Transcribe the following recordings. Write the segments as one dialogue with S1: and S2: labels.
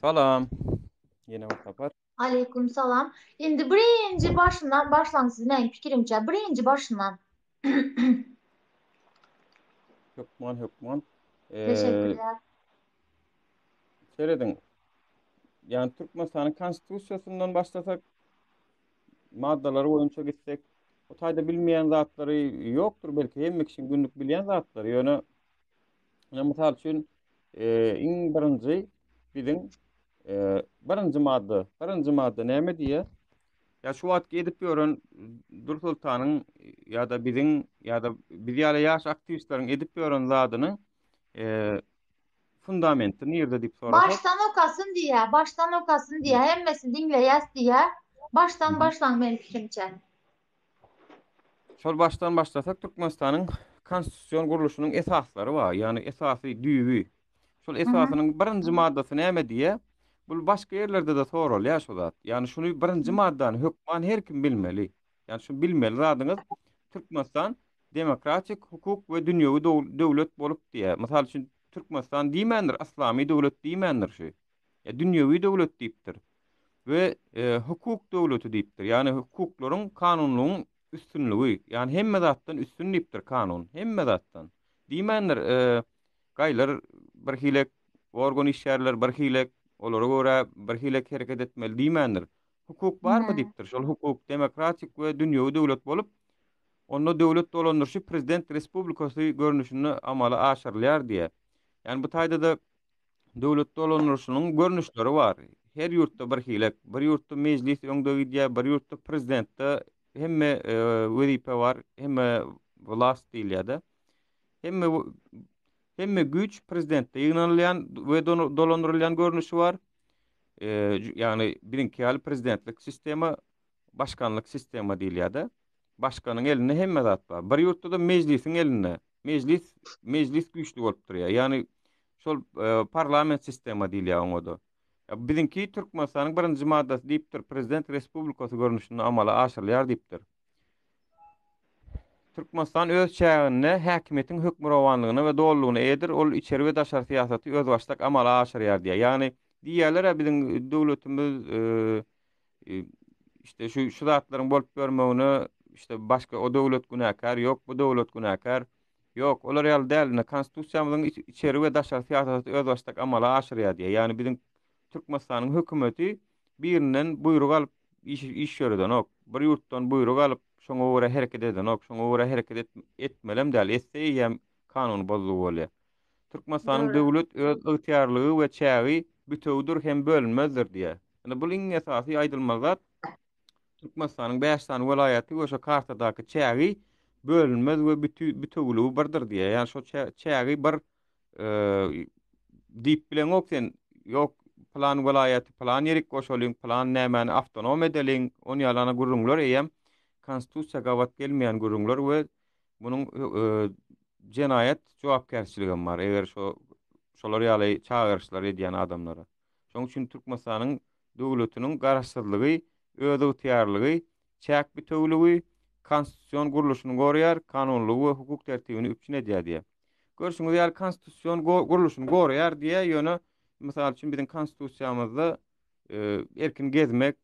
S1: Salam. Yine bir tapar.
S2: Aleykümselam. Şimdi birinci başından başlan sizin fikrimce. Birinci başından.
S1: Hükman hükman. Ee,
S2: Teşekkürler.
S1: Seyredin. Yani Türkmenistan'ın konstitusyosundan başlasak, maddeleri boyunca gitsek, o tayda bilmeyen zatları yoktur belki. Hem için günlük bilen zatları. Yani misal için in birinci bizim birinci madde näme diye? Ya şu wagtki edip ýören Sultanyň ya da bizim ya da biz ýaly ýaş aktivistlerin edip ýören zadyny fundamentini ýerde dip sorasak.
S2: Baştan okasın diye, baştan okasın diye, hemmesi dinleyes diye. Baştan
S1: Mhm.
S2: başlan benim fikrimce.
S1: Şol baştan başlasak Türkmenistanyň konstitusiýon guruluşynyň esaslary bar, ýani esasy düýbi. Şol
S2: Hı hı.
S1: esasynyň birinji maddasy näme diye? Bul başga ýerlerde de soralýar şo zat. Ýani şuny birinji maddany hökman her kim bilmeli. Ýani şunu bilmeli zadyňyz Türkmenistan demokratik, hukuk we dünýäwi döwlet bolup diye. Mysal üçin Türkmenistan diýmendir, islamy döwlet diýmendir şu. Ya dünýäwi döwlet diýipdir. Ve hukuk döwleti diýipdir. Ýani hukuklaryň, kanunlaryň üstünlügi. Ýani hemme zatdan üstün diýipdir kanun. Hemme zatdan. Diýmendir, gaýlar bir hilek organ işgärler bir hilek olara görä bir hilek hereket etmeli diýmendir. Hukuk
S2: Hı
S1: barmy
S2: hı.
S1: diýipdir. Şol hukuk demokratik we dünýäwi döwlet bolup, onda döwlet dolandyrşy prezident respublikasy görnüşini amala aşyrylýar diýe. Yani bu taýda da döwlet dolandyrşynyň görnüşleri bar. Her ýurtda bir hilek, bir ýurtda mejlis öňdägi diýe, bir ýurtda prezidentde hemme wezipe bar, hemme vlast diýilýär. Hemme hemme güç prezidentde ýygnalýan we dolandyrylýan görnüşi bar. Yani birinki ýaly prezidentlik sistema, başkanlyk sistema diýilýär. Başkanyň eline hemme zat bar. Bir ýurtda da mejlisiň eline. Mejlis güýçli bolup durýar. Yani şol parlament sistema diýilýär oňa. Bizinki Türkmenistanyň birinji maddasy diýipdir, prezident respublikasy görnüşini amala aşyrylýar diýipdir. Türkmenistan öz çägine häkimetiň hökmürawanlygyna we dollugyna edir, ol içeri we daşary syýasaty öz başdak amala aşyrýar diýär. Ýani diýerler biziň döwletimiz işte şu zatlaryň bolup görmegine işte başga o döwlet günäkär, ýok bu döwlet günäkär. Ýok, olar ýaly däl. Konstitusiýamyzyň içeri we daşary syýasaty öz başdak amala aşyrýar diýär. Ýani biziň Türkmenistanyň hökümeti birinden buyruk alyp iş ýöreden ok. Bir ýurtdan buyruk alyp şoňa görä hereket eden ok. Şoňa görä hereket etmelem däl. Etseýem kanun bozulýar bolýar. Türkmenistanyň
S2: Doğru.
S1: döwlet öz ygtyarlygy we çägi bütewdir hem bölünmezdir diýär. Yani bu iň esasy aýdylmaz zat. Türkmenistanyň 5 tane welaýaty we şo kartadaky çägi bölünmez we bütewligi birdir diýär. Ýani şo çägi bir diýip bilen ok sen, ýok plan welaýaty, plan ýerik goşalyň, plan nämäni awtonom edeliň, onu ýalana gurrunlar eýem konstitusiýa gawat gelmeýän gurrunlar we munyň jenaýat jogapkärçiligi bar. Eger şolar ýaly çağırışlar edýän adamlara. Şoň üçin Türkmenistanyň döwletiniň garaşsyzlygy, öz ygtyarlygy, çäk bütewligi konstitusiýon guruluşyny goraýar, kanunlugy we hukuk tertibini üpçün edýär diýär. Görşüňiz ýaly konstitusiýon guruluşyny goraýar diýe ýöne misal üçin biziň konstitusiýamyzda erkin gezmek,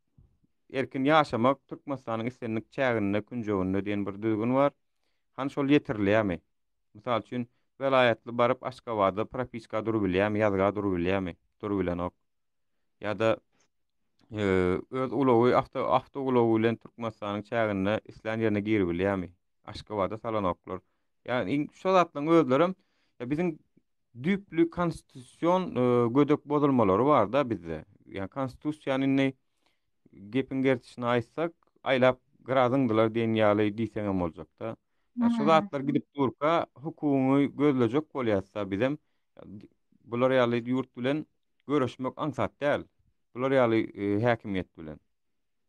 S1: erkin ýaşamak Türkmenistanyň islenlik çägine, künjegine diýen bir düzgün bar. Han şol ýetirilýärmi? Misal üçin welaýatly baryp Aşgabatda propiska durup bilýärmi, ýazga durup bilýärmi? Durup bilen ok. Ýa-da öz ulowy awto ulowy bilen Türkmenistanyň çägine islen ýerine girip bilýärmi? Aşgabatda salanoklar. Yani şu zatlaryň özlerim ya biziň düplü konstitusiýon gödök bozulmalary bar da bizde. Yani konstitusiýanyň gepin gerçini aýtsak, aýlap gradyndylar diýen ýaly diýseňem boljak da.
S2: Hı
S1: Ya şu
S2: hı.
S1: zatlar gidip durka hukumy gözlejek bolýarsa bizem bular ýaly ýurt bilen görüşmek aňsat däl. Bular ýaly häkimiýet bilen.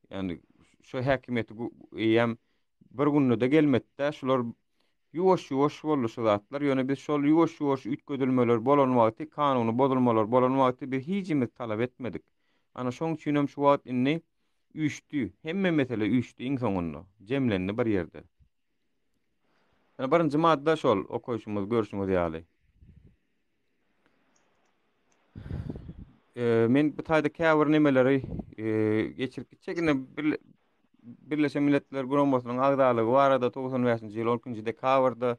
S1: Yani şu häkimiýeti ýem bir günde gelmekde şular ýuwaş-ýuwaş boldy şu zatlar. Ýöne biz şol ýuwaş-ýuwaş ütgödülmeler bolan wagty, kanuny bozulmalar bolan wagty bir hijimi talap etmedik. Ana şoň üçin hem şu wagt inni üçdi. Hemme mesele üçdi iň soňunda. Jemlendi bir ýerde. Yani birinji madda şol okoýşumyz, görüşimiz ýaly. Men bu taýda käbir nemeleri geçirip gitjekine Birleşen Milletler Guramasynyň agdalygy barada 95-nji ýyl 10-njy dekabrda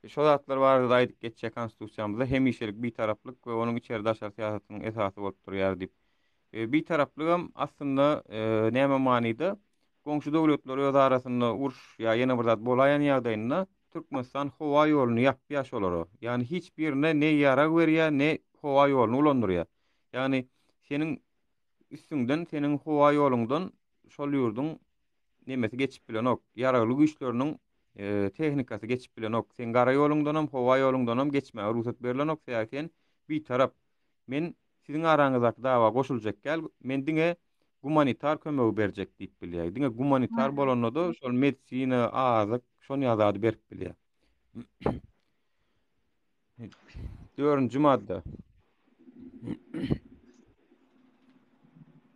S1: şo zatlar barada aýdyp geçjek konstitusiýamyzda hemişelik bir taraplyk we onuň içeride aşar siýasatynyň esasy bolup durýar diýip. Bir tarapligam aslında näme manyda goňşy döwletler öz arasynda uruş ýa ýene bir zat bolaýan ýagdaýynda Türkmenistan howa ýoluny ýapýaş bolary. Ýani hiç birine ne ýarag berýär, ne howa ýoluny ulandyrýar. Ýani seniň üstünden, seniň howa ýolundan şol ýurdun nemesi geçip bilenok, ýaragly güýçleriniň tehnikasy geçip bilenok, sen gara ýolundanam, howa ýolundanam geçmäge ruhsat berilenok, sen bir tarap men siziň araňyzdaky dawa goşuljak gel, men diňe humanitar kömegi berjek diýip bilýär. Diňe humanitar bolanda da şol medisina, azyk, şonu ýazady berip bilýär. 4-nji madda.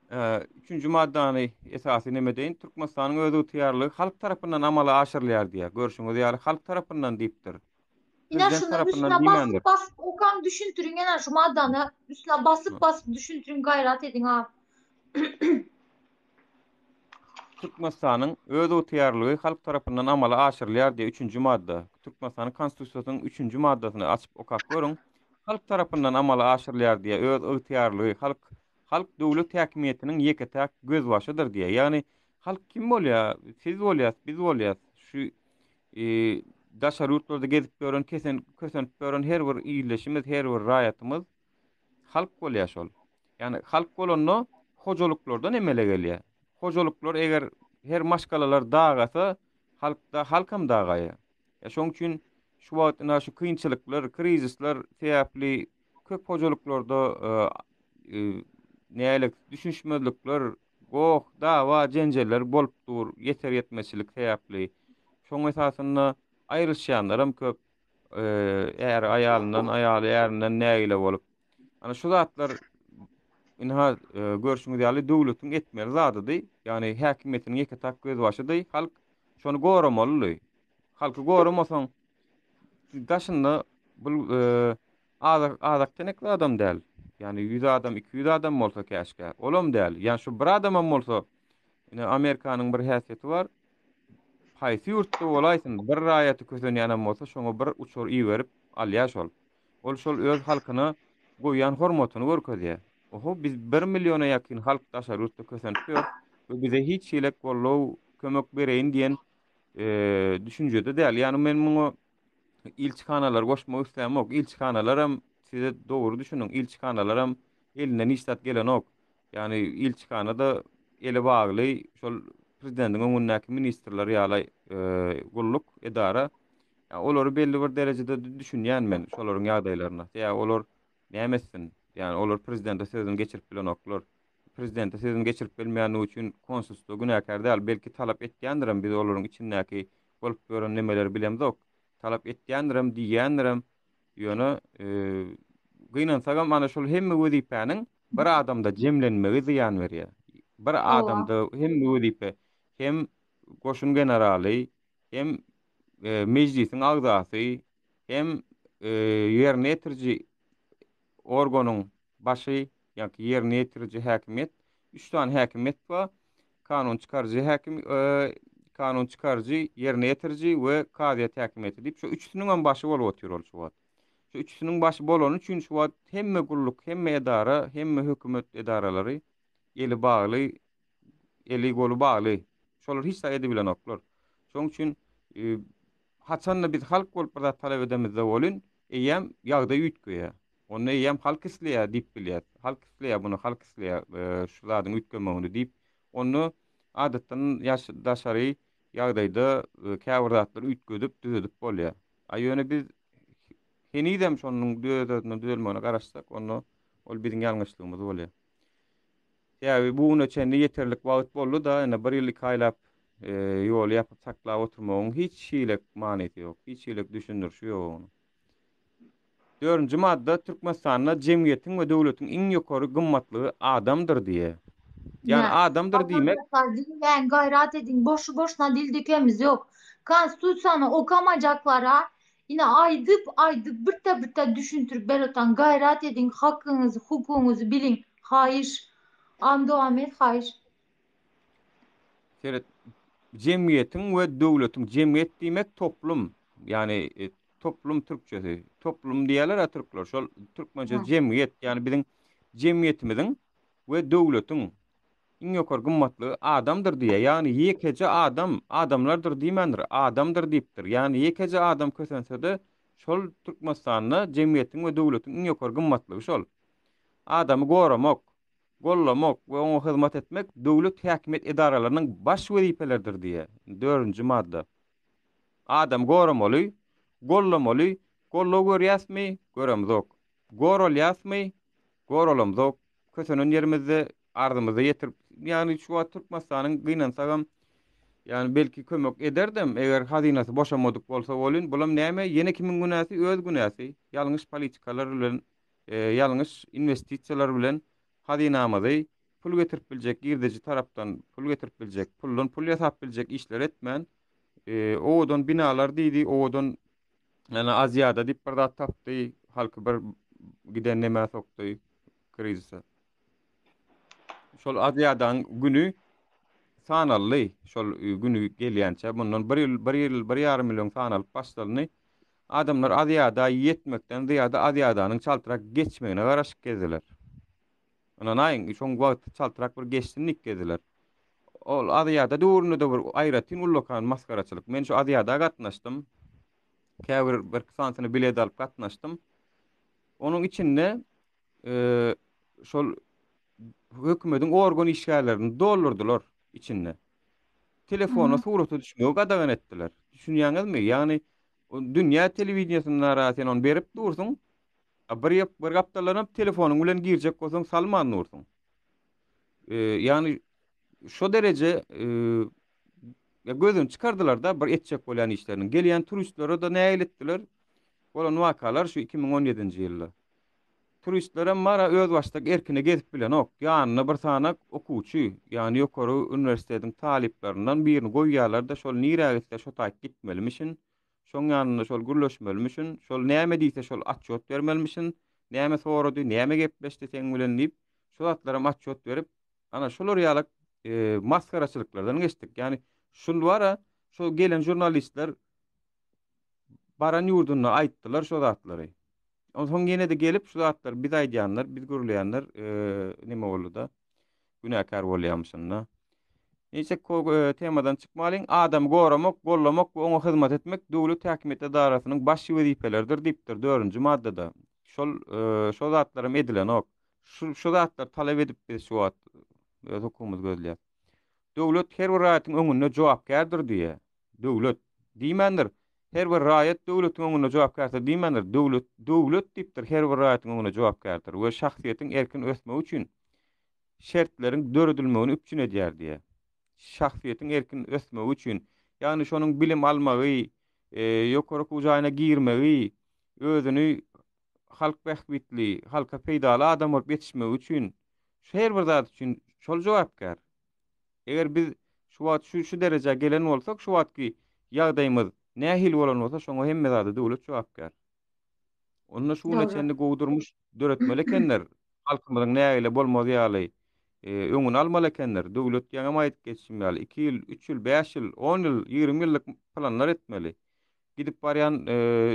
S1: 3-nji maddany esasy näme deýin? Türkmenistanyň öz ygtyýarlygy halk tarapyndan amala aşyrylýar diýär. Görüşüňiz ýaly halk tarapyndan diýipdir.
S2: Yine
S1: Prezident
S2: şunu
S1: tarapyndan
S2: üstüne
S1: diýmendir.
S2: basıp basıp Okan düşüntürün yine şu maddanı üstüne basıp basıp düşüntürün gayret edin abi.
S1: Türkmenistanyň öz ygtyýarlygy halk tarapyndan amala aşyrylýar diýe 3-nji madda. Türkmenistanyň konstitusiýasynyň 3-nji maddasyny açyp okap görüň. Halk tarapyndan amala aşyrylýar diýe öz ygtyýarlygy halk döwlet häkimiýetiniň ýeketäk göz başydyr diýe. Ýani halk kim bolýar? Siz bolýar, biz bolýar. Şu daşary ýurtlarda gezip görän, kösenip görän her bir iýleşimiz, her bir raýatymyz halk bolýar şol. Ýani halk bolanno hojalyklardan emele gelýär. Hojalyklar eger her maşgalalar dagasa, halkda halkam dagaýa. Şoň üçin şu wagtda şu kynçylyklar, krizisler täpli köp hojalyklarda nälik düşünşmezlikler, goh, dawa, jenjeler bolup dur, yeter yetmesilik täpli. Şoň esasynda aýryşýanlaram köp, eger aýalyndan, aýaly ärinden nägile bolup. Ana şu zatlar inha görüşüňiz ýaly döwletiň etmeli zadydy. Ýani häkimetiniň ýeketäk göz başydy. Halk şonu goramaly. Halky goramasaň daşynda bu azak tenekli adam däl. Ýani 100 adam, 200 adam bolsa käşke. Olam däl. Ýani şu bir adam bolsa, ine Amerikanyň bir häsiýeti bar. Haýsy ýurtda bolaýsyn, bir raýaty kösenýän bolsa, şoňa bir uçur iý berip alýar şol. Ol şol öz halkyna goýan hormatyny görkezýär. Oho, biz 1 milyona ýakyn halk daşary ýurtda kösenip dur. Bu bize hiç ýylek gollaw, kömek bereýin diýen düşünjede däl. Ýani men muňa ilçikanalar goşmak islämok. İlçikanalar size dogry düşünüň. İlçikanalar elinden işlat gelen ok. Ýani ilçikanada eli bagly şol prezidentiň öňündäki ministrler ýaly gulluk edara. Olary belli bir derejede düşünýän men şolaryň ýagdaýlaryna. Ýa olar nämesin? Ýani olar prezidente sözüni geçirip bilen oklar. Prezidente sözüni geçirip bilmeýän üçin konsulsda günäkär däl. Belki talap etýändirim biz olaryň içindäki bolup gören nemeleri bilemzok. Talap etýändirim, diýýändirim. Ýöne gynansagam mana şol hemme wezipäniň bir adamda jemlenmegi ziýan berýär. Bir
S2: Ova.
S1: adamda hemme wezipe, hem goşun generaly, hem meclisiň agzasy, hem ýerine ýetirji organyň başy, ýa-ki ýerine ýetirji häkimet, 3 tane häkimet bar. Kanun çykarjy häkim, kanun çykarjy, ýerine ýetirji we kaziýet häkimeti diýip şu üçsünüň başy bolup oturýar şu wagt. Şu üçsünüň başy bolan üçin şu wagt hemme gulluk, hemme edara, hemme hökümet edaralary eli bagly, eli golu bagly. Şolar hiç da edebilen oklar. Şoň üçin haçan biz halk bolup bir talep edemizde bolun, eýem ýagdaý ütgeýär. Onu eýem halk isleýär diýip bilýär. Halk isleýär bunu, halk isleýär şularyň ütgemegini diýip onu adatdan daşary ýagdaýda käbir zatlar ütgedip düzedip bolýar. Aýöne biz henidem şonuň düzelmegine garaşsak, onu ol biziň ýalňyşlygymyz bolýar. Ýa bu unaçende yeterlik wagt boldy da, ene bir ýyl kaýlap ýol ýapyp saklap oturmagyň hiç şeýlek manyty ýok, hiç şeýlek düşündürşi ýok. 4-nji madda Türkmenistanyň jemgyýetiň we döwletiň iň ýokary gymmatlygy adamdyr diýe. Ýani
S2: Ne?
S1: adamdyr diýmek
S2: Arkadaşlar dinleyin gayret edin. Boşu boşuna dil dökemiz yok. Konstitusiyanı okamacaklara yine aydıp aydıp bırta bırta düşüntürüp berotan gayret edin. Hakkınızı, hukukunuzu bilin. Hayır. Ando Ahmet, hayır.
S1: Seret cemiyetin ve devletin, cemiyet demek toplum. Yani toplum Türkçesi. Toplum diýerler a türkler. Şol türkmençe
S2: Hı.
S1: cemiyet, yani bizim cemiyetimizin ve devletin iň ýokary gymmatly adamdyr diýe. Yani ýekece adam, adamlardyr diýmendir. Adamdyr diýipdir. Yani ýekece adam kösense de şol Türkmenistanyna cemiyetiň we döwletiň iň ýokary gymmatlygy şol. Adamy goramak, gollamak we oňa hyzmat etmek döwlet häkimet edaralarynyň baş wezipelerdir diýe. 4-nji madda. Adam goramaly, gollamaly, gollaw görýäsmi? Göremzok. Goralýasmy? Goralamzok. Kösenen ýerimizde ardymyza ýetirip, yani şu wagt Türkmenistanyň gynansaňam, yani belki kömek ederdim eger hazynasy boşamadyk bolsa bolyn. Bulam näme? Ýene kimin günäsi? Öz günäsi. Ýalňyş politikalar bilen, ýalňyş investisiýalar bilen hazynamyzy pul getirip biljek, girdici tarapdan pul getirip biljek, pullun pul ýasap biljek işler etmän. Owadan binalar diýdi, owadan yani Aziýada dip bir zat tapdy, halky bir giden näme sokdy krizise. Şol Aziýadan günü sanally, şol günü gelýänçe bundan 1 million sanal başlaryny adamlar Aziýada ýetmekden ziyada Aziýadanyň çaltyrak geçmegine garaşyk gezdiler. Ona näin şoň wagt çaltyrak bir geçsinlik gezdiler. Ol Aziýada döwründe de bir aýratyn ullakan maskaraçylyk. Men şu Aziýada gatnaşdym. Käbir bir sansyny bilet alyp gatnaşdym. Onuň içinde şol hökümetiň organ işgärlerini doldurdular içinde.
S2: Hı
S1: Telefona
S2: hı.
S1: suraty düşmegi gadagan etdiler. Düşünýäňizmi? Ýani o dünýä telewizionyna naraty on berip dursun. Bir gapdalanyp telefonyň bilen girjek bolsaň salman dursun. Ýani şo derece ya gözüni çıkardılar da bir etjek bolan işlerini. Gelýän turistlere da näil etdiler? Bolan wakalar şu 2017-nji ýylda. Turistlere mara öz başda erkine gezip bilen ok. Ýanyna bir sanak okuwçy, ýani ýokary üniversitetiň taliplerinden birini goýýarlar da şol nirägitde şo taýyp gitmelimişin. Şoň ýanyna şol gürleşmelimişin. Şol näme diýse şol atçot bermelimişin. Näme sorady, näme gepleşdi seň bilen diýip şol atlara atçot berip ana şolar ýalyk maskaraçylyklardan geçdik. Yani şol wara şo gelen jurnalistler baran ýurduny aýtdylar şo zatlary. Soň ýene de gelip şu zatlar biz aýdýanlar, biz gürleýänler nime boldy da günäkär bolýamşyna. Neyse temadan çykmalyň, adam goramak, gollamak we oňa hyzmat etmek döwlet häkimet edarasynyň baş wezipelerdir diýipdir 4-nji maddada. Şol zatlarym edilen ok. Şu zatlar talep edip biz şu wagt hukumat gözlýär. Döwlet her bir raýatyň öňünde jogapkärdir diýe. Döwlet diýmendir. Her bir raýat döwletiň öňünde jogapkärdir diýmendir. Döwlet diýipdir her bir raýatyň öňünde jogapkärdir we şahsiýetiň erkin ösmegi üçin şertleriň döredilmegini üpçün edýär diýe. Şahsiýetiň erkin ösmegi üçin, ýani şonuň bilim almagy, ýokary ujaýyna girmegi, özüni halk behbitli, halka peýdaly adam bolup ýetişmegi üçin her bir zat üçin şol jogapkär. Eger biz şu wagt şu derejä gelen bolsak, şu wagtky ýagdaýymyz nähil bolan bolsa, şoňa hemme zady döwlet jogapkär. Onda şuňa
S2: Doğru.
S1: çenli gowdurmuş döretmeli ekenler. Halkymyzyň nähili bolmady ýaly öňüni almaly ekenler. Döwlet ýa-da maýyt geçirmeli. 2 ýyl, 3 ýyl, 5 ýyl, 10 ýyl, 20 ýyllyk planlar etmeli. Gidip barýan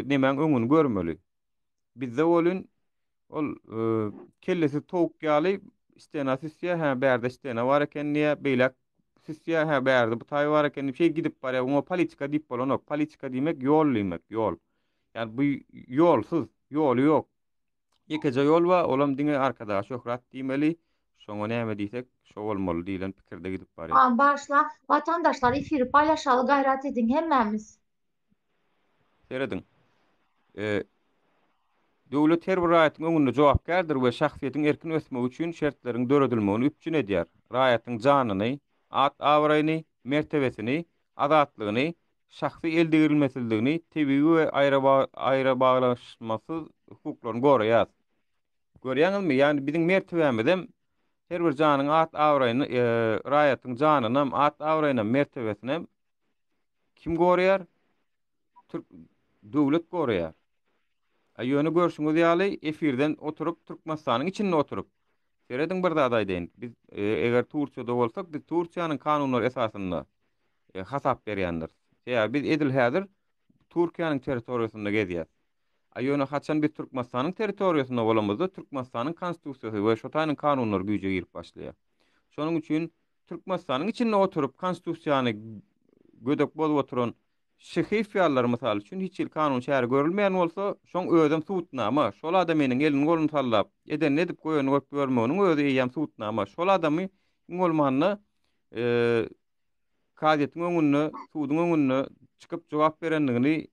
S1: nemäň öňüni görmeli. Bizde bolun ol kellesi towuk ýaly istena sisýa, ha bärde istena bar eken diýe beýlek sisýa, ha bärde bu taý bar eken şey gidip barýar. Oňa politika diýip bolanok. Politika diýmek ýol diýmek, ýol. Yani bu ýolsuz, ýoly ýok. Ýekece ýol we olam diňe arkada şöhrat diýmeli. Şoňa näme diýsek, şo bolmaly diýilen pikirde gidip barýar.
S2: Başla. Vatandaşlar efiri paylaşalı gayret edin hemmemiz.
S1: Serediň. Döwlet her bir raýatyň öňünde jogapkärdir we şahsiýetiň erkin ösmegi üçin şertleriň döredilmegini üpçün edýär. Raýatyň janyny, at-awraýyny, mertebesini, azatlygyny, şahsy eldirilmesizligini, tebii we aýra baglaşmasyz hukuklaryny goraýar. Görýäňizmi? Ýani biziň mertebemizem her bir janyň at-awraýyny, raýatyň janyny, at-awraýyny, mertebesini kim goraýar? Döwlet goraýar. Aýony görüşüňiz ýaly efirden oturup Türkmenistanyň içinde oturup Seredin bir zat aýdyn. Biz eger Turkiýede bolsak, biz Turkiýanyň kanunlary esasynda hasap berýändir. Ya biz edil häzir Türkiýanyň territoriýasynda gezýär. Aýony haçan bir Türkmenistanyň territoriýasynda bolamyzda Türkmenistanyň konstitusiýasy we şotanyň kanunlary güýje girip başlaýar. Şonuň üçin Türkmenistanyň içinde oturup konstitusiýany gödök bolup oturan şehi fiýallar mysal üçin hiç il kanun şäher görülmeýän bolsa, şoň özüm suwutnama, şol adamyň elini golunu sallap, eden edip goýany görüp görmeginiň özü eýýäm suwutnama. Şol adamy bolmanyny kadiýetiň öňünde, suwduň öňünde çykyp jogap berenligini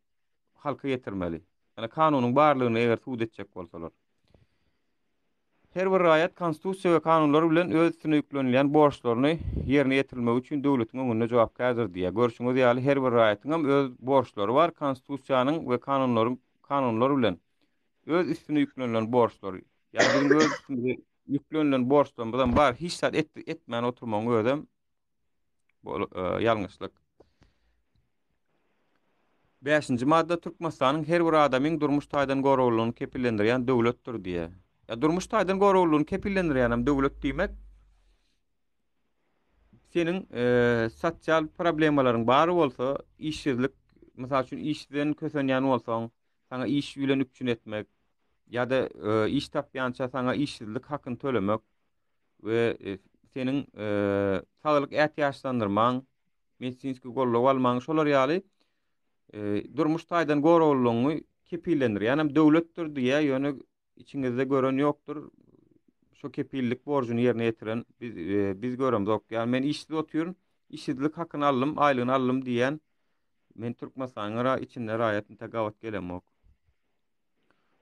S1: halka getirmeli. Yani kanunyň barlygyny eger suwd etjek bolsalar. Her bir raýat konstitusiýa we kanunlar bilen öz üstüne ýüklenilýän borçlaryny ýerine ýetirmek üçin döwletiň öňünde jogapkärdir diýär. Görşüňiz ýaly her bir raýatyň hem öz borçlary bar, konstitusiýanyň we kanunlar bilen öz üstüne ýüklenilýän borçlary. Ýani bizim öz üstüne ýüklenilen borçlarymyzdan bar hiç zat etmän oturmagyň özem ýalňyşlyk. 5-nji madda Türkmenistanyň her bir adamyň durmuş taýdan gorowlugyny kepillendirýän döwletdir diýär. Ya durmuş taýdan gorowlugyny kepillendirýän döwlet diýmek senin sosial problemalaryň bary bolsa, işsizlik, mysal üçin işden kösenýän bolsaň, sana iş bilen üpçün etmek ýa-da iş tapýança sana işsizlik hakyny tölemek we senin saglyk ähtiýaçlandyrmaň, medisinski golluk almaň şolar ýaly durmuş taýdan gorowlugyny kepillendirýän hem döwletdir diýä ýöne içiňizde gören ýokdur. Şo kepillik borcuny ýerine ýetiren biz göremzok. Yani men işsiz oturýarym, işsizlik hakyny alym, aýlygyny alym diýen men Türkmenistanyň içinde raýatyny tagawat gelemok.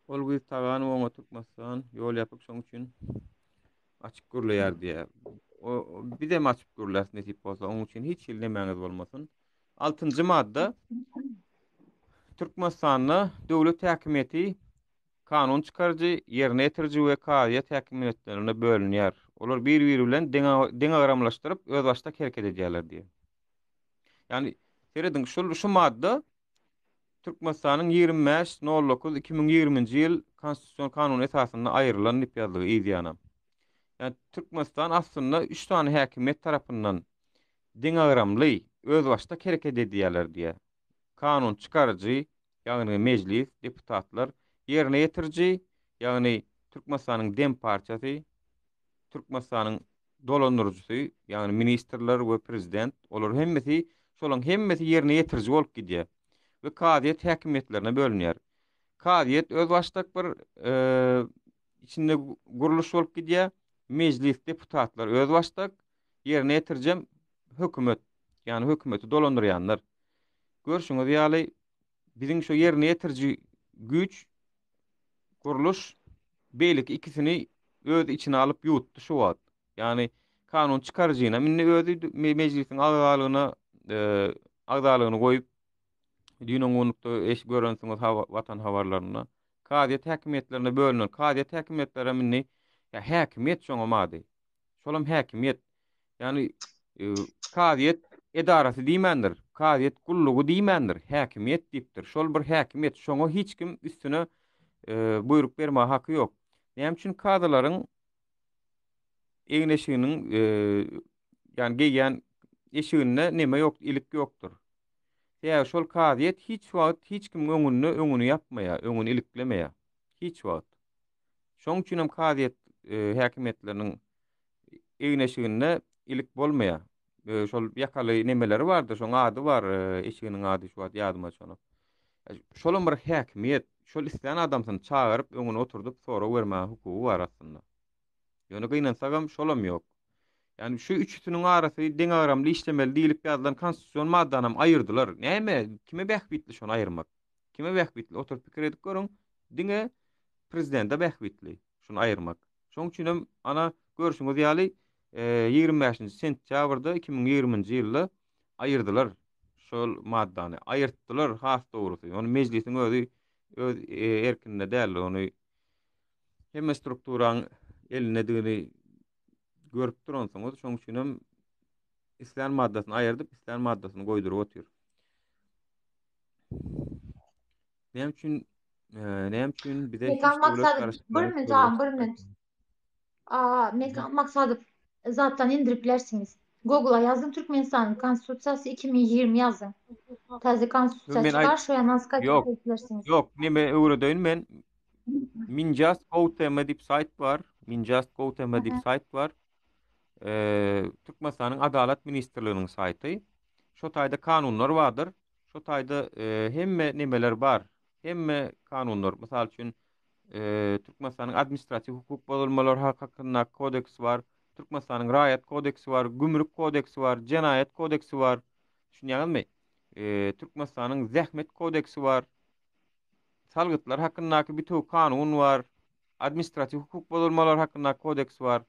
S1: Ol bu tagan oňa Türkmenistan ýol ýapyp şoň üçin açyk görülýär diýär. O bir de açyk görüläs nesip bolsa oň üçin hiç ilnemäňiz bolmasyn. 6-njy madda Türkmenistanyň döwlet häkimiýeti kanun çıkarıcı, yerine yetirici we kaýat häkimiýetlerine bölünýär. Olar bir-biri bilen deňaramlaşdyryp öz başda hereket edýärler diýär. Yani seredin şu madda Türkmenistanyň 25.09.2020-nji ýyl konstitusiýon kanun esasynda aýrylan ýazygy ýa-da. Yani Türkmenistan aslında 3 tane häkimiýet tarapyndan deňaramly öz başda hereket edýärler diýär. Kanun çıkarıcı, ýagny meclis, deputatlar, yerine yetirici, ýagny Türkmenistanyň Dem partiýasy, Türkmenistanyň dolandyrjysy, ýagny ministrler we prezident, olar hemmesi, şolaň hemmesi yerine yetirici bolup gidýär we kadyet häkimiýetlerine bölünýär. Kadyet öz başda bir içinde guruluş bolup gidýär. Meclis deputatlar öz başda yerine yetirjem hökümet, ýani hökümeti dolandyrýanlar. Görşüňiz ýaly biziň şu yerine yetirici güç guruluş beýlik ikisini öz içine alıp ýutdy şu wagt. Yani kanun çıkarıcıyna minni özü meclisin agdalygyna agdalygyny goýup dünýäň gonukda eş görensiňiz watan habarlaryna kadyet häkimiýetlerine bölünýär. Kadyet häkimiýetleri minni ya häkimiýet şoňa mady. Şolam häkimiýet. Yani kadyet edarasy diýmendir. Kadyet gullugy diýmendir. Häkimiýet diýipdir. Şol bir häkimiýet. Şoňa hiç kim üstüne buyruk berme haky ýok. Näme üçin kadrlaryň eňleşiginiň yani geýän eşiginde neme ýok, ilik ýokdur. Ya şol kadyet hiç wagt hiç kim öňüni yapmaýar, öňüni iliklemeýär. Hiç wagt. Şoň üçin hem kadyet häkimiýetleriniň eňleşiginde ilik bolmaýar. Şol ýakaly nemeleri bardy, şoň ady bar, eşiginiň ady şu wagt ýadyma şonu. Şolam bir häkimiýet, şol isleýän adamsyny çağıryp öňüne oturdup sora bermä hukugy bar aslında. Ýöne gynansaňam şolam ýok. Yani şu üçüsiniň arasy deňaramly işlemeli diýilip ýazylan konstitusiýon maddanam aýyrdylar. Näme? Kime bäh bitli şonu aýyrmak? Kime bäh bitli? Oturup pikir edip görüň. Diňe prezidente bäh bitli şonu aýyrmak. Şoň üçin hem ana görüşüňiz ýaly 25-nji sentýabrda 2020-nji ýylda aýyrdylar şol maddany. Aýyrtdylar has dogrusy. Onu meclisiň öz erkinde däl, onu hemme strukturaň eline digini görüp duransyňyz, şoň üçin hem isleýän maddasyny aýyrdyp, isleýän maddasyny goýdurup otyr. Näme üçin bize hiç
S2: Tek almak
S1: döwlet
S2: sadece bir
S1: garaşdyrmaly
S2: minut, tamam, bir minut. Maksadı zaten indirip bilersiniz. Google'a yazın Türkmenistan'ın Konstitusiyası 2020 yazın. Taze konstitusya
S1: Men ay
S2: çıkar şöyle nasıl
S1: yok.
S2: kaçırabilirsiniz.
S1: Yok, nime öwredöýün men Minjust.go.tm diýip sayt bar. Minjust.go.tm
S2: Hı
S1: diýip
S2: hı.
S1: sayt bar. Türkmenistanyň Adalet Ministrliginiň saýty. Şo taýda kanunlar bardyr. Şo taýda hemme nimeler bar. Hemme kanunlar. Mysal üçin Türkmenistanyň administrativ hukuk bozulmalary hakynda kodeks bar. Türkmenistanyň raýat kodeksi bar, gümrük kodeksi bar, jenaýat kodeksi bar. Düşünýäňizmi? Türkmenistanyň zähmet kodeksi bar. Salgytlar hakyndaky bir kanun bar. Administrativ hukuk bozulmalary hakynda kodeks bar.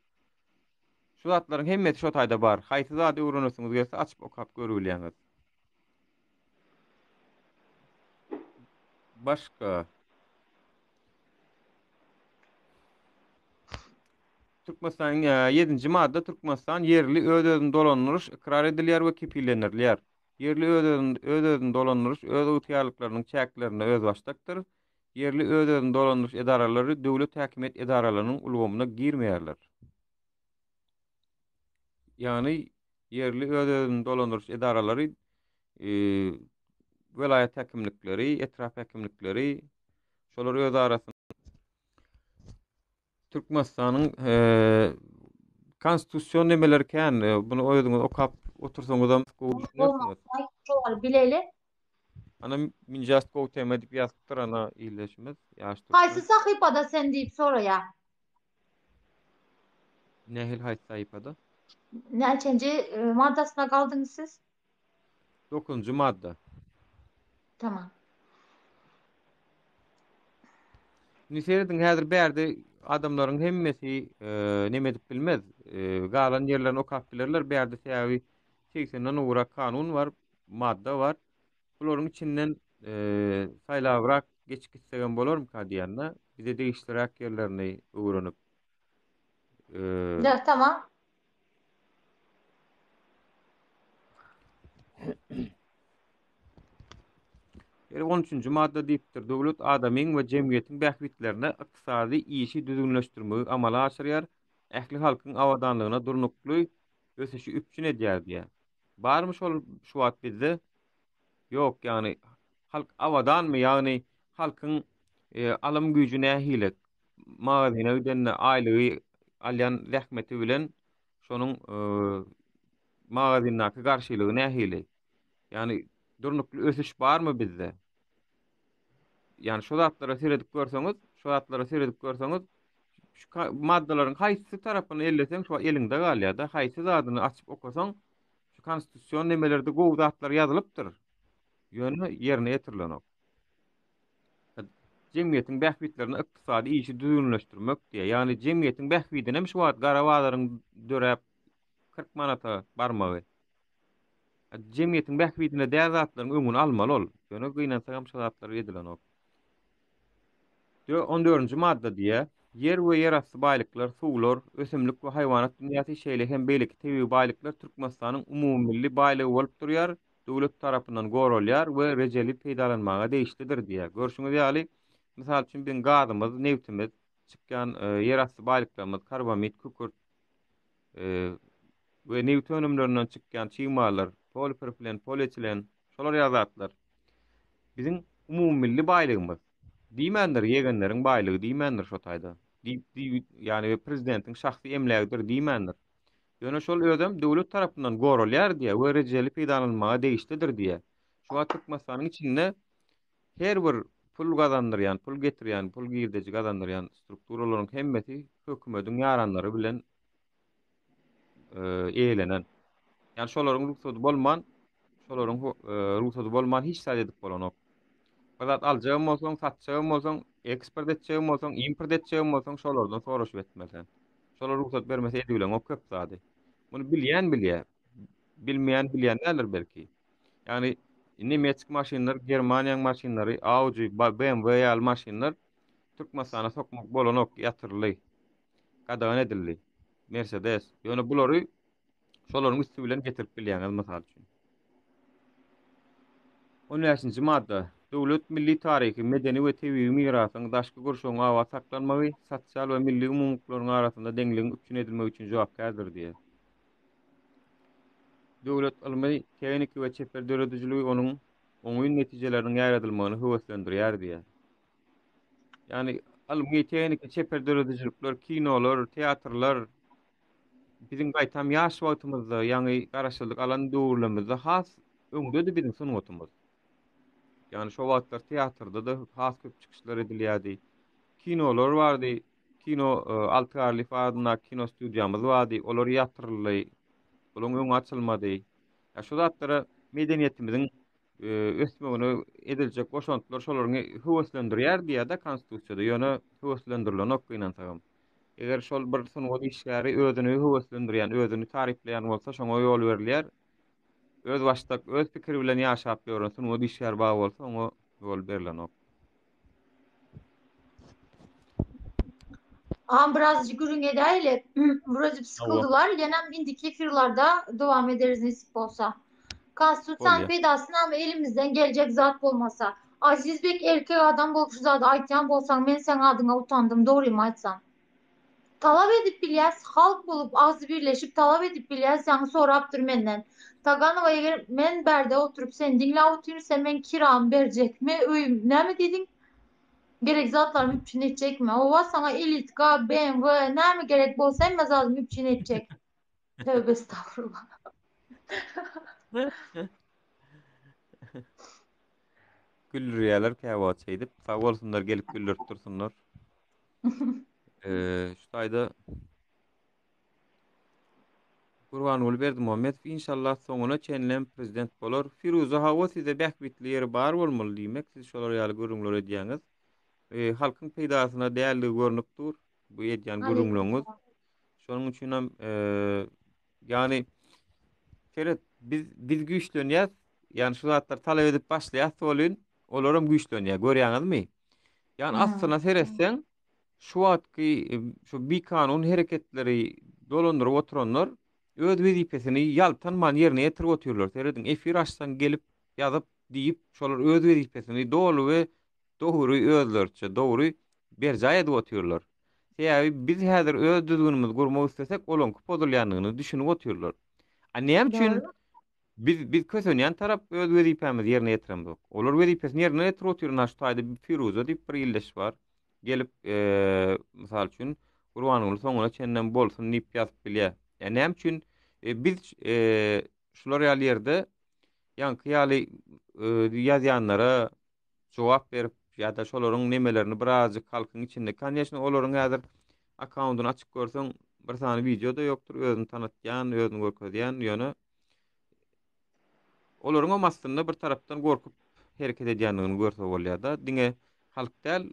S1: Şu zatlaryň hemmeti şo taýda bar. Haýsy zady öwrenesiňiz gelse açyp okap görübilýäňiz. Başga Türkmenistanyň 7-nji madda Türkmenistan yerli öz-özüni dolandyryş ikrar edilýär we kepillendirilýär. Yerli öz-özüni dolandyryş öz ygtyarlyklarynyň çäklerine öz başdakdyr. Yerli öz-özüni dolandyryş edaralary döwlet häkimet edaralarynyň ulgamyna girmeýärler. Ýani yerli öz-özüni dolandyryş edaralary welayat häkimlikleri, etraf häkimlikleri şolar öz arasynda Türkmenistanyň konstitusiýon nemelerken bunu oýduňyz okap otursaňyzam
S2: Olmaz.
S1: düşünersiniz.
S2: Şolar bileli.
S1: Ana min just go tema diýip ýazypdyr ana ýyleşimiz
S2: Haýsy
S1: ýaşdyrsa.
S2: sahypada sen deyip soraya.
S1: Nähil haýt saýpada?
S2: Neçenci maddasına kaldınız siz?
S1: 9-njy madda.
S2: Tamam.
S1: Niserdiň häzir bärde adamlaryň hemmesi neme dip bilmez. Galan ýerlerini okap bilerler. Bärde täbi 80-den ugura kanun bar, madda bar. Buların içinden saýlabrak geçip gitsegen bolarmy ka diýende bize değiştirek yerlerini öwrenip
S2: De, tamam.
S1: ýeri 13-nji madda diýipdir. Döwlet adamyň we jemgyýetiň bähbitlerine ykdysady işi düzgünleşdirmegi amala aşyrýar. Ähli halkyň awadanlygyna durnukly ösüşi üpçün edýär diýär. Barmy şol şu wagt bizde? Yok, yani halk avadan mı, yani halkın alım gücüne hile mağazine ödenne aylığı alyan rahmeti bilen şonun mağazinaki karşılığı ne hile, yani durnuklu ösüş var mı bizde? Yani şu zatlara seyredip görseniz, şu zatlara seyredip görseniz şu maddelerin haýsy tarapyny elleseň şu elinde galýar da, haýsy zadyny açyp okasaň şu konstitusyon nemelerde gowy zatlar ýazylypdyr. Ýöne ýerine ýetirilen. Jemgyýetiň bähbitlerini ykdysady işi düzgünleşdirmek diýe. Ýani jemgyýetiň bähbidine şu wagt garawalaryň döräp 40 manata barmagy. Jemgyýetiň bähbidine däl zatlaryň öňüni almaly ol. Ýöne gynansa hem şahatlar edilen ok. 14-nji madda diýe, yer we yer asty baýlyklar, suwlar, ösümlik we haýwanat dünýäsi şeýle hem beýleki tebii baýlyklar Türkmenistanyň umumilli baýlygy bolup durýar, döwlet tarapyndan goralýar we rejeli peýdalanmaga değişlidir diýe. Görşüňiz ýaly, misal üçin bizim gazymyz, neftimiz, çykýan yer asty baýlyklarymyz, karbamid, kükürt we neft önümlerinden çykýan çyýmalar, polipropilen, polietilen, şolar ýazatlar. Bizim umumilli baýlygymyz. Diýmendir ýegenleriň baýlygy diýmendir şo taýda. Yani prezidentiň şahsy emlägidir diýmendir. Ýöne şol ödem döwlet tarapyndan goralýar diýe we rejeli peýdalanmaga değişlidir diýe. Şu wagt Türkmenistanyň içinde her bir pul gazandyrýan, pul getirýän, pul girdeji gazandyrýan strukturalaryň hemmeti hökümetiň ýaranlary bilen eýlenen. Yani şolaryň ruhsaty bolman, şolaryň ruhsaty bolman hiç saýt edip bolanok. Bazat aljagym bolsaň, satjagym bolsaň, eksport etjegim bolsaň, import etjegim bolsaň şolardan soraşyp etmesen. Şolar ruhsat bermese edibilen o köp zady. Bunu bilýän bilýär. Bilmeýän bilýän näler belki. Yani Nemetsik maşinler, Germaniýanyň maşinlary, Audi, BMW ýaly maşinler Türkmenistana sokmak bolanok ýatyrly, gadagan edildi. Mercedes. Ýöne bulary şolaryň üstü bilen getirip bilýäňiz mysal üçin. 13-nji madda. Döwlet milli taryhy, medeni we tebigy mirasyň daşky gurşugyna awa saklanmagy, sosial we milli umumlyklaryň arasynda deňligiň üçin edilmegi üçin jogapkärdir diýer. Döwlet almy teknik we çeper döredijiligi onuň oňuň netijeleriniň ýaradylmagyny höweslendirýär diýer. Ýani almy teknik we çeper döredijilikler, kinolar, teatrlar bizim gaýtam ýaş wagtymyzda, ýani garaşsyzlyk alan döwürlerimizde has öňdedi bizim sunuwatumyz. Ýani şo wagtlar teatrda da has köp çykyşlar edilýärdi. Kinolar bardy. Kino Altyarly adına kino studiýamyz bardy. Olar ýatyrly, olaň öňü açylmady. Ya şu zatlara medeniýetimiziň ösmegine ediljek goşantylar şolaryň höweslendirýär diýär-de konstitusiýada. Ýöne höweslendirilýän ok inansaňam. Eger şol bir sunuwa işgäri özüni höweslendirýän, özüni taripleýän bolsa şoňa ýol berilýär. Öz başda öz pikiri bilen ýaşap ýören sunuwa işgäri baga bolsa oňa ýol berilýän ok.
S2: Ama biraz gürün edayla burası
S1: Awa.
S2: sıkıldılar. Yenem indiki efirlarda devam ederiz nasip olsa. Konstitüsyon
S1: Bolýar.
S2: peydasını ama elimizden gelecek zat olmasa. Azizbek erkek adam bolup şu zat aytyan bolsan men sen adına utandım doğruyu mu aytsan? Talap edip bilyäs, halk bolup azı birleşip talap edip bilyäs ýaňy sorapdyr menden. Taganowa eger men berde oturup sen dinläp otursam men kiram berjekmi, öýüm näme dedin? Gerek zatlar müpçün edecek mi? Ova sana elit, K, BMW, näme gerek bolsa emme zat müpçün edecek. Tövbe estağfurullah.
S1: Güldürýärler käwat edip, sag bolsunlar gelip güldürip dursunlar. Şu taýda Gurbanuly Berdimuhammedow inşallah soňuna çenlen prezident bolar. Firuza hawa size bähbitli ýeri bar bolmaly diýmek. Siz şolar ýaly görüňler edýäňiz. Halkyň peýdasyna däldi görnüp dur. Bu edýän görüňlüňiz. Şonuň üçin hem ýani Ferhat biz güýçlenýäs. Ýani şu zatlar talap edip başlaýar bolyn, olaram güýçlenýär. Görýäňizmi? Ýani aslına seretseň şu wagtky şu bir kanun hereketleri dolandyryp oturanlar öz wezipesini ýaltan ýerine ýetirip oturýarlar. Seredin efir açsan gelip ýazyp diýip şolar öz wezipesini dolu we dogry özlerçe dogry berjaý edip oturýarlar. Seýäbi biz häzir öz düzgünimizi gurmak istesek olan pozulýanlygyny düşünip oturýarlar. Näme üçin
S2: Doğru.
S1: biz kösenýän tarap öz wezipemizi ýerine ýetiremdik. Olar wezipesini ýerine ýetirip oturýarlar. Şu taýda bir Firuza diýip bir ýyldaş bar. Gelip misal üçin Gurbanuly soňuna çenden bolsun nip ýazyp bilýär. Ýani näme üçin biz şular ýaly ýerde ýanky ýaly ýazýanlara jogap berip ýa-da şolaryň nemelerini birazjyk halkyň içinde kanýaşny olaryň häzir akkauntyny açyp görseň bir sany video da ýokdur, özüni tanıtýan, özüni görkezýän ýöne olaryň amasyny bir tarapdan gorkup hereket edýändigini görse bolýar da. Diňe halk däl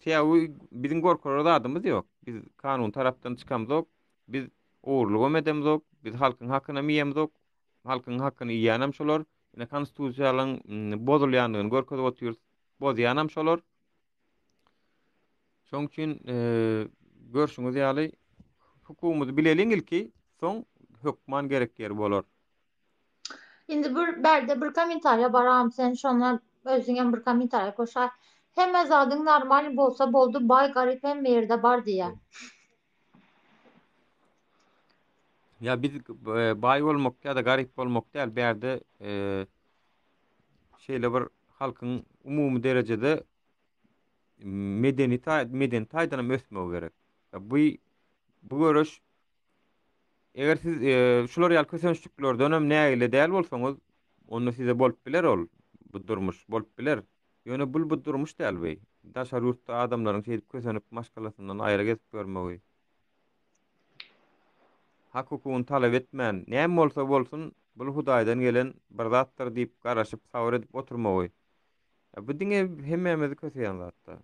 S1: Seýäbi bizim gorkarar adamymyz ýok. Biz kanun tarapdan çykamyzok. Biz owurluk edemizok. Biz halkyň hakyna miýemizok. Halkyň hakyny ýanam şolar. Ine konstitusiýalyň bozulýandygyny görkezip oturýar. Bozýanam şolar. Şoň üçin görşüňiz ýaly hukumymy bileliň ilki soň hökman gerekýär bolar.
S2: Şimdi bir berde bir komentarya baram sen şonlar özüňe bir komentarya koşar. Hemme zadyň normal bolsa boldy, bay garip hem ýerde bar diýär.
S1: Ya biz bay bolmak ya da garip bolmak däl berde şeýle bir halkyň umumy derejede medeni taýdanam ösmegi gerek. Ya bu görüş eger siz şular ýaly kösençlikler dönem nägile däl bolsaňyz onu size bolup biler ol. Bu durmuş bolup biler. Ýöne bu durmuş däl beý. Daşar ýurtda adamlaryň şeýdip kösenip maşgalasyndan aýra gezip görmegi. Hak hukugyny talap etmän, näme bolsa bolsun, bu Hudaýdan gelen bir zatdyr diýip garaşyp sabr edip oturmagy. Bu diňe hemmemizi köseýän zatda.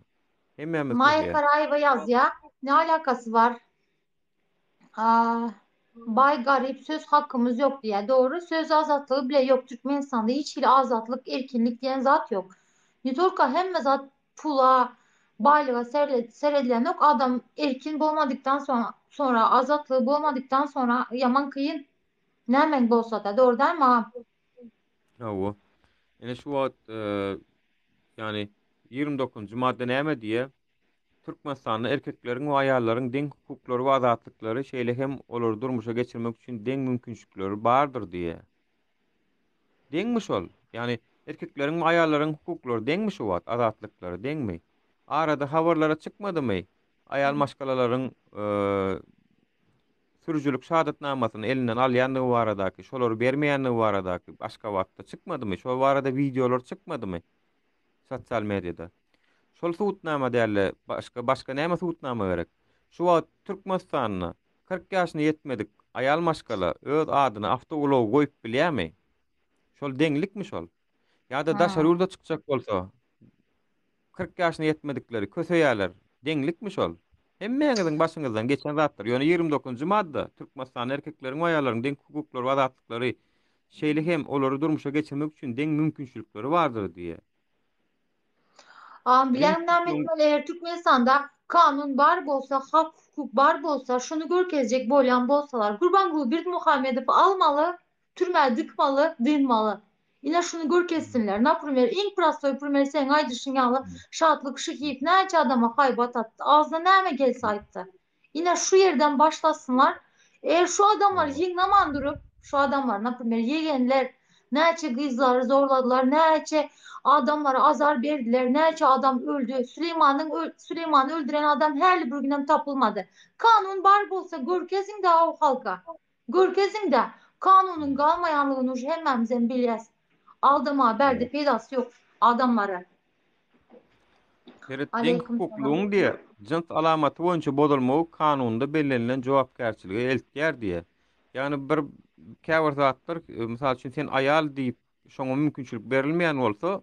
S1: Hemmemiz
S2: Maya
S1: köseýän.
S2: Karaýeva ýazýar. Ne alakası var? Bay garip söz hakkımız yok diye. Doğru söz azatlığı bile yok. Türkmenistan'da hiçbir azatlık, erkinlik diyen zat yok. Nitorka hem zat pula, baylığa seredilen yok. Adam erkin bolmadıktan sonra azatlığı bolmadıktan sonra yaman kıyın. Nämen bolsa da doğru değil mi?
S1: Hawa. Ene şu wagt yani 29-njy madde näme diye Türkmenistan'da erkeklerin we aýallaryň deň hukuklary we azatlykları şeýle hem olary durmuşa geçirmek üçin deň mümkinçilikleri bardyr diye. Deňmi şol? Yani erkeklerin we aýallaryň hukuklary deňmi şu wagt, azatlykları deňmi? Arada habarlara çykmadymy? Aýal maşgalalaryň sürüjülük şahatnamasyny elinden alýanlygy baradaky, şolary bermeýänligi baradaky başga wagtda çykmadymy? Şol barada videolar çykmadymy sosial mediada? Şol suwutnama däle başga näme suwutnama gerek? Şu wagt Türkmenistanyna 40 ýaşyna ýetmedik aýal maşgala öz adyny awtogolow goýup bilýärmi? Şol deňlikmi şol? Ýa-da daşary
S2: Hmm.
S1: ýurda çykjak bolsa 40 ýaşyna ýetmedikleri köseýärler. Deňlikmi şol? Hemmeňiziň başyňyzdan geçen zatlar. Ýöne 29-njy madda Türkmenistan erkekleriň we aýallaryň deň hukuklary we azatlyklary şeýle hem olary durmuşa geçirmek üçin deň mümkinçilikleri bardyr diýe. Deň
S2: Bilenimden
S1: hukukluň
S2: etmeli eğer Türkmenistan'da kanun bar bolsa, hak hukuk bar bolsa, şunu görkezecek bolyan bolsalar, Gurban Gulu bir Muhammed'i almalı, türmeye dıkmalı, dınmalı. Yine şunu görkezsinler. Na primer, ilk prastoy primer sen aydışın yağlı, şatlık, şıkiyip, neyce adama kaybat attı, ağzına neyme gelse ayıttı. Yine şu yerden başlasınlar. Eğer şu adamlar yığnaman durup, şu adamlar, na primer, yegenler, neyce kızları zorladılar, neyce adamlara azar verdiler. Neyse adam öldü. Süleyman'ı öldüren adam her bir günden tapılmadı. Kanun bar bolsa görkezin de o halka. Görkezin de kanunun kalmayanlığını hemmemizden bilyas. Aldama haberde peydası yok adamlara.
S1: Beret deň
S2: Aleyküm selam.
S1: hukuklugyň diýe jins alamaty boýunça bodulmagy kanunda bellenlen jogapkärçiligi eltýär diýe. Ýani bir käbir zatlar, mysal üçin sen aýal diýip şoňa mümkinçilik berilmeýän bolsa,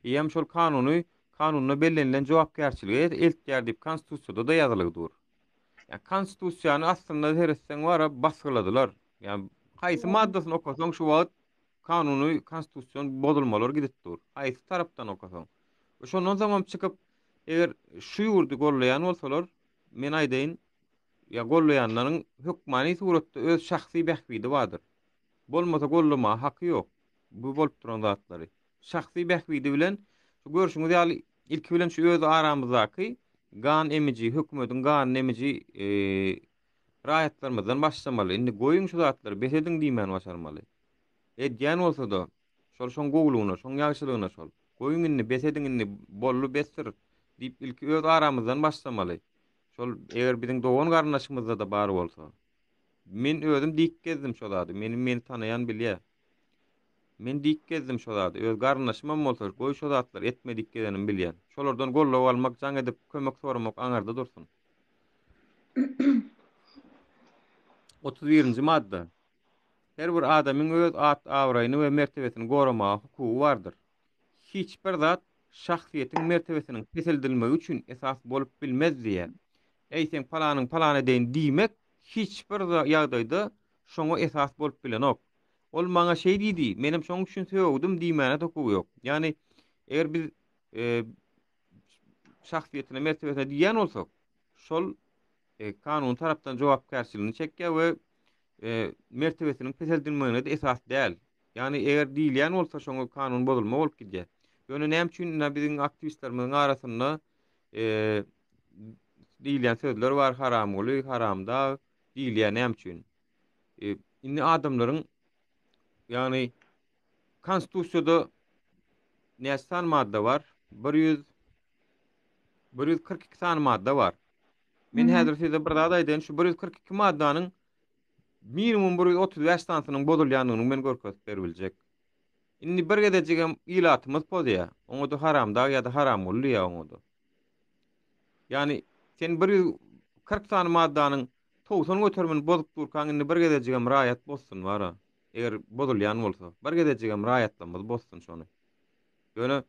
S1: ýem şol kanunda bellenlen jogapkärçiligi eltýär diýip konstitusiýada da ýazylydyr. Yani konstitusiýany aslında heresen wara basgyladylar. Yani haýsy maddasyny okasaň şu wagt kanuny konstitusiýan bozulmalar gidipdir. Haýsy tarapdan okasaň. Şondan zaman çykyp eger şu ýurdu gollaýan bolsalar, men aýdaýyn, ya gollaýanlaryň hukmany suratda öz şahsy behbidi bardyr. Bolmasa gollama haky ýok. Bu bolup duran zatlary. Şahsy behbidi bilen şu görüşüňiz ýaly ilki bilen şu öz aramyzdaky gan emici, hökümetiň gan emici raýatlarymyzdan başlamaly. Indi goýun şu zatlary besediň diýmän başarmaly. Edýän bolsa da şol şoň gowlugyna, şoň ýagşylygyna şol. Goýun indi besediň indi bollu besdir diýip ilki öz aramyzdan başlamaly. Şol eger biziň dogan garnaşymyzda da bar bolsa. Men özüm dik gezdim şol ady. Meni tanayan bilýär. Men dik gezdim şol ady. Öz garnaşymam bolsa, goý şol atlar etmedik gezenim bilýän. Şolardan gollap almak, jaň edip kömek soramak aňarda dursun. 31-nji madda. Her bir adamyň öz at awraýyny we mertebesini goramagy hukugy bardyr. Hiç bir zat şahsiýetiň mertebesiniň kesildilmegi üçin esas bolup bilmez diýär. Eýsen palanyň palany deýin diýmek hiç bir ýagdaýda şoňa esas bolup bilenok. Ol maňa şey diýdi, menim şoň üçin söwdüm diýmäne hukugy ýok. Ýani eger biz şahsiýetine mertebesine diýen bolsak, şol kanun tarapdan jogapkärçiligini çekýär we mertebesiniň kesildilmegine de esas däl. Ýani eger diýilýän bolsa şoňa kanun bozulma bolup gidýär. Ýöne näme üçin biziň aktivistlerimiň arasynda diýilýän sözler bar, haram goly, haramda diýilýän näme üçin. Indi adamlaryň ýani konstitusiýada näçe madda bar? 142 san madda bar. Men häzir size bir zat aýdyn, şu 142 maddanyň minimum 135 sansynyň bozulýanlygyny men görkezip beriljek. Indi bir gedejigem ilatymyz pozýa. Oňa da haramda ýa-da haram bolýar oňa. Yani sen 140 san maddanyň towsany götermeni bozup durkan indi bir gedejigem raýat bolsun wara. Eger bozulýan bolsa, bir gedejigem raýatlanmaz bolsun şonu. Ýöne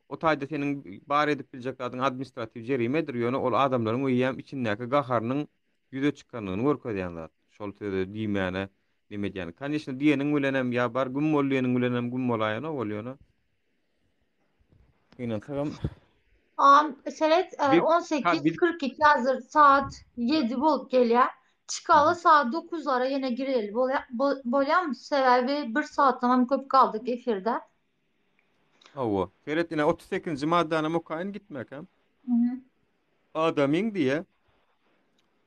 S1: o taýda seniň bar edip biljek adyň administrativ jerimedir. Ýöne ol adamlaryň öýýäm içindäki gaharynyň ýüze çykanlygyny görkezýän zat. Şol sözi diýmäne demedýän. Kanyşny diýeniň bilenem ýa bar gün bollýanyň bilenem gün bolaýana bolýana. Ýene sagam
S2: Senet
S1: bir biz
S2: 18:42 hazır saat 7 bolup gelýär. Çıkalı saat 9'lara yine girelim. Bolýan sebebi 1 saatdan köp kaldık efirde.
S1: Hawa. Şeretine 38-nji maddany mukaýyn gitmek hem.
S2: Hı hı.
S1: Adamyň diýe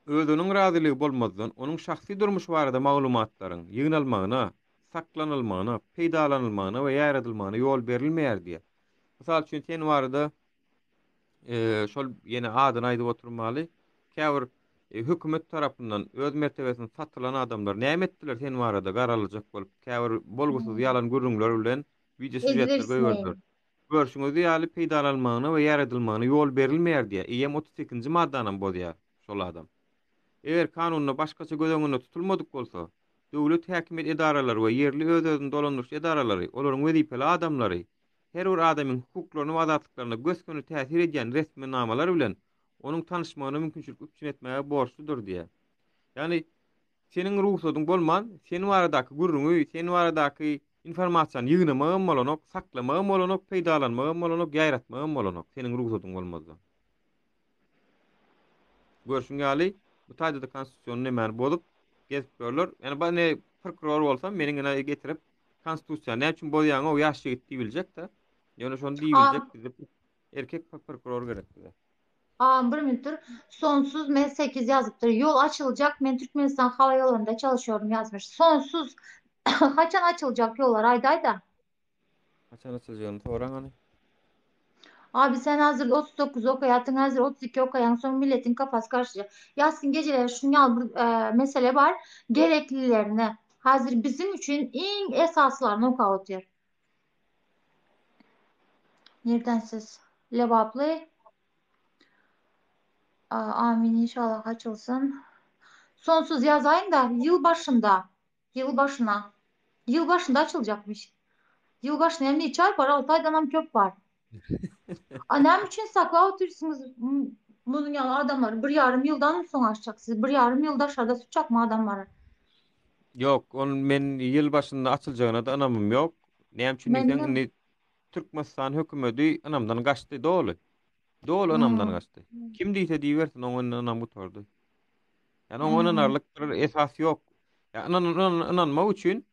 S1: özüniň razylygy bolmazdan onuň şahsy durmuş barada maglumatlaryň ýygnalmagyna, saklanylmagyna, peýdalanylmagyna we ýaradylmagyna ýol berilmeýär diýe. Mysal üçin sen barada şol ýene adyny aýdyp oturmaly. Käbir hökümet tarapyndan öz mertebesini satylan adamlar näme etdiler sen barada garalajak bolup, käbir bolgusyz ýalan gürrüňler bilen video süjetler goýberdiler.
S2: Edilirsin.
S1: Görşüňizi ýaly peýdalanmagyna we ýaradylmagyna ýol berilmeýär diýe. Ýem 32-nji maddanyň bolýar şol adam. Eger kanunyna başgaça gözeňinde tutulmadyk bolsa, döwlet häkimet edaralary we ýerli öz-özüni dolandyrýan edaralary, olaryň wezipeli adamlary, her bir adamyň hukuklaryna we azatlyklaryna göskünü täsir edýän resmi namalar bilen onuň tanışmagyna mümkinçilik üçin etmäge borçludur diýe. Ýani seniň ruhsatyň bolman, seni baradaky gurrungy, seni baradaky informasiýany ýygnamagy bolanok, saklamagy bolanok, peýdalanmagy bolanok, ýaýratmagy bolanok, seniň ruhsatyň bolmazda. Görşüň ýaly bu taýda konstitusiýonyň näme bolup gezip görler. Yani ben ne prokuror bolsam meni gene getirip konstitusiýa ne üçin bolýan o ýaş ýigit diýiljek-de. Ýöne şonu
S2: Aa,
S1: diýiljek bizde erkek prokuror gerek bize.
S2: Bir minüttür. Sonsuz M8 yazıptır. Yol açılacak. Ben Türkmenistan Hava Yolları'nda çalışıyorum yazmış. Sonsuz. Kaçan açılacak yollar? Ayda ayda.
S1: Haçan açyljagyn soraň hani.
S2: Abi sen hazır 39 okuyatın, hazır 32 okayan, son milletin kafası karışacak. Yasin geceleri şunu bir mesele var. Gereklilerini hazır bizim için en esaslarını okuyatıyor. Nereden siz? Levaplı. Amin inşallah açılsın. Sonsuz yazayım da yılbaşına, yılbaşında açılacakmış. Yılbaşına hem de 2 ay var, 6 aydan hem köp var. Annem için sakla oturursunuz. Bunun yani adamlar bir yarım yıldan sonra açacaksınız. Bir yarım yılda aşağıda tutacak mı adamları?
S1: Yok, onun men ýyl başynda açyljagyna da anamym ýok. Näme üçin diýsen,
S2: Benim
S1: indi Türkmenistan hökümeti anamdan gaçdy dolu. Dolu anamdan
S2: hmm,
S1: gaçdy. Kim diýse diýersin, oňun anam bu tordy. Yani oňun
S2: hmm.
S1: anarlyk bir esas ýok. Ya inanmak üçin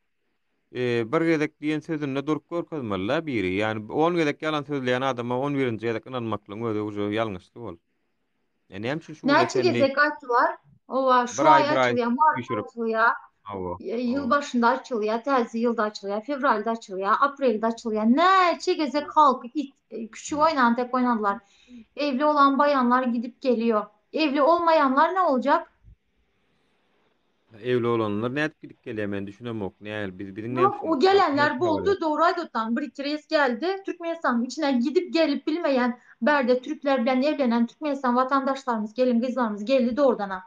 S1: bir gezek diýen sözüne durup görkezmeli biri. Yani 10 gezek yalan sözleýän adama 11-nji gezek inanmaklyň özü uje ýalňyşlyk bol. Yani näme üçin şuňda
S2: Nerçi
S1: senli
S2: gezek açtılar. Ova
S1: bir
S2: şu
S1: ay
S2: ay
S1: bir ay
S2: açılıyor, Mart
S1: düşürüp
S2: açılıyor,
S1: hawa. Hawa.
S2: yılbaşında açılıyor, terzi yılda açılıyor, fevralde açılıyor, aprelde açılıyor. Nerçi gezek halk küçük oynan tek oynadılar. Evli olan bayanlar gidip geliyor. Evli olmayanlar ne olacak?
S1: Evli olanlar nädip gidip gelýär men düşünemok. Näl biz biziň näme
S2: Yok
S1: üçin
S2: o
S1: halkyň
S2: gelenler
S1: näçe habar.
S2: boldu doğru aydotan bir iki reis geldi. Türkmenistan'ın içine gidip gelip bilmeyen berde Türkler bilen evlenen Türkmenistan vatandaşlarımız gelin kızlarımız geldi doğrudan ha.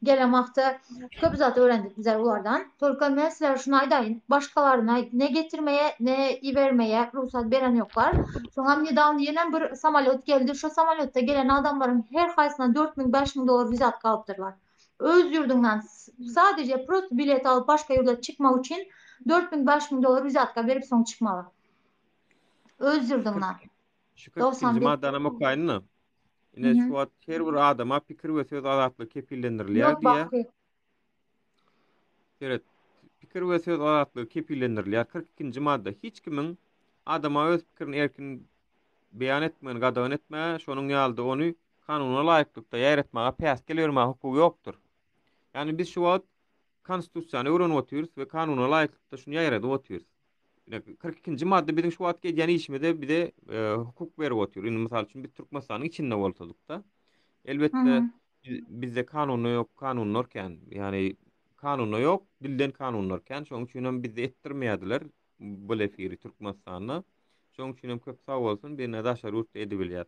S2: Gelemekte köp zat öğrendik bizler onlardan. Tolka mesleğe şuna aydayın. Başkalarına ne getirmeye ne vermeye ruhsat veren yoklar. Sonra neden yenen bir samolyot geldi. Şu samolyotta gelen adamların her kaysına 4.000 dolar vizat kalıptırlar. Öz yurdundan sadece prost bilet alıp başka yurda çıkmak için 4.000 dolar vizatka verip son çıkmalı. Öz
S1: Şu 40
S2: yurdundan.
S1: şu 42-nji
S2: 91.
S1: maddany mokaýyny.
S2: Hı
S1: Ine şu
S2: hı.
S1: wagt her bir adama pikir we söz azatlygy kepillendirilýär
S2: Yok
S1: diýe.
S2: bak.
S1: Evet, pikir we söz azatlygy kepillendirilýär. 42-nji madda hiç kimiň adama öz pikirini erkin beýan etmegini gadagyn etme, şonuň ýaldy onu kanuna laýyklykda ýaýratmaga päs gelýärme hukuky ýokdur. Yani biz şu wagt konstitusiýany öwrenip oturýarys we kanuna laýyklykda şunu ýaýradyp oturýarys. 42-nji madda biziň şu wagt edýän işimizde bize hukuk berip oturýar. Indi mysal üçin biz Türkmenistanyň içinde bolsadyk da
S2: Hı
S1: elbette
S2: hı.
S1: bizde kanuny ýok, kanunlarken yani kanuny ýok, dilden kanunlarken şoň üçin hem bizde etdirmeýärdiler bu lefiri Türkmenistanyny. Şoň üçin hem köp sag bolsun birine daşar urt edebilýär.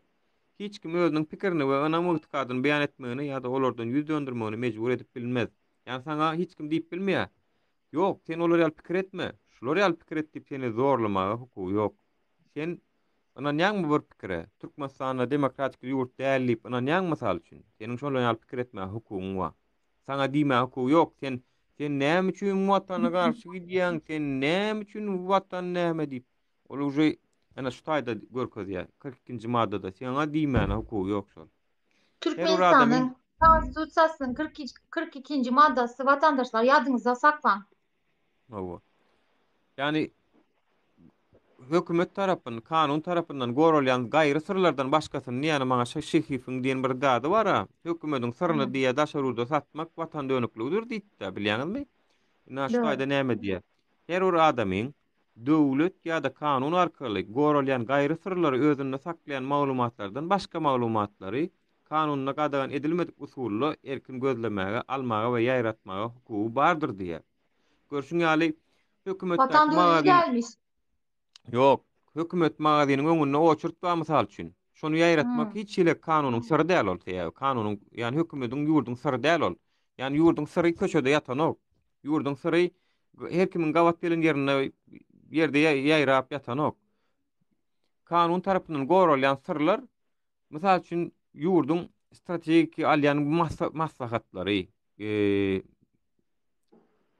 S1: Hiç kim özüniň pikirini we önem itiqadyny beýan etmegini ýa-da olardan ýüz döndürmegini mejbur edip bilmez. Yani sana hiç kim diýip bilmeýär. Yok, sen olar ýaly pikir etme. Şular ýaly pikir etip seni zorlamaga hukuky ýok. Sen ana näme bir pikire? Türkmenistana demokratik ýurt dälip ana näme mysal üçin? Seniň şol ýaly pikir etme hukugyň bar. Sana diýme hukuky ýok. Sen näme üçin watana garşy gidýäň? Sen näme üçin watan näme diýip? Ol uje ana şu taýda görkezýär. 42-nji maddada sana diýme hukuky ýok şol. Her bir adamyň
S2: Türkmenistan'ın Konstitusiyasının 42. maddesi vatandaşlar yadınıza saklan.
S1: hawa. Yani hökümet tarapyn, kanun tarapyndan gorulýan gaýry sırlardan başgasyny ýani maňa şehifiň diýen bir dady bar ha. Hökümetiň syryny
S2: Hı,
S1: diýe daşaruda satmak watan dönükligidir diýdi, bilýäňizmi? Ina şu
S2: doğru.
S1: aýda näme diýe? Her bir adamyň döwlet ýa-da kanun arkaly gorulýan gaýry sırlary özünde saklaýan maglumatlardan başga maglumatlary kanunna gadagan edilmedik usulla erkin gözlemäge, almaga we ýaýratmaga hukugy bardyr diýe. Görşüň ýaly hökümetdäki
S2: Vatan dönücü
S1: magazin
S2: gelmiş.
S1: yok. Hökümet magazynyň öňünde oçurtpa mysal üçin. Şonu ýaýratmak
S2: Hı,
S1: hiç ile kanunyň syry däl ol diýär. Kanunyň ýani hökümetiň ýurdun syry däl ol. Ýani ýurdun syry köşede ýatan ok. Ýurdun syry her kimin gawat gelen ýerine ýerde ýaýrap ýatan ok. Kanun tarapyndan gorulýan syrlar mysal üçin ýurdun strategik alýan maslahatlary, eee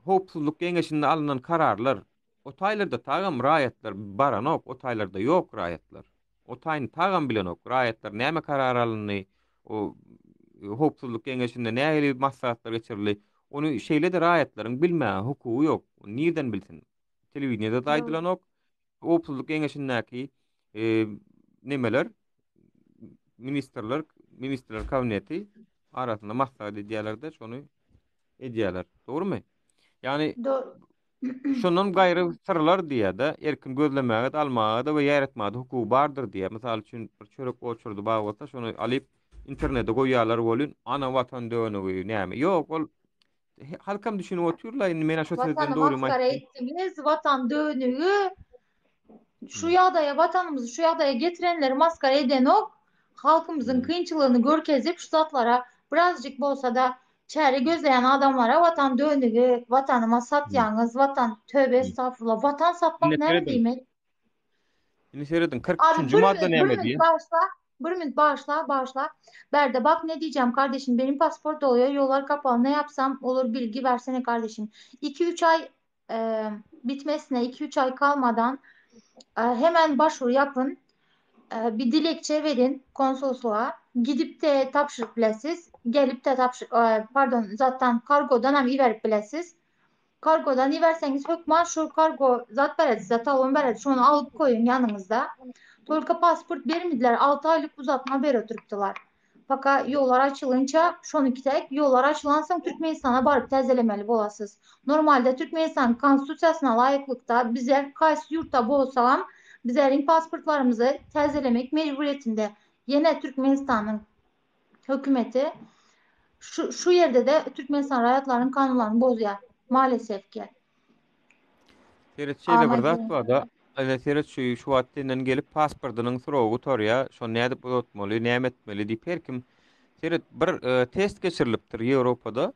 S1: howpsuzlyk geňeşinde alynan kararlar, o taýlarda tagam raýatlar baranok, o taýlarda ýok raýatlar. O taýny tagam bilenok, raýatlar näme karar alyndy, o howpsuzlyk geňeşinde nähili maslahatlar geçirili, onu şeýle-de raýatlaryň bilmäge hukugy ýok. Nirden bilsin? Telewizionyada da
S2: doğru.
S1: aýdylanok, howpsuzlyk geňeşindäki eee nemeler, ministrler kabineti arasynda maslahat edýärler-de şonu edýärler. Dogrymy? Yani
S2: Doğru.
S1: şondan gaýry sırlar diýe-de erkin gözlemäge de almaga da we ýaratmada hukugy bardyr diýe. Mysal üçin bir çörek oçurdy baý bolsa şonu alyp internete goýýarlar bolun, ana watan dönügi näme? Ýok, ol halkam düşünip oturlar, men şo sözden
S2: Vatanı
S1: dogry
S2: maskara
S1: maýtdym.
S2: ettiniz. Vatan dönüğü şu
S1: Hmm.
S2: ýagdaýa vatanymyzy şu ýagdaýa getirenleri maskara eden ok. Halkymyzyň
S1: Hmm.
S2: kynçylygyny görkezip şu zatlara birazcık bolsa da çäre gözleýän adamlara vatan dönügi, vatanyma
S1: Hmm.
S2: satýaňyz, vatan töbe
S1: Hmm.
S2: estağfurullah. Vatan satmak
S1: Ine
S2: näme
S1: seredin.
S2: diýmek?
S1: Ine seredin
S2: Abi
S1: 43-nji
S2: bir
S1: madde
S2: minut, bir
S1: näme
S2: minut
S1: diýer?
S2: bağışla. Bir minut bağışla, bağışla. Berde bak ne diyeceğim kardeşim. Benim pasaport oluyor. Yollar kapalı. Ne yapsam olur bilgi versene kardeşim. 2-3 ay bitmesine 2-3 ay kalmadan hemen başvuru yapın. Bir dilekçe verin konsolosluğa. Gidip de tapşırıp bilesiz. Gelip de pardon zaten kargodan hem verip bilesiz. Kargodan verseniz hökman şu kargo zat beret size talon beret şunu alıp koyun yanınızda. Tolka pasport vermediler. 6 aylık uzatma ber oturttular. Fakat yollar açılınca şonu kitek yollar açılansın Türkmenistan'a barıp tezelemeli bolasız. Normalde Türkmenistan konstitusiyasına layıklıkta bize kaysı yurtta bolsalam bizlerin pasportlarımızı tezelemek mecburiyetinde. Yine Türkmenistan'ın hükümeti şu yerde de Türkmenistan rayatlarının kanunlarını bozuyor. Maalesef ki.
S1: Seret şeýle bir
S2: Ahmet
S1: zat bar-da. Seret şu wagtyndan gelip pasportynyň soragy torýa, şo näde bolmaly, näme etmeli diýip her kim seret bir test geçirilipdir Ýewropada.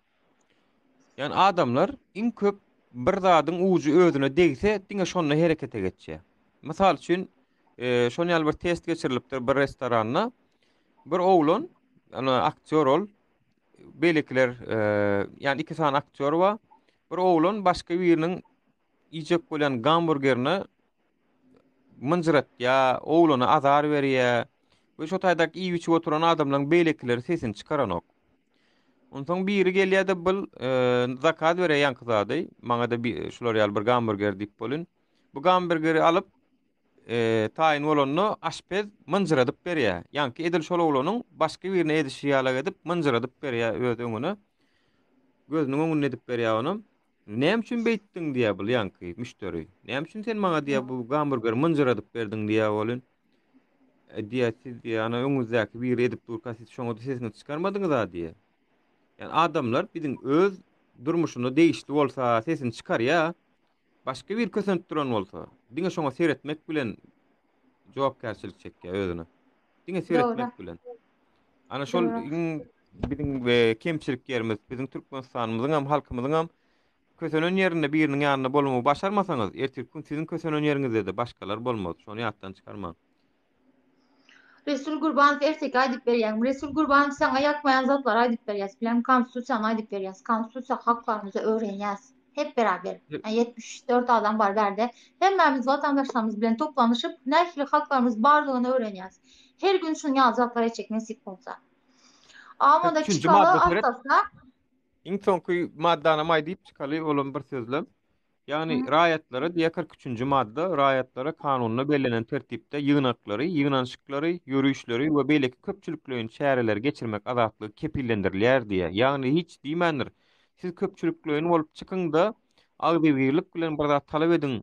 S1: Yani adamlar in köp bir zadyň uju özüne degse, diňe şonda herekete geçýär. Mysal üçin, şonu ýaly bir test geçirilipdir bir restoranda. Bir oğlan, ana aktyor ol, beýlekler, yani iki tane aktyor wa bir oğlan başga biriniň ijek bolan gamburgerini mınjırat ya oğluna azar berýär. We şo taýdak iý içip oturan adamlaryň beýlekleri sesini çykaranok. Ondan biri gelýär-de bil zakat berýän kızady. Maňa da bir şular ýaly bir gamburger diýip bolun. Bu gamburgeri alyp taýin bolanyny aşpez mınjyradyp berýär. Ýani edil şol oglanyň başga birine edişi ýaly edip mınjyradyp berýär öz öňüne. Gözüniň öňüne edip berýär onu. Näme üçin beýtdiň diýär bu ýanky müşteri. Näme üçin sen maňa diýär bu gamburger mınjyradyp berdiň diýär bolun. Diýär siz diýär ana öňüňizdäki biri edip durka siz şoňa sesini çykarmadyňyz ha diýär. Yani adamlar bizim öz durmuşunu değişti bolsa sesini çıkar ya. Başka bir kösent duran bolsa. Diňe şoňa seyretmek bilen jogapkärçilik çekýär özüne. Diňe
S2: doğru.
S1: seyretmek bilen. Ana şol
S2: Doğru.
S1: bizim kemçilik yerimiz, bizim Türkmenistanymyzyň hem halkymyzyň hem kösenen ýerinde biriniň ýanyna bolmagy başarmasaňyz, ertesi gün sizin kösenen ýeriňizde de başgalar bolmaz. Şonu ýatdan çykarma.
S2: Resul Gurbanov ertek aýdyp berýär. Resul Gurbanov sen ayakmayan zatlar aýdyp berýär. Bilen konstitusiýany aýdyp berýär. Konstitusiýa haklarymyzy öwrenýäs. Hep beraber. Yani 74 adam var berde. Hemmemiz vatandaşlarımız bilen toplanışıp nähili haklarımız barlygyny öwrenýäs. Her gün şunu ýazatlara etjek nesip bolsa. Ama da
S1: 43-nji
S2: çıkalı
S1: madde seret.
S2: astasına
S1: Iň soňky maddany maý diýip çykaly bolan bir sözlem. Yani raýatlara diýe 43-nji madda raýatlara kanunla belirlenen tertipde ýygnaklary, ýygnançyklary, ýürüýüşleri we beýleki köpçüliklerini çäreler geçirmek azatlygy kepillendirilýär diýe. Ýagny hiç diýmändir. Siz köpçüliklerini bolup çykyň-da agdyrlyk bilen bir zat talap ediň.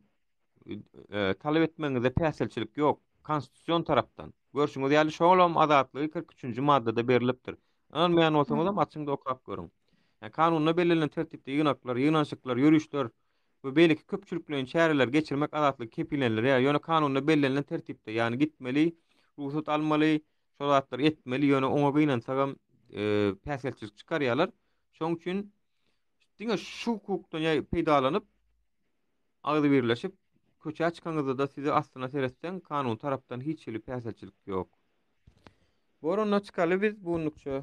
S1: Talap etmeňizde päselçilik ýok. Konstitusiýon tarapdan. Görşüňiz ýaly şoňlam azatlygy 43-nji maddada berilipdir. Anmaýan bolsaňyz açyňda okap görüň. Yani kanunla belirlenen tertipde ýygnaklar, ýygnançyklar, ýürüýüşler we beýleki köpçüliklerini çäreler geçirmek azatlygy kepillendirilýär. Ýöne kanunla belirlenen tertipde, ýani gitmeli, ruhsat almaly, şol zatlar etmeli, ýöne oňa gynansaňam päselçilik çykarýarlar. Şoň üçin diňe şu hukukdan peýdalanyp agdy birleşip köçä çykaňyzda da sizi aslına seretsen kanun tarapdan hiç hili päselçilik ýok. Boronna çykaly biz bunlukça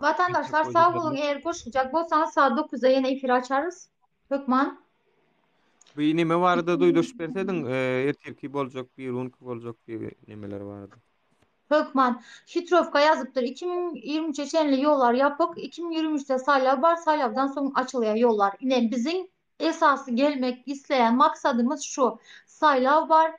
S2: Vatandaşlar sağ olun, eğer koşulacak bolsanız saat 9'da yine efir açarız. Hökman.
S1: Bu nime vardı duýduş bersedim, ertirki boljak, bir unki boljak diye nimeler vardı.
S2: Hökman. Hitrovka yazıptır. 2023 çeşenli yollar yapıp 2023'te saylav var. Saylavdan sonra açılıyor yollar. Yine bizim esası gelmek isteyen maksadımız şu. Saylav var.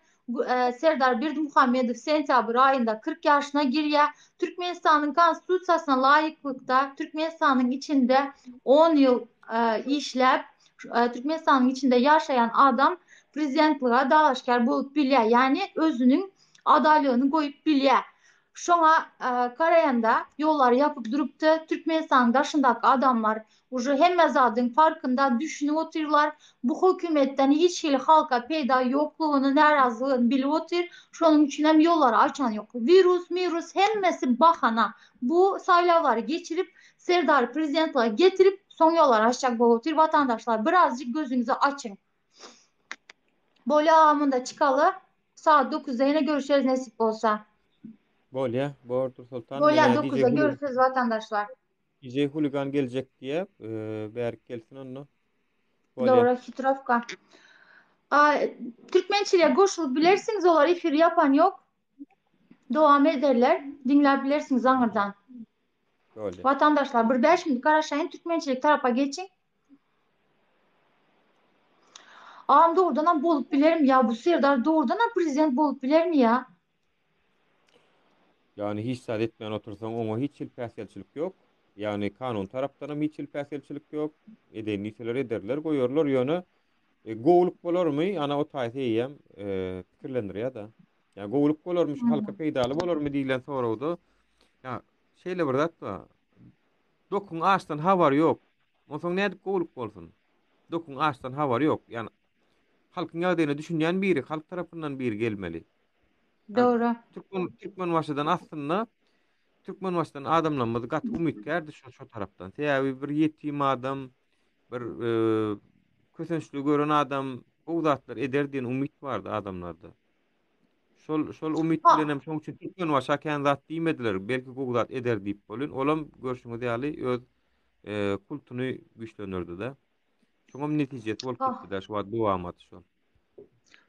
S2: Serdar Berdimuhamedov sentyabr ayında 40 yaşına giriyor. Türkmenistan'ın konstitusiyasına layıklıkta Türkmenistan'ın içinde 10 yıl işlep Türkmenistan'ın içinde yaşayan adam prezidentliğe dalaşkar bulup biliyor. Yani özünün adaylığını koyup biliyor. Şoňa karayanda yollar yapıp durupdy. Türkmenistan daşyndaky adamlar uje hemme zadyň farkynda düşünip oturýarlar. Bu hökümetden hiç hili halka peýda ýoklugyny, narazylygyny bilip otur. Şonuň üçin hem yolları açan ýok. Virus hemmesi bahana. Bu saýlavlary geçirip Serdar prezidentliğe getirip soň yollar açacak bolup otur. Vatandaşlar birazcık gözüňizi açın. Böyle amında çıkalı saat 9'da yine görüşürüz nasip olsa.
S1: Bolya, Bordur Sultan
S2: Böyle 9'da görüşürüz vatandaşlar.
S1: DJ Huligan gelecek diye berk gelsin onu.
S2: Doğru, Hitrovka. Türkmençiliğe koşulup bilersiniz, olar efir yapan yok. Devam ederler. Dinleyebilirsiniz anırdan.
S1: Bolya.
S2: Vatandaşlar burada şimdi Karaşay'ın Türkmençilik tarafa geçin. Ağam doğrudan bolup bilerim ya, bu Serdar doğrudan prezident bolup biler mi ya?
S1: Yani hiç saat etmeyen otursan ona hiç hilpäselçilik yok. Yani kanun taraptanam hiç hilpäselçilik yok. Edenliseler ederler, koyorlar ýöne. Gowluk bolarmy? Ana o taýsy eýem pikirlendirýär da. Ya gowluk bolarmy, halka peýdaly bolarmy diýilen sorawdy. Ya şeýle bir zat da. Dokun ağaçtan habar yok. Onsoň näde gowluk bolsun? Dokun ağaçtan habar yok. Yani halkyň ýagdaýyny düşünýän biri, halk tarapyndan biri gelmeli.
S2: Doğru.
S1: Türkmen başydan aslında Türkmen başydan adamlanmadı gat umidkärdi şu tarapdan. Täbi bir ýetim adam, bir kösençli gören adam bu zatlar eder diýen umid bardy adamlarda. Şol umid bilen hem şoň üçin Türkmen başa kän zat diýmediler. Belki bu zat eder diýip bolan. Olam görşüňiz ýaly öz kultuny güýçlendirdi-de. Şoňam netijet bolup gitdi-de şu wagt dowamaty şol.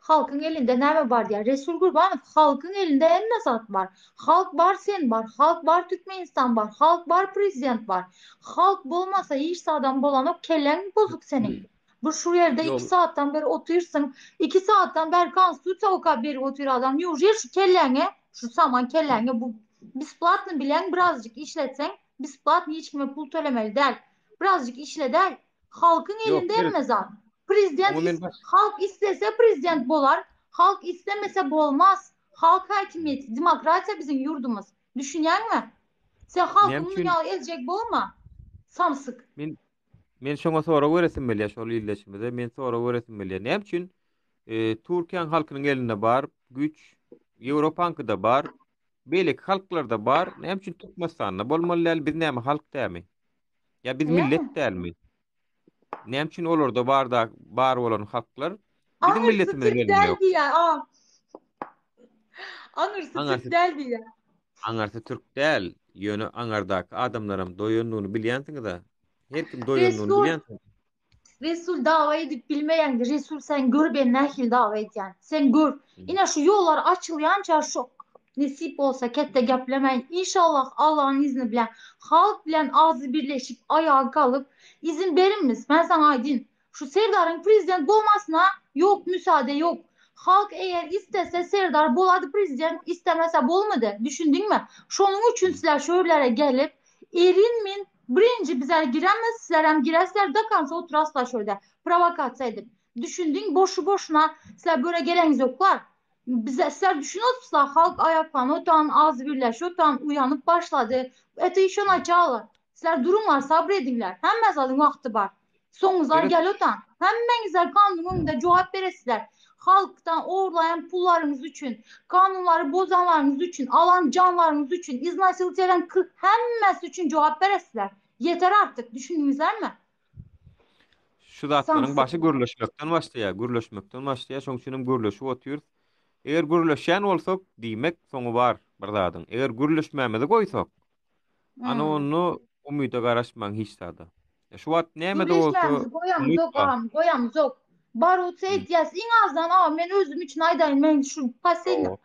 S2: Halkın elinde ne var diye. Resul Gurbanov, halkın elinde emme zat var. Halk var, sen var. Halk var, Türkmenistan var. Halk var, prezident var. Halk bolmasa hiç adam bolan o kellen bozuk senin. Bu şu yerde 2 saatten beri oturursun. 2 saatten beri konstitusiya okap beri otur adam. Yürüyor şu kellenge, şu saman kellenge. Bu bisplatını bilen birazcık işletsen, bisplatını hiç kime pul tölemeli değil. Birazcık işle değil. Halkın elinde emme zat. Prezident halk istese prezident bolar. Halk istemese bolmaz. Halk hakimiyeti, demokrasiya bizim yurdumuz. Düşünýän mi? Sen halkyň dünýäde eljek bolma. Samsyk.
S1: Men şoňa sora göresim bilýär şol ýyldaşymyza. Men sora göresim bilýär. Näme üçin? Türkiýa halkynyň elinde bar, güç, Ýewropankada bar, beýleki halklarda bar. Näme üçin Türkmenistanda bolmaly? Biz näme halk dämi? Ya biz millet dälmi? Näme üçin olarda bar bolan halklar bizim milletimiz elinde ýok.
S2: Aňyrsy Türk däldi ýa.
S1: Aňarsy Türk däl, ýöne aňardaky adamlaram doýanlygyny bilýänsiňiz da. Her kim doýanlygyny bilýänsiň.
S2: Resul dawa edip bilmeýän, Resul sen gör ben nähil dawa edýän. Sen gör. Ine şu ýollar açylýança şok. Nesip olsa kette gaplemeyin. İnşallah Allah'ın izniyle halk bilen ağzı birleşip ayağa kalıp izin verin mi? Ben sana aydın. Şu Serdar'ın prezident bolmasına yok, müsaade yok. Halk eğer istese Serdar boladı prezident, istemese bolmadı. Düşündün mü? Şonun için sizler şöylere gelip erinmin birinci bize giremez, sizler hem giresler da kansa oturaslar şöyle provokasyon edip. Düşündün boşu boşuna sizler böyle geleniz yoklar. Bize sizler düşünüyorsunuzlar halk ayaklanı, otan az birleş, otan uyanıp başladı. Eti işon açağlar. Sizler durumlar sabredinler. Hem mezalın vakti var. Sonuzlar
S1: Serhat,
S2: gel otan. Hemmenizler kanunun önünde cevap veresizler. Halktan uğurlayan pullarınız için, kanunları bozanlarınız için, alan canlarınız için, iznasılık eden hemmesi için cevap veresizler. Yeter artık. Düşündünüzler mi?
S1: şu zatlaryň başy
S2: Sansıklar.
S1: gürleşmekden başlaýar, gürleşmekden başlaýar. Şoň üçin gürleşip otyrys. Eger gürleşen bolsak, diýmek soňu bar bir zadyň. Eger gürleşmämede goýsak, ana
S2: Hmm.
S1: onu umyda garaşmaň hiç sada. Şu wagt näme-de bolsa
S2: Gürleşmemizi koyamız
S1: umyt
S2: yok
S1: bar.
S2: ağam, koyamız yok. Barut etyas in azdan ağam ben özüm için aydayım ben şu pasen
S1: Ýok.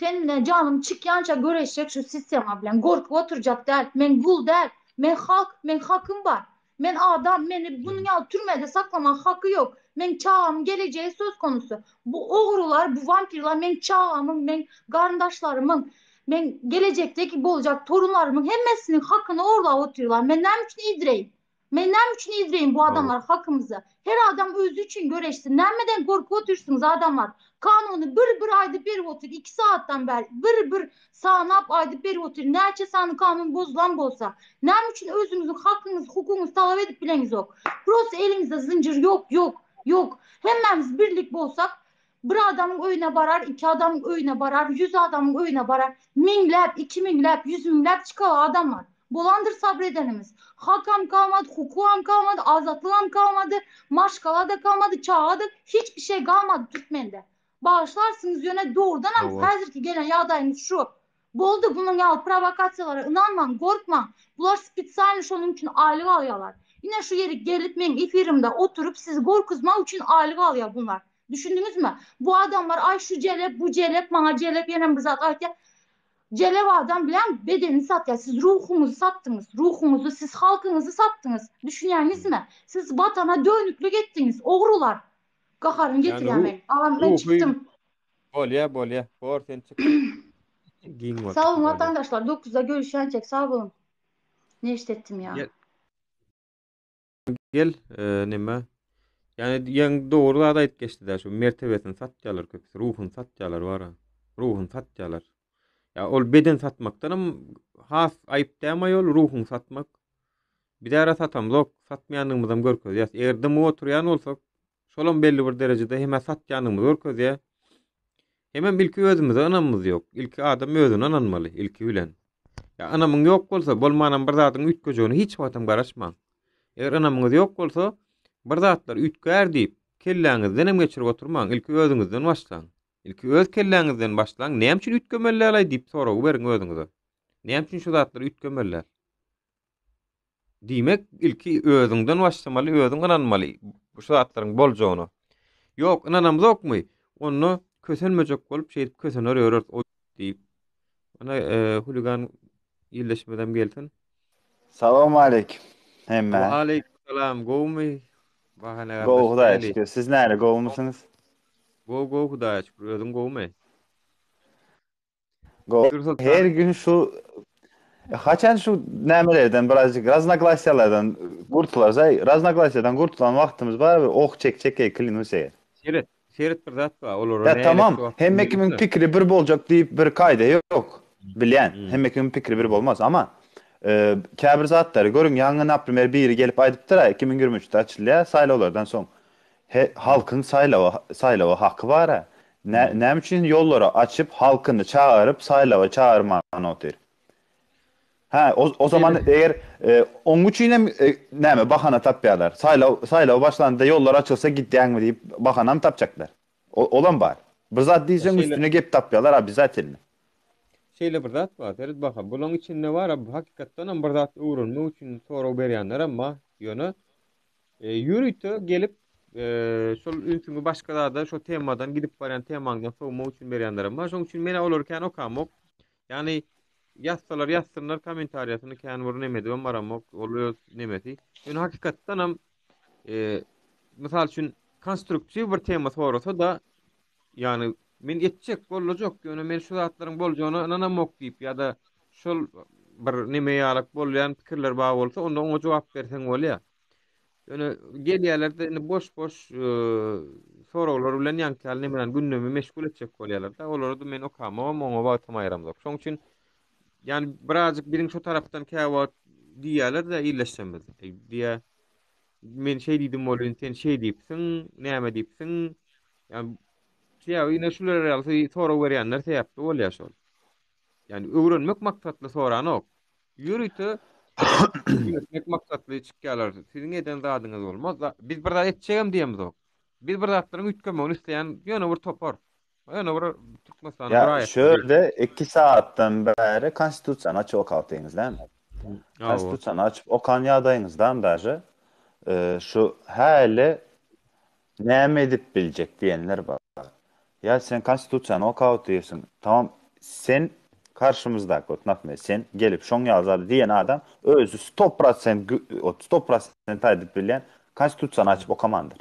S2: seninle canım çıkyança göreşecek şu sistema bilen gorkup oturacak der. Men gul der. Men halk, men hakkım var. Men adam, beni bunun ya türmede saklama hakkı yok. Men çağım geleceği söz konusu. Bu oğrular, bu vampirler men çağımın, men kardeşlerimin, men gelecekteki olacak torunlarımın hemmesinin hakkını orada oturuyorlar. Men ne için idireyim? Men ne için idireyim bu
S1: Ýok.
S2: adamlar hakkımızı? Her adam özü için göreşsin. Nereden korkup otursunuz adamlar? Kanunu bir ayda bir otur 2 saatten beri bir sağnap ayda bir otur. Nerçe sanı kanun bozulan bolsa. Nem için özünüzün hakkınız, hukukunuz talep edip bileniz yok. Burası elinizde zincir yok. Hemmemiz birlik bolsak bir adamın öyüne barar, 2 adamın öyüne barar, 100 adamın öyüne barar. Minlep, 2 minlep, 100 minlep çıkan adam var. Bolandır sabredenimiz. Hakam kalmadı, hukuam kalmadı, azatlığım kalmadı, maşkala da kalmadı, çağa da hiçbir şey kalmadı Türkmen'de. Bağışlarsınız yöne doğrudan ama
S1: Ýok.
S2: hazır ki gelen yağdayınız şu. Boldu bunun ya provokasyalara inanman, korkma. Bular spitsalmiş onun için aylık alıyorlar. Yine şu yeri gelip men efirimde oturup sizi korkuzma için aylık alıyor bunlar. Düşündünüz mü? Bu adamlar ay şu celep, bu celep, bana celep yenen bir zat ayet. Celep adam bilen bedenini satıyor. Siz ruhumuzu sattınız. Ruhumuzu, siz halkınızı sattınız. Düşünüyorsunuz mi? Siz vatana dönüklük ettiniz. Oğrular. Kaharın
S1: Yani
S2: getiremek. Ağam ben
S1: ruhy
S2: çıktım.
S1: bolýa. Bor sen çık. Giň
S2: Sağ
S1: wagt
S2: olun
S1: bolýa.
S2: vatandaşlar. 9'da görüşecek. Sağ olun. Ne işlettim ya.
S1: Gel, gel, nime? Yani ýa dogry zat aýdyp geçdi şu mertebesini satjalar köpüs, ruhun satjalar bara. Ruhun satjalar. Ya ol beden satmakdanam has aýyp däme ruhun satmak. Bir däre satamzok, satmaýanlygymyzam görkezýär. Eger dym oturýan bolsak, şolam belli bir derejede heme satýanlygymyzy görkezýär. Hemem ilki özümüze anamyz ýok. Ilki adam özüne ananmaly, ilki bilen. Ya anamyň ýok bolsa, bolmanan bir zatyň ütköjegine hiç wagtam garaşma. Eger anamyňyz ýok bolsa, bir zatlar ütgär diýip kelläňizden hem geçirip oturmaň, ilki özüňizden başlaň. İlki öz kelläňizden başlaň. Näme üçin ütgemelläler diýip soragy beriň özüňize. Näme üçin şu zatlar ütgemelläler? Diýmek ilki özüňden başlamaly, özüň inanmaly bu şu zatlaryň boljagyna. Ýok, inanamyz ýokmy? Onu köselmejek bolup şeýdip kösener örer o diýip. Ana huligan ýylleşmeden gelsin.
S3: Salam aleyküm.
S1: Wa
S3: Hemme.
S1: aleykumselam. Gowmy? Bahane
S3: Go
S1: gardaş
S3: Hudaýa
S1: näli?
S3: şükür. Siz näre go musunuz?
S1: Go Hudaýa şükür. Özüň gowmy?
S3: Go.
S1: Şükür Sultan.
S3: Her gün şu haçan şu nämelerden birazcık raznaglasyalardan kurtularsa raznaglasyadan kurtulan wagtymız bar we ok çekçeke klinuseye.
S1: Şerit bir zat var. Olar
S3: Ya tamam. Hemme kimin pikri bir boljak diýip bir kaýda ýok. Bilýän. Hemme kimin pikri bir bolmaz ama käbir zatlary görüň ýa-ni näprimер biri gelip aýdypdyr 2023-de açylýar saýlawlardan soň. Halkın saylawa hakkı var ha. Näme üçin yollara açıp halkyny çağırıp saylawa çağırmagy otyr. Ha o zaman eger oň üçin näme bahana tapýarlar. Saylaw başlandy yollar açylsa gitdiňmi diýip bahanam tapjaklar. Olan bar. Bir zat diýsen üstüne gep tapýarlar ha biz zaten.
S1: Şeýle bir zat var. Terit baka. Bunyň içinde var. Bu hakykatdan hem bir zat uğrunmak üçin soraw berýänler amma ýöne ýürüýte gelip şol ünsüňi başgalarda şo temadan gidip barýan temaňdan sowmak üçin berýänler amma şoň üçin mene olarken okamok. Ýani yazsalar komentariýasyny kän bir neme diýip maramok oluyor nemeti. Ýöne hakykatdan hem Misal üçin konstruktiw bir tema sorasa da yani men etjek bolajak ýöne men şu zatlaryň boljagyna inanamok diýip ýa-da şol bir neme ýalyk bolýan pikirler bar bolsa onda oňa jogap berseň bolýar. Ýöne gelýärlerde indi boş soraglar bilen ýankyl nimeler gündemi meşgul etjek bolýarlar da olary men okamam, oňa wagtym aýramok. Şoň üçin yani birazcık birin şu taraftan käwat diýerler de illeşsemez. Diýe men şey diýdim bolýan, sen şey diýipsiň, näme diýipsiň? Yani ya yine şular arası sonra berýänler sebäpli bolýar şol. Yani öwrenmek maksatly soran ok. Ýürüýti öwrenmek maksatly çykýarlar. Siziň eden zadyňyz bolmaz. Biz bir zat etjegem diýemiz ok. Biz bir zatlaryň üýtgemegini isleýän ýöne bir topar. Ýöne bir Türkmenistan bir
S3: Ya
S1: aýat.
S3: şöyle 2 saatten beri konstitusiýany açyp okaýdyňyz, däl mi?
S1: Awa.
S3: Konstitusiýany açyp okan ýagdaýyňyzdan daşy şu häli näme edip biljek diýenler bar. Ya sen konstitusiýany okaýdyrsın. Tamam, sen karşımızda otnapmy, sen gelip şoň ýazady diýen adam özü 100% 100% edip bilýän konstitusiýany açyp okamandyr.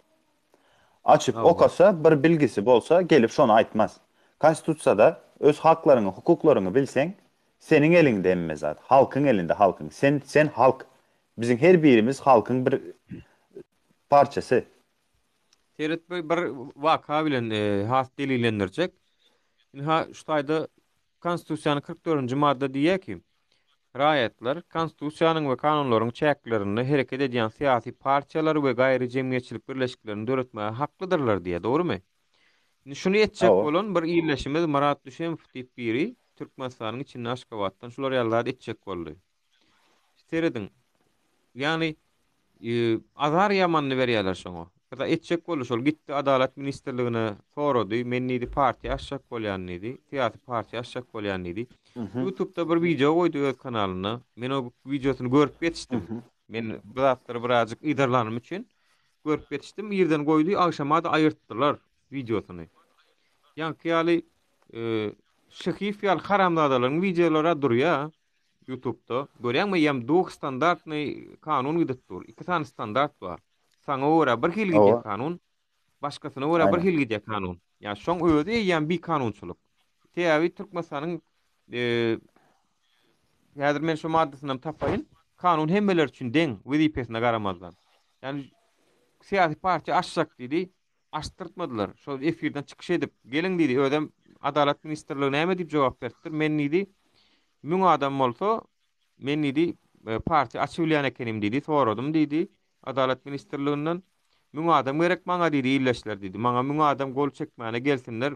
S3: Açıp
S1: Awa.
S3: okasa bir bilgisi bolsa gelip şonu aýtmaz. Konstitusiyada öz haklaryny, hukuklaryny bilseň, senin elinde emme zat. Halkyň elinde halkyň. Sen halk. Bizim her birimiz halkyň bir parçasy.
S1: Seret bir waka bilen has delillendirjek. Ha şu taýda Konstitusiýanyň 44-nji madda diýär ki, raýatlar konstitusiýanyň we kanunlaryň çäklerini hereket edýän syýasy partiýalar we gaýry jemgyýetçilik birleşiklerini döretmäge haklydyrlar diýär, dogrymy? Şunu etjek
S3: Awa.
S1: bolan bir ýerleşimiz Marat Düşemow diýip biri Türkmenistanyň içinde Aşgabatdan şular ýallaryny etjek boldy. Seredin. Yani azar ýamanny berýärler şoňa. Ýa-da etjek boldy şol gitdi Adalet ministrligine sorady, mennidi partiýa açjak bolýan idi, syýasy partiýa açjak bolýan idi. YouTube'da bir video koydu öz kanalyna. Men o videosunu görüp geçtim. Men bu zatlary birazcık ýydarlanym üçin görüp geçtim. Ýerden koydu, akşama da aýyrtdylar videosunu. Ýanky şyhyf ýal haramzadalaryň videolary durýar YouTube'da. Görýärmi, ýam dog standartny kanun gidipdir. 2 tane standart bar. Saňa öwre bir hil gidýär kanun, başgasyna öwre bir
S3: Aynen.
S1: hil gidýär kanun. Ya şoň özi ýam bir kanunçylyk. Täbi Türkmenistanyň häzir men şu maddesindan tapaýyn. Kanun hemmeler üçin deň, wezipesine garamazdan. Yani siyasi parti açsak dedi, açtırtmadılar. Şol efirden çıkış edip, gelin dedi, ödem Adalet Ministerliği näme diýip jogap beripdir. Men dedi, müň adam bolsa, men dedi, parti açylýan ekenim dedi, soradym dedi, Adalet Ministerliginden. Müň adam gerek maňa dedi, illeşler dedi. Maňa müň adam gol çekmäne gelsinler,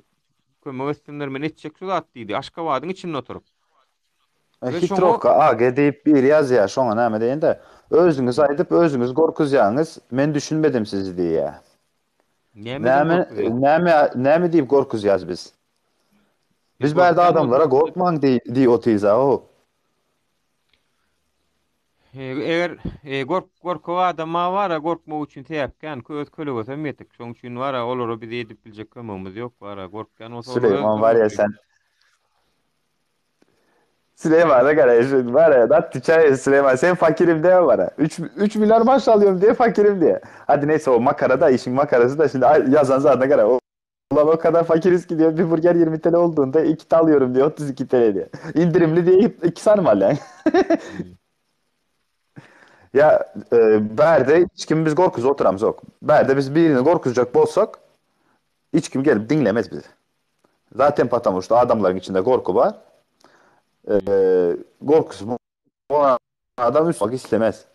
S1: kömek etsinler, men etjek şu zat dedi. Aşgabatyň içinde oturup. Ve
S3: Hitroka AG diýip bir ýazýar, şoňa näme diýende, özüňiz aýdyp özüňiz gorkuzýaňyz, men düşünmedim sizi diýär. Näme diýip gorkuzýaz biz? Biz bäde adamlara gorkmaň diýip otyza o.
S1: Eger gorko adama wara gorkmak üçin täpken köz köle bolsa metek. Şoň üçin wara olary biz edip biljek kömegimiz ýok, wara gorkkan bolsa.
S3: Süleyman var ya sen. Süleyman'a göre var ya dat çay Süleyman sen fakirim diye var ya. 3 milyar maaş alıyorum diye fakirim diye. Hadi neyse o makarada işin makarası da şimdi yazan zaten göre ulan o kadar fakiriz ki diyor bir burger 20 TL olduğunda 2 tane alıyorum diyor 32 TL diye. İndirimli diye 2 tane var yani. Ya berde hiç kim biz korkuz oturamız yok. Berde biz birini korkuzcak bolsak hiç kim gelip dinlemez bizi. Zaten patamıştı adamların içinde korku var. Korkusu olan adam üstmek istemez.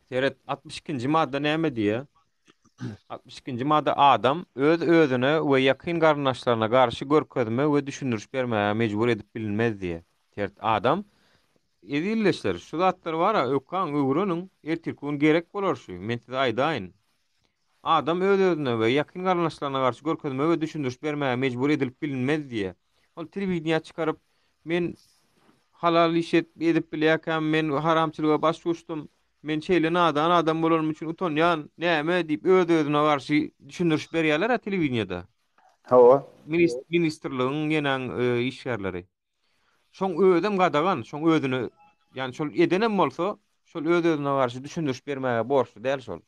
S1: Seret 62-nji madda näme diýär? 62-nji madda adam öz özüne we ýakyn garnaşlaryna garşy görkezme we düşündürüş bermäge mejbur edip bilinmez diýär. Seret adam edilleşler şu zatlar bara ökan öwrünün ertirkün gerek bolar şu. Men size aýdaýyn. Adam öz özüne we ýakyn garnaşlaryna garşy görkezme we düşündürüş bermäge mejbur edip bilinmez diýär. Ol telewiziýa çykaryp men halal iş edip bilýärkäm, men haramçylyga baş guşdum. Men şeýle nadan adam bolarym üçin utanýan näme diýip öz özüne garşy düşündürüş berýärler telewiziýada.
S3: Ha
S1: Ministrligiň ýenen işgärleri. Şoň ödem gadagan, şoň özüne, yani şol edenem bolsa, şol öz özüne garşy düşündürüş bermäge borçlu däl şol.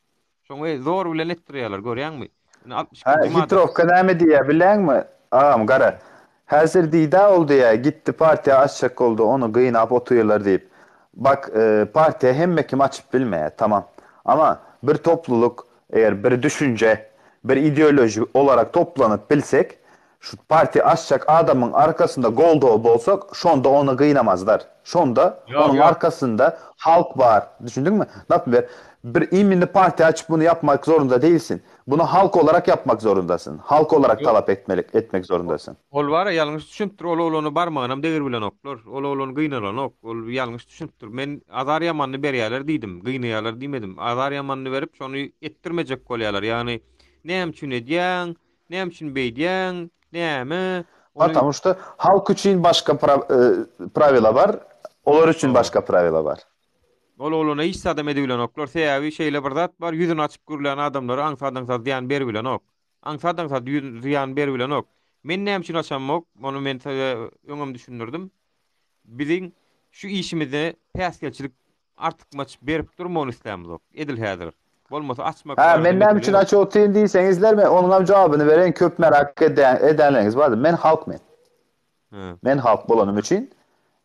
S1: Şoňa zor bilen etdirýärler, görýäňmi? 62-nji madda.
S3: Hitrovka näme diýär biläňmi? Agam gara. Häzir diýdi oldu ya, gitti partiýa açjak oldu, onu gynap oturýarlar diýip. Bak, partiýa hemme kim açyp bilmeýär, tamam. Ama bir topluluk, eğer bir düşünce, bir ideoloji olarak toplanıp bilsek, şu parti açacak adamın arkasında goldo bolsak, şonda onu gıynamazlar. Şonda
S1: Yok,
S3: onun
S1: yok.
S3: arkasında halk var. Düşündün mü? Ne yapayım? Bir iminli parti açıp bunu yapmak zorunda değilsin. Bunu halk olarak yapmak zorundasın. Halk olarak
S1: Yok.
S3: talep etmek zorundasın.
S1: Ol bar ya, ýalňyş düşünipdir, ol onu barmagyna degir bilen oklar. Ol gynalan ok. Ol ýalňyş düşünipdir. Men azar ýamanny berýärler diýdim, gynaýarlar diýmedim. Azar ýamanny berip şonu etdirmejek bolýarlar. Ýani näme üçin edýäň, näme üçin beýdýäň, näme? Onu
S3: Потому что halk için başka pravila var. Onlar için başka pravila var.
S1: olana hiç sadam edebilen oklar. Seyavi şeýle bir zat bar, ýüzüni açyp görülen adamlara aňsadan sad diýen berbilen ok. Aňsadan sad diýen berbilen ok. Men näme üçin açam ok? Onu men öňüm düşündirdim. Biziň şu işimizi päsgelçilik artykmaç berip durmany islämiz ok. Edil häzir. Bolmasa açmak
S3: Ha,
S1: barada
S3: men näme
S1: mesele
S3: üçin
S1: yok.
S3: açy oturýan diýseňizler, men onuň jogabını beren köp merak edenleriniz bardy. Men halkmen.
S1: Ha.
S3: Men halk bolanım için,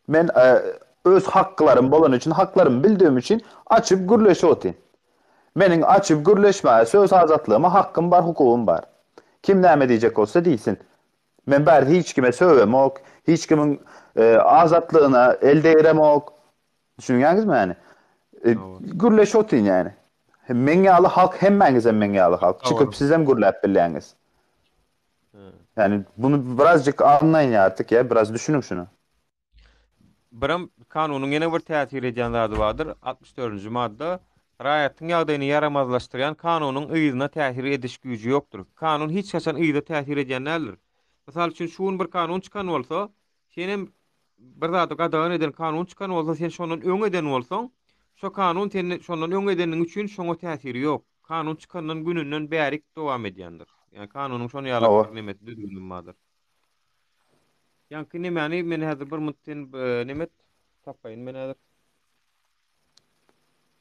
S3: men öz haklarım bolan için, haklarımı bildiğim için açıp gürleşe otin. Menin açıp gürleşmeye söz azatlığıma hakkım var, hukukum var. Kim näme diyecek olsa değilsin. Men berdi hiç kime sövemok, hiç kimin azatlığına elde eremok. Düşünýäňiz mi yani? Gürleşe otin yani. Men ýaly halk hemmeňize men ýaly halk. Çıkıp sizem gürläp bilýäňiz. Yani bunu birazcık anlayın artık ya. Biraz düşünün şunu.
S1: Biram kanunyň ýene bir täsir edýän zady bardyr. 64-nji madda raýatyň ýagdaýyny yaramazlaşdyrýan kanunyň ýyzyna täsir ediş güýji ýokdur. Kanun hiç haçan ýyzyna täsir edýän nädir? Mysal üçin şuun bir kanun çykan bolsa, senem bir zady gadagan eden kanun çykan bolsa, sen şondan öň eden bolsaň, şo kanun seni şondan öň edeniň üçin şoňa täsiri ýok. Kanun çykanyň gününden bärik dowam edýändir. Yani kanunyň şonu ýalak nimet düzgün bardyr. Ýa-ni meni men häzir bir muttin nimet tapayın men häzir.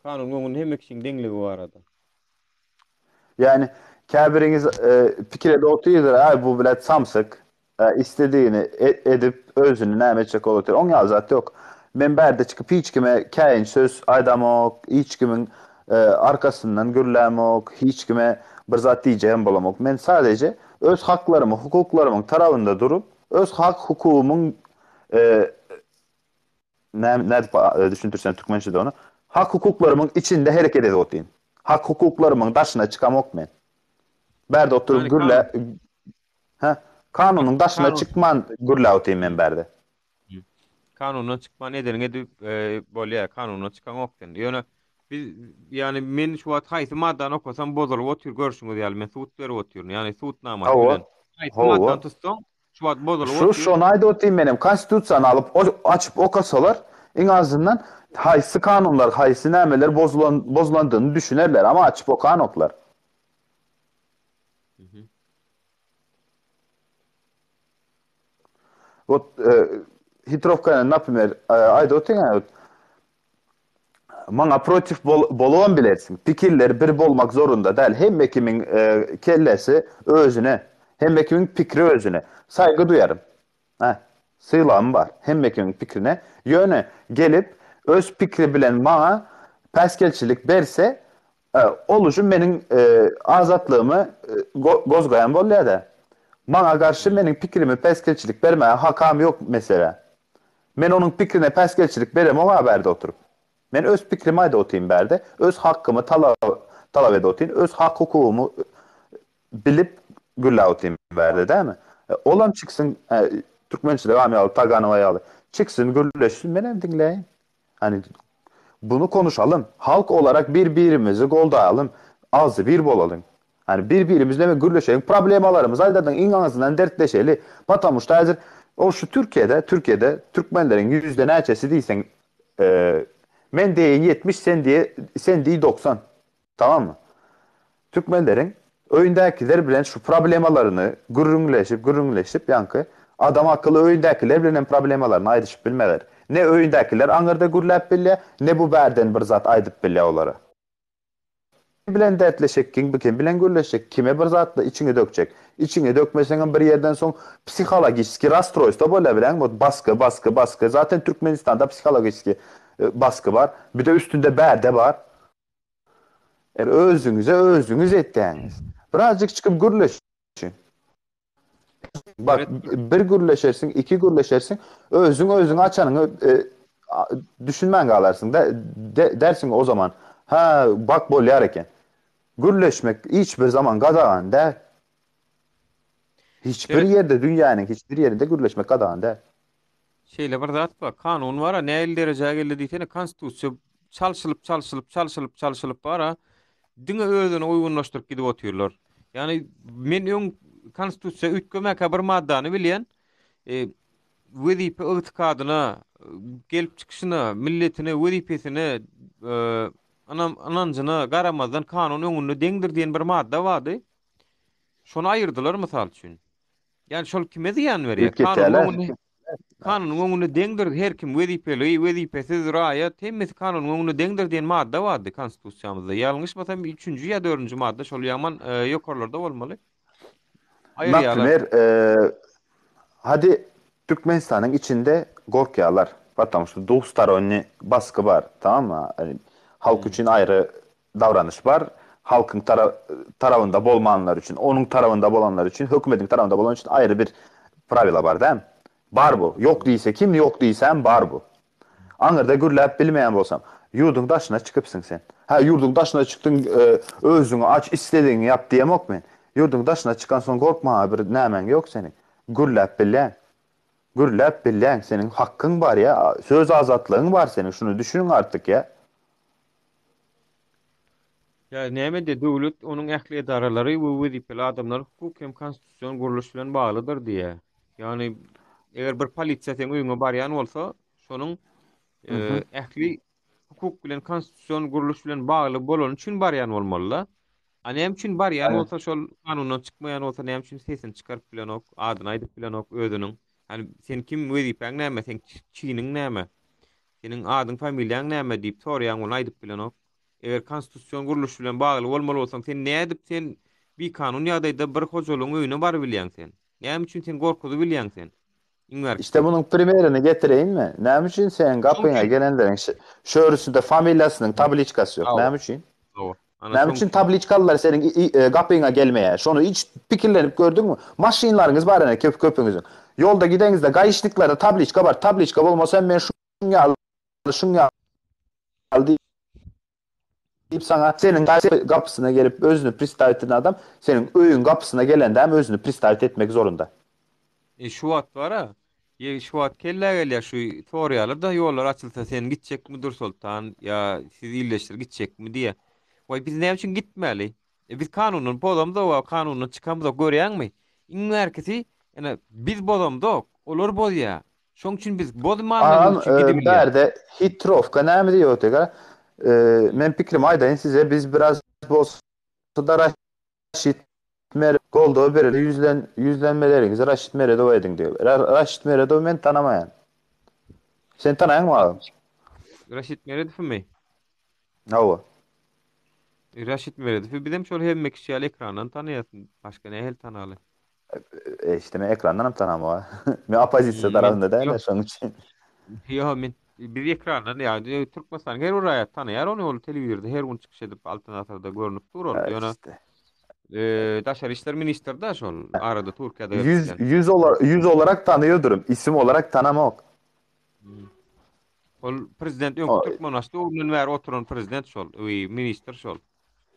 S1: Kanun goňun hemme kişiň deňligi barada.
S3: Yani käbiriniz pikirde oturýar, ay bu bilet samsyk, istediğini edip özünü näme etjek olar. Oň ýazat ýok. Men berde çıkıp hiç kime käýin söz aýdamok, hiç kimin arkasından gürlämok, hiç kime bir zat diýjegim bolamok. Men sadece öz haklarymı, hukuklarymyň tarabynda durup, öz hak hukukumyň näme düşündürsen türkmençede onu. Hak hukuklarımın içinde hareket edip oturayım. Hak hukuklarımın daşına çıkamok men. Berde oturup
S1: Yani
S3: gürle kanunun daşına çıkman gürle oturayım men berde.
S1: Kanundan çıkman ederiň edip bolýar, kanundan çıkan ok dendi. Ýöne biz yani men şu wagt haýsy maddany okasam bozalyp otyr görüşüňiz ýaly men suwut berip otyryn. Yani suwutnama bilen. Haýsy maddadan tutsaň şu wagt bozalyp
S3: Şu şonu aýda oturayım menem konstitusiýany alıp açıp okasalar en azından haýsy kanunlar, haýsy nämeler bozulandygyny düşünerler ama açıp okan oklar. Вот Hitrovka, например, aýda oturýan maňa protif bolan bilersiň. Pikirler bir bolmak zorunda däl. Hemme kimiň kellesi özüne, hemme kimiň pikri özüne saýgy duyarım. Sığlam var. Hemme kimiň pikrine ýöne gelip öz pikri bilen maňa päsgelçilik berse oluşu meniň azatlığımı gozgayan bolýar-da. Maňa garşy meniň pikrimi päsgelçilik bermäge hakam ýok mesela. Men onuň pikrine päsgelçilik berem o berde oturup. Men öz pikrimi aýda oturayım berde, öz hakkymy talap edip oturayım, öz hak hukukumy bilip gürläp oturayım berde, dämi? Olam çıksın türkmençede gamyaly Taganowa ýaly. Çıksın gürleşsin menem dinleyin. Hani bunu konuşalım. Halk olarak birbirimizi goldayalım. Azı bir bolalım. Hani birbirimizle gürleşelim. Problemalarımız aydadan inanızdan dertleşeli. Потому что hazır o şu Türkiye'de Türkmenlerin yüzde neçesi değilsen men diye 70 sen diye 90. Tamam mı? Türkmenlerin öýündekiler bilen şu problemalarını gürrüňleşip yankı adam akıllı öýündekiler bilen problemalarını aýdyşyp bilmeler. Ne öýündekiler aňyrda gürläp bilýär, ne bu bärden bir zat aýdyp bilýär olara. bilen dertleşek, kim bilen gürleşecek, kime bir zatla içine dökecek. İçine dökmesen bir yerden son psikolojik rastroysta böyle bilen bu baskı. Zaten Türkmenistan'da psikolojik baskı var. Bir de üstünde berde var. Özünüz ettiğiniz. Birazcık çıkıp gürleşin. Bak
S1: Evet,
S3: bir gürleşersin, iki gürleşersin. Özün açanını düşünmen kalarsın. Dersin o zaman. Ha bak bol yareken. Gürleşmek hiçbir zaman qadağan değil. Hiçbir
S1: evet.
S3: yerde, dünyanın hiçbir yerinde gürleşmek qadağan değil.
S1: Şeýle bir zat bar. Kanun bara näil derejäge geldi diýsene konstitusiýa çalşylyp bara diňe özüne uýgunlaşdyryp gidip oturýarlar. Ýani men öň konstitusiýa ütgemäkä bir maddany bilýän, e, wezipe ygtykadyna, gelip çykyşyna, milletine wezipesine, e, ananjyna garamazdan kanun öňünde deňdir diýen bir madda bardy. Şonu aýyrdylar mysal üçin. Yani şol kime ziyan berýär?
S3: Üt geçerler.
S1: Kanun öňünde deňdir, her kim wezipeli, wezipesiz raýat, hemmesi kanun öňünde deňdir diýen madda bardy konstitusiýamyzda. Ýalňyşmasam 3-nji ýa 4-nji madda şol ýaman ýokarlarda bolmaly. Aýyrýarlar.
S3: Naprimер, hadi Türkmenistan'ın içinde Gorkyalar. Потому что двусторонний baskı var. Tamam mı? Yani, halk için ayrı davranış var. Halkın tarafında bolmanlar için, onun tarafında bolanlar için, hükümetin tarafında bolanlar için ayrı bir pravila var değil mi? Bar bu. Yok değilse kim, yok değilsen bar bu. Anırda gürläp bilmeyen bolsam, yurdun daşına çıkıpsın sen. Ha yurdun daşına çıktın, özüňi aç, istediğini yap diýemok men. Yurdun daşına çıkan son korkma bir nämen yok senin. Gürläp bilän. Gürläp bilän senin hakkın var ya, söz azatlygyň var senin. Şunu düşünün artık ya.
S1: Ya näme de döwlet onun ähli edaralary we wezipeli adamlar hukuk hem konstitusiýon guruluş bilen baglydyr diýe. Yani eger bir polisiýa sen öýüňe barýan bolsa, şonuň
S3: Hı hı.
S1: ähli hukuk bilen konstitusiýon guruluş bilen bagly bolan üçin barýan bolmalylar. Näme üçin barýan
S3: Evet.
S1: bolsa şol kanundan çykmaýan bolsa näme üçin sesini çykaryp bilen ok, adyny aýdyp bilen ok özüniň. Hani sen kim wezipeň näme, sen çynyň näme? Senin adyň familiýaň näme diýip soraýan ony aýdyp bilen ok. Eger konstitusiýon guruluşy bilen bagly bolmaly bolsaň, sen nädip sen bir kanun ýagdaýda bir hojalygyň öýüne bar bilýän sen? Näme üçin sen gorkudy bilýän sen?
S3: İşte bunun primerini getireyim mi? Näme üçin sen gapyňa gelenleriň şöhrüsünde familiýasynyň tabliçkasy ýok? Näme üçin? Näme üçin tabliçkalylar senin gapyňa gelmeýär? Şonu hiç pikirlenip gördüňmü? Maşynlaryňyz bar ene köpüňiziň. Yolda gideňizde gaýşlyklarda tabliçka bar. Tabliçka bolmasa men şunu al deyip sana senin kapısına gelip özünü pristavit eden adam senin öýüň kapısına gelende hem özünü pristavit etmek zorunda.
S1: Şu wagt bar ha. Şu wagt kelläge şu soraýarlar-da ýollar açylsa sen gitjekmi Dursultan ya siz illeşdir gitjekmi diye. Vay biz näme üçin gitmeli? Biz kanunun bodamda we kanunun çykanmyza görýänmi? Iň herkesi ene biz bodamda olar bolýar. Şoň üçin biz bodmanlyk üçin gidebilýär.
S3: Berde Hitrovka näme diýýär? Men pikrim aýdaýyn size biz biraz bolsa da Raşit Mer golda bereli yüzlenmeleriňizi Raşit Meredov ediň diýär. Raşit Meredov men tanamaýan. Sen tanaýanmy?
S1: Raşit Meredovmy?
S3: Hawa.
S1: Raşit Meredov bizim şol hemme kişiýal ekrandan tanıýasyn. Başga nähel tanaly?
S3: İşte men ekrandan tanamam. Men opozisiýa tarapynda däl, şoň üçin.
S1: Yo men bir ekrandan ýa Türkmenistan her uraya tanıýar onu ol telewizionda her gün çykyş edip alternativda görünüp durur. Ýöne Daşary işler ministri da şol arada Türkiýede
S3: Yüz olarak tanıyordurum. İsim olarak tanamak.
S1: Ol prezident öňkü Türkmenistan urunun bäri oturan prezident şol, ministr şol.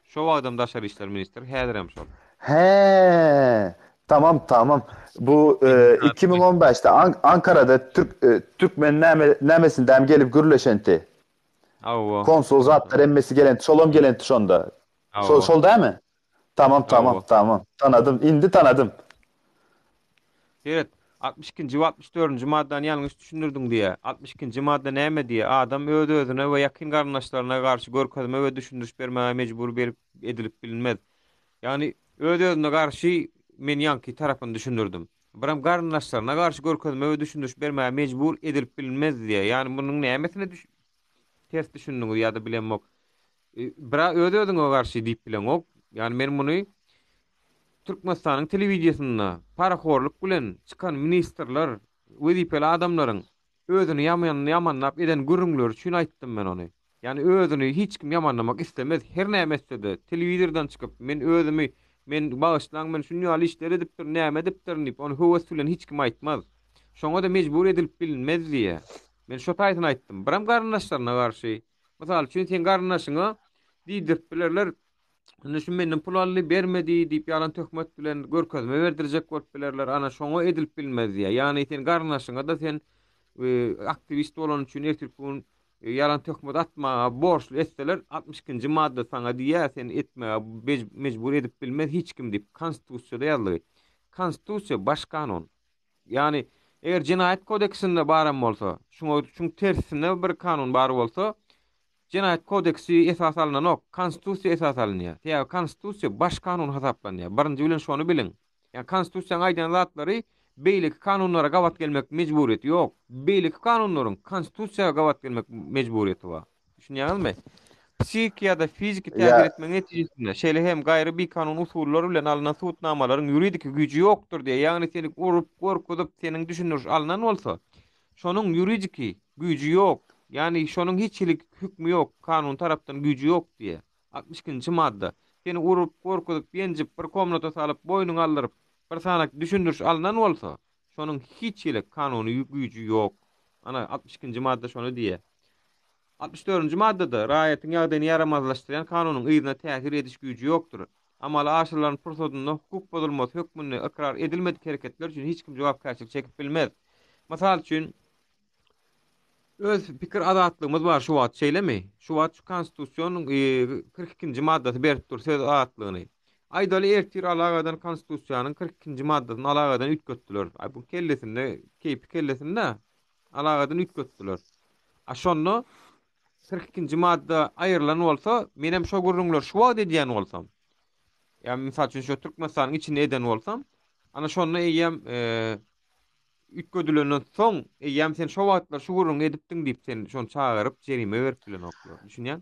S1: Şo adam Daşary işler ministri häzirem şol.
S3: He. Tamam. Bu 2015'te Ankara'da Türkmen nämesinden gelip gürleşenti. Konsul zatlar emmesi gelenti, şolom gelenti şonda. Şol değil mi? Tamam. Tanıdım. Indi tanıdım.
S1: Evet. 62-nji we 64-nji maddany ýalňyş düşündirdiň diýe. 62-nji madda näme diýe? Adam özüne we ýakyn garyndaşlaryna garşy görkezme we düşündiriş bermäge mejbur berip edilip bilinmez. Ýani özüne garşy men ýanky tarapyny düşündirdim. Biram garyndaşlaryna garşy görkezme we düşündiriş bermäge mejbur edilip bilinmez diýe. Ýani munyň nämetine ters düşündiňiz ýa-da bilenmok. Bira öde-ödüňe garşy diýip bilen ok. Yani men muny Türkmenistanyň telewiziýasynda paraxorluk bilen çykan ministrler, wezipeli adamlaryň özüni ýamanlap eden gürrüňler üçin aýtdym men ony. Yani özüni hiç kim ýamanlamak istemez. Her näme etse-de telewizordan çykyp men bagyşlaň men şunu ýaly işler edipdir, näme edipdir diýip ony höwes bilen hiç kim aýtmaz. Şoňa da mejbur edilip bilinmez diýe. Men şo taýdan aýtdym. Biram garyndaşlaryna garşy. Mysal üçin sen garyndaşyňa diýdirip bilerler. Ana şu menden pul aly bermedi diýip ýalan töhmet bilen görkezme berdirijek bolup bilerler. Ana şoňa edilip bilmez diýe. Ýani sen garnaşyňa da sen aktivist bolan üçin ertirpün ýalan töhmet atmaga borçlu etseler 62-nji madda saňa diýär sen etmäge mejbur edip bilmez hiç kim diýip konstitusiýada ýaly. Konstitusiýa baş kanun. Ýani eger Jinayet kodeksinde baran bolsa, şuň tersine bir kanun bar bolsa, Cinayet kodeksi esas alınan ok, konstitusiya esas alınýar. Ya konstitusiya baş kanun hasaplanýar. Birinji bilen şonu bilin. Ya konstitusiýanyň aýdan zatlary beýlik kanunlara gawat gelmek mejburiyeti ýok. Beýlik kanunlaryň konstitusiýaga gawat gelmek mejburiyeti bar. Düşünýäňizmi? Psikiyada fiziki täsir
S3: Ya
S1: etmek netijesinde şeýle hem gaýry bir kanun usullary bilen alınan suwtnamalaryň ýuridik güýji ýokdur diýe. Ýagny seni urup, gorkudyp seniň düşünürüş alınan bolsa, şonuň ýuridik güýji ýok. Yani şonun hiçlik hükmü yok. Kanun tarapdan gücü yok diye. 62-nji madda. Seni urup, korkutup, ýenjip, bir komnata salyp, boýnuň aldyryp, bir sanak düşündürüş alınan bolsa, şonun hiçlik kanuny gücü yok. Ana 62-nji madda şonu diye. 64-nji maddada raýatyň ýagdaýyny ýaramazlaşdyran kanunyň ýygyna täsir ediş gücü ýokdur. Amala aşylaryň prosedurunda hukuk bozulmasy hükmüne ikrar edilmedik hereketler üçin hiç kim jogapkärçilik çekip bilmez. Masal üçin öz pikir adatlığımız var şu wagt şeýlemi? Şu wagt şu konstitusiýonyň 42-nji maddasy berip dur söz adatlygyny. Aýdaly ertir alagadan konstitusiýanyň 42-nji maddasyny alagadan ütgetdiler. Ay bu kellesinde, keýpi kellesinde alagadan ütgetdiler. A şonu 42-nji madda aýrylan bolsa, menem şo gurrunlar şu wagt edýän bolsam. Ýa-ni mysal üçin şu Türkmenistanyň içinde eden bolsam, ana şonu eýem ütgödülenden soň eýem sen şo wagtlar şu gurrun edipdiň diýip sen şonu çağıryp jerime berip bilen oklar. Düşünýän?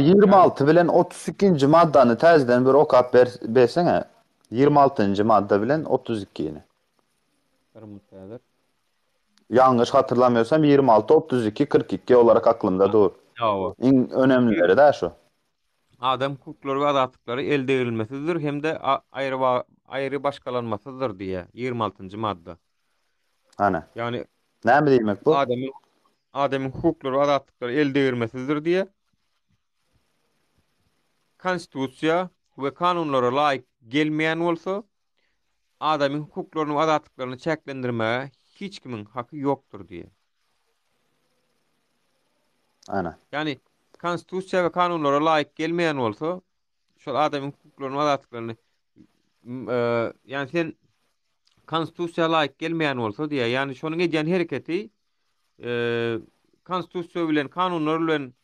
S3: 26 bilen 32-nji maddany täzeden bir okap berseňe. 26-njy madda bilen 32-ni.
S1: Tarmutdalar.
S3: Yanlış hatırlamıyorsam 26, 32, 42 olarak aklımda dur.
S1: Ýa.
S3: En önemlileri de şu.
S1: Adam hukukları ve adatlıkları elde edilmesidir hem de ayrı başkalanmasıdır diye 26. madde.
S3: Hani.
S1: Yani
S3: Ne mi demek bu?
S1: Adem'in hukukları ve adatlıkları elde edilmesidir diye konstitusiya ve kanunlara layık gelmeyen olsa Adem'in hukuklarını ve adatlıklarını çeklendirmeye hiç kimin hakkı yoktur diye.
S3: Hani.
S1: Yani konstitusiya ve kanunlara layık gelmeyen olsa şu Adem'in hukuklarını ve adatlıklarını yani sen konstitusiya layık gelmeyen olsa diye yani şonun edýän hereketi konstitusiya bilen kanunlar bilen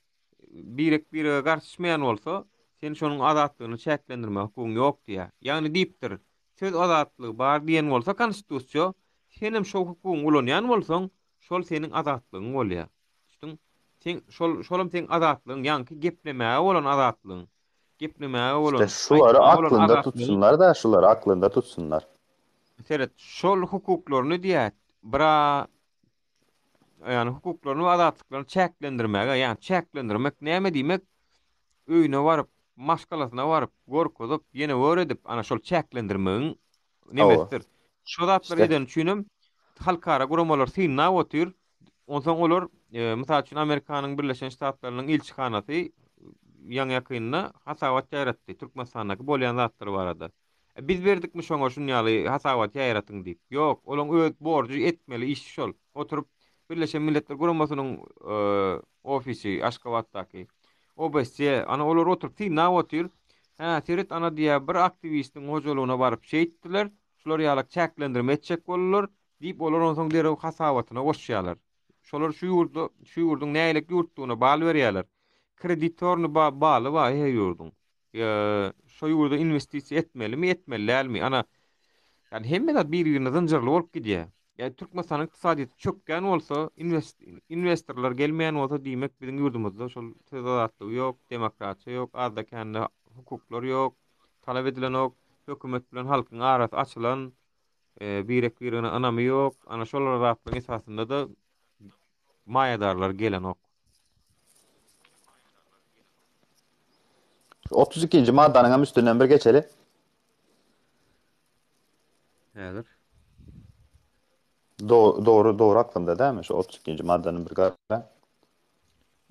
S1: bire garşyşmayan olsa sen şonun adatlygyny çeklendirme hukugyň ýok diye. Yani diýipdir. Söz adatlygy bar diýen bolsa konstitusiya senem şo hukugyň ulanýan bolsaň şol seniň adatlygyň bolýar. Düşdüň? Sen şolum seň adatlygyň ýa-ni geplemäge bolan adatlygyň. Geplemäge bolan.
S3: İşte şuları aklında tutsunlar da şuları aklında tutsunlar.
S1: Seret şol hukuklaryny diýär. Bira yani hukuklarını ve adatlıklarını çeklendirmege, yani çeklendirmek näme diýmek? Öýüne baryp, maşgalasyna baryp, gorkudyp, ýene öwredip, ana şol çeklendirmegiň nemesdir. Şo zatlar eden üçinem halkara guramalar synna otyr. Onsoň olar, mysal üçin Amerikanyň Birleşen Ştatlarynyň ilçihanasy ýan ýakynna hasawat ýaratdy. Türkmenistanyňky bolýan zatlar barada. Biz berdikmi şoňa şunu ýaly hasawat ýaratyň diýip. Ýok, olaň öz borjy etmeli iş şol. Oturup Birleşen Milletler Guramasynyň ofisi Aşgabatdaky. OBSE ana olar oturup synna otyr. Seret ana diýär bir aktivistiň hojalygyna baryp şeýitdiler. Şolar ýaly çeklendirme etjek bolurlar diýip olar onsoň derek hasawatyna goşýarlar. Şolar şu ýurduň näýelik ýurtdugyna bal berýärler. Kreditorny baly wa he ýurduň. Şo ýurda investisiýa etmelimi, etmelimi? Ana yani hemme de bir-birine zınjyrly bolup gidýär. Ya Türkmenistan iqtisadiýaty çökgen bolsa, investorlar gelmeýän bolsa diýmek biziň ýurdumyzda şol tezadatlyk ýok, demokratiýa ýok, arda kendi hukuklar ýok, talap edilen ok, hökümet bilen halkyň arasy açylan, birek birine anamy ýok. Ana şolar zatlaryň esasynda da maýadarlar gelen ok.
S3: 32-nji maddanyň üstünden bir geçeli.
S1: Häzir
S3: Doğru aklımda dämi? Şu 32-nji maddanyň bir gara.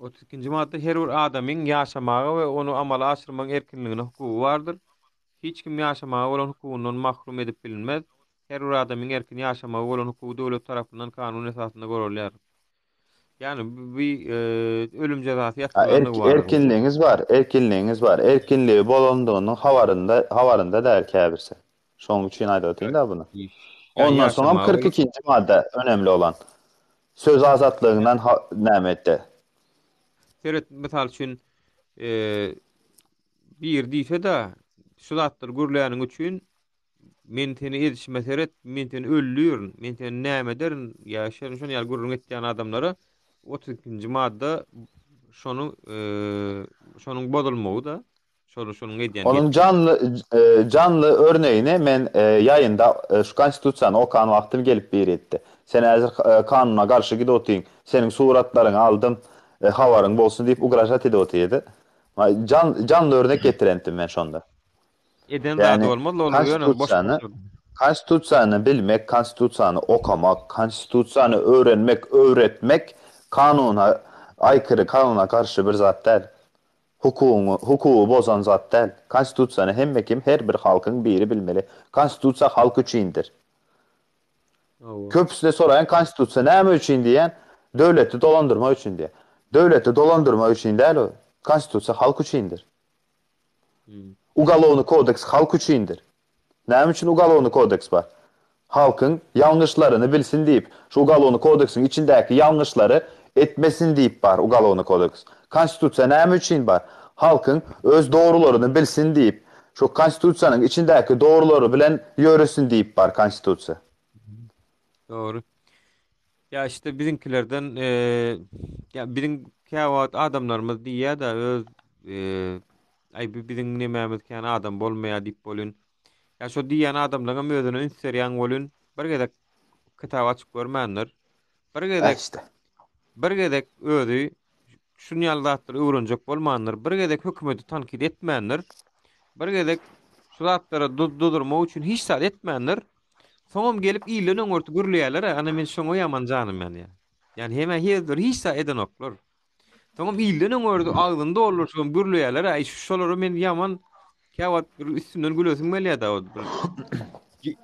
S1: 32-nji madda her bir adamyň ýaşamagy we onu amala aşyrmagyň erkinligine hukugy bardyr. Hiç kim ýaşamagy bolan hukugundan mahrum edip bilinmez. Her bir adamyň erkin ýaşamagy bolan hukugy döwlet tarapyndan kanun esasynda gorulýar. Yani ölüm cezasy ýatgylandygy bardyr.
S3: Erkinliğiniz var, erkinliğiniz var. Erkinliği bolandygynyň habarında däl käbirse. Şoň üçin aýdatyň da bunu.
S1: Yani
S3: Ondan soňra
S1: ýaşamagy
S3: 42-nji madda önemli olan. Söz azatlygynyň nämetde.
S1: seret misal üçin bir diýse-de şu zatlar gürleýäniň üçin men seni edişmeseret, men seni öldürýän, men seni näme derin, ýa-şonu şonu ýaly gurrun etýän adamlara 32-nji madda şonuň bodulmagy da, şonuň edýän
S3: Onun canlı örneğini men ýaýynda şu konstitusiýany okan wagtym gelip beretdi. Sen häzir kanuna garşy gidotýň, seniň suratlaryňy aldym, habaryň bolsun diýip ugraşat edýärdi. Canlı örnek getirendim men şonda.
S1: eden zady
S3: Yani
S1: bolmaz, ol ýöne boş
S3: konstitusiýany bilmek, konstitusiýany okamak, konstitusiýany öwrenmek, öwretmek kanuna aykırı, kanuna karşı bir zat däl. Hukugu bozan zat däl. Konstitusiýany hemme kim her bir halkyň biri bilmeli. Konstitusiýa halk üçindir. Köpüsine sorayan konstitusiýa näme üçin diýen, döwleti dolandyrma üçin diýen. Döwleti dolandyrma üçin däl o. Konstitusiýa halk üçindir. Ugalowny kodeks halk üçindir. Näme üçin Ugalowny kodeks bar? Halkyň ýalňyşlaryny bilsin diýip, şu Ugalowny kodeksin içindäki ýalňyşlary etmesin diýip bar Ugalowny kodeks. Konstitusiýa näme üçin bar? Halkyň öz dogrularını bilsin diýip, şu konstitusiýanyň içindäki dogruları bilen ýöresin diýip bar konstitusiýa.
S1: Doğru. Ya işte bizimkilerden ya bizim käwat adamlarımız diýär da öz ay bizim nememiz kän adam bolmaýar diýip bolun. Ya şo diýen adamlaryň özüne inserýän bolun. Bir gezek kitap açyp görmändir. Bir gezek
S3: İşte.
S1: bir gezek özü şunu ýaldatdyr öwrenjek bolmandyr. Bir gezek hökümeti tankit etmändir. Bir gezek şu zatlara dudurmak üçin hiç sat etmändir. Soňam gelip ýylyň öňürti gürleýärler, ana men şoňa ýaman janym men ýa. Yani hemen hezdir hiç sat eden oklar. Soňam ýylyň öňürti agdynda bolur şoň gürleýärler, ay şolary men ýaman käwat bir üstünden gülesiň melýär da.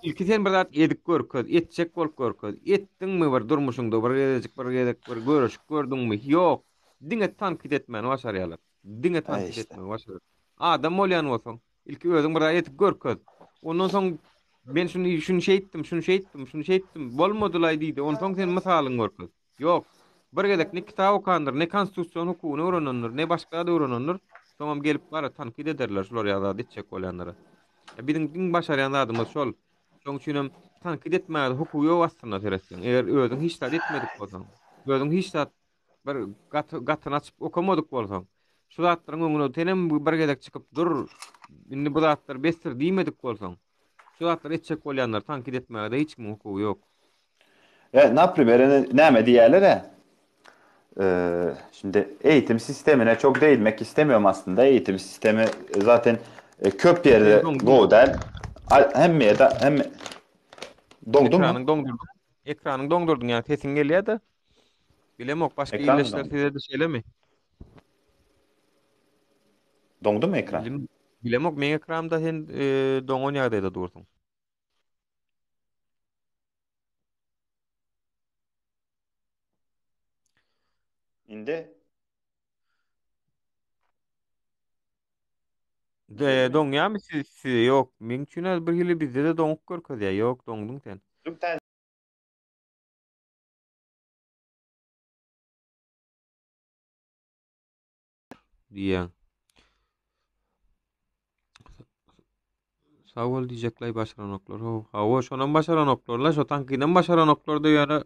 S1: İlki sen bir zat edik görköz, etjek bolup görköz. Etdiňmi bir durmuşyňda bir gezek bir görüşip gördüňmi? Ýok. Diňe tankit etmän başarýarlar. Diňe tankit etmän başarýar. Adam bolýan bolsaň, ilki özüň bir zat etip görköz. Ondan soň ben şunu şeýtdim, bolmadylaý diýdi. Ondan soň sen mysalyň görköz. Ýok. Bir gezek ne kitap okandyr, ne konstitusiýon hukugyny öwrenendir, ne başga da öwrenendir. Soňam gelip bara tankit ederler şolar ýa-da etjek bolýanlara. Bizim diň başarýan adamymyz şol. Şoň üçin tankit etmäde hukuky ýok aslynda teresden. Eger özüň hiç zat etmedik bolsaň, özüň hiç zat bir gatyny açyp okamadyk bolsaň, şu zatlaryň öňüne tenem bir gezek çykyp dur, indi bu zatlar bestir diýmedik bolsaň, şu zatlar etjek bolýanlar tankit etmäde hiç kim hukuky ýok.
S3: Naprimer, näme diýerler? Şimdi eğitim sistemine çok değinmek istemiyorum aslında. Eğitim sistemi zaten köp yerde godel. Hem dongdu mu?
S1: Ekranın dongdurdun yani sesin geliyor da. Bilemok başka
S3: Ekranı
S1: iyileşler
S3: dongdu.
S1: size de söyleme.
S3: Dongdu mu ekran?
S1: Bilemok men ekranımda sen dongon ýagdaýda dursun.
S3: Indi.
S1: De dong ýa-mı siz ýok. Men üçin bir hili bizde de donguk görkezýär. Ýok, dongduň sen. Diýen. Sağ ol diyecekler başaranoklar. Hawa şonan başaranoklarla şo tankinen başaranoklar da ýara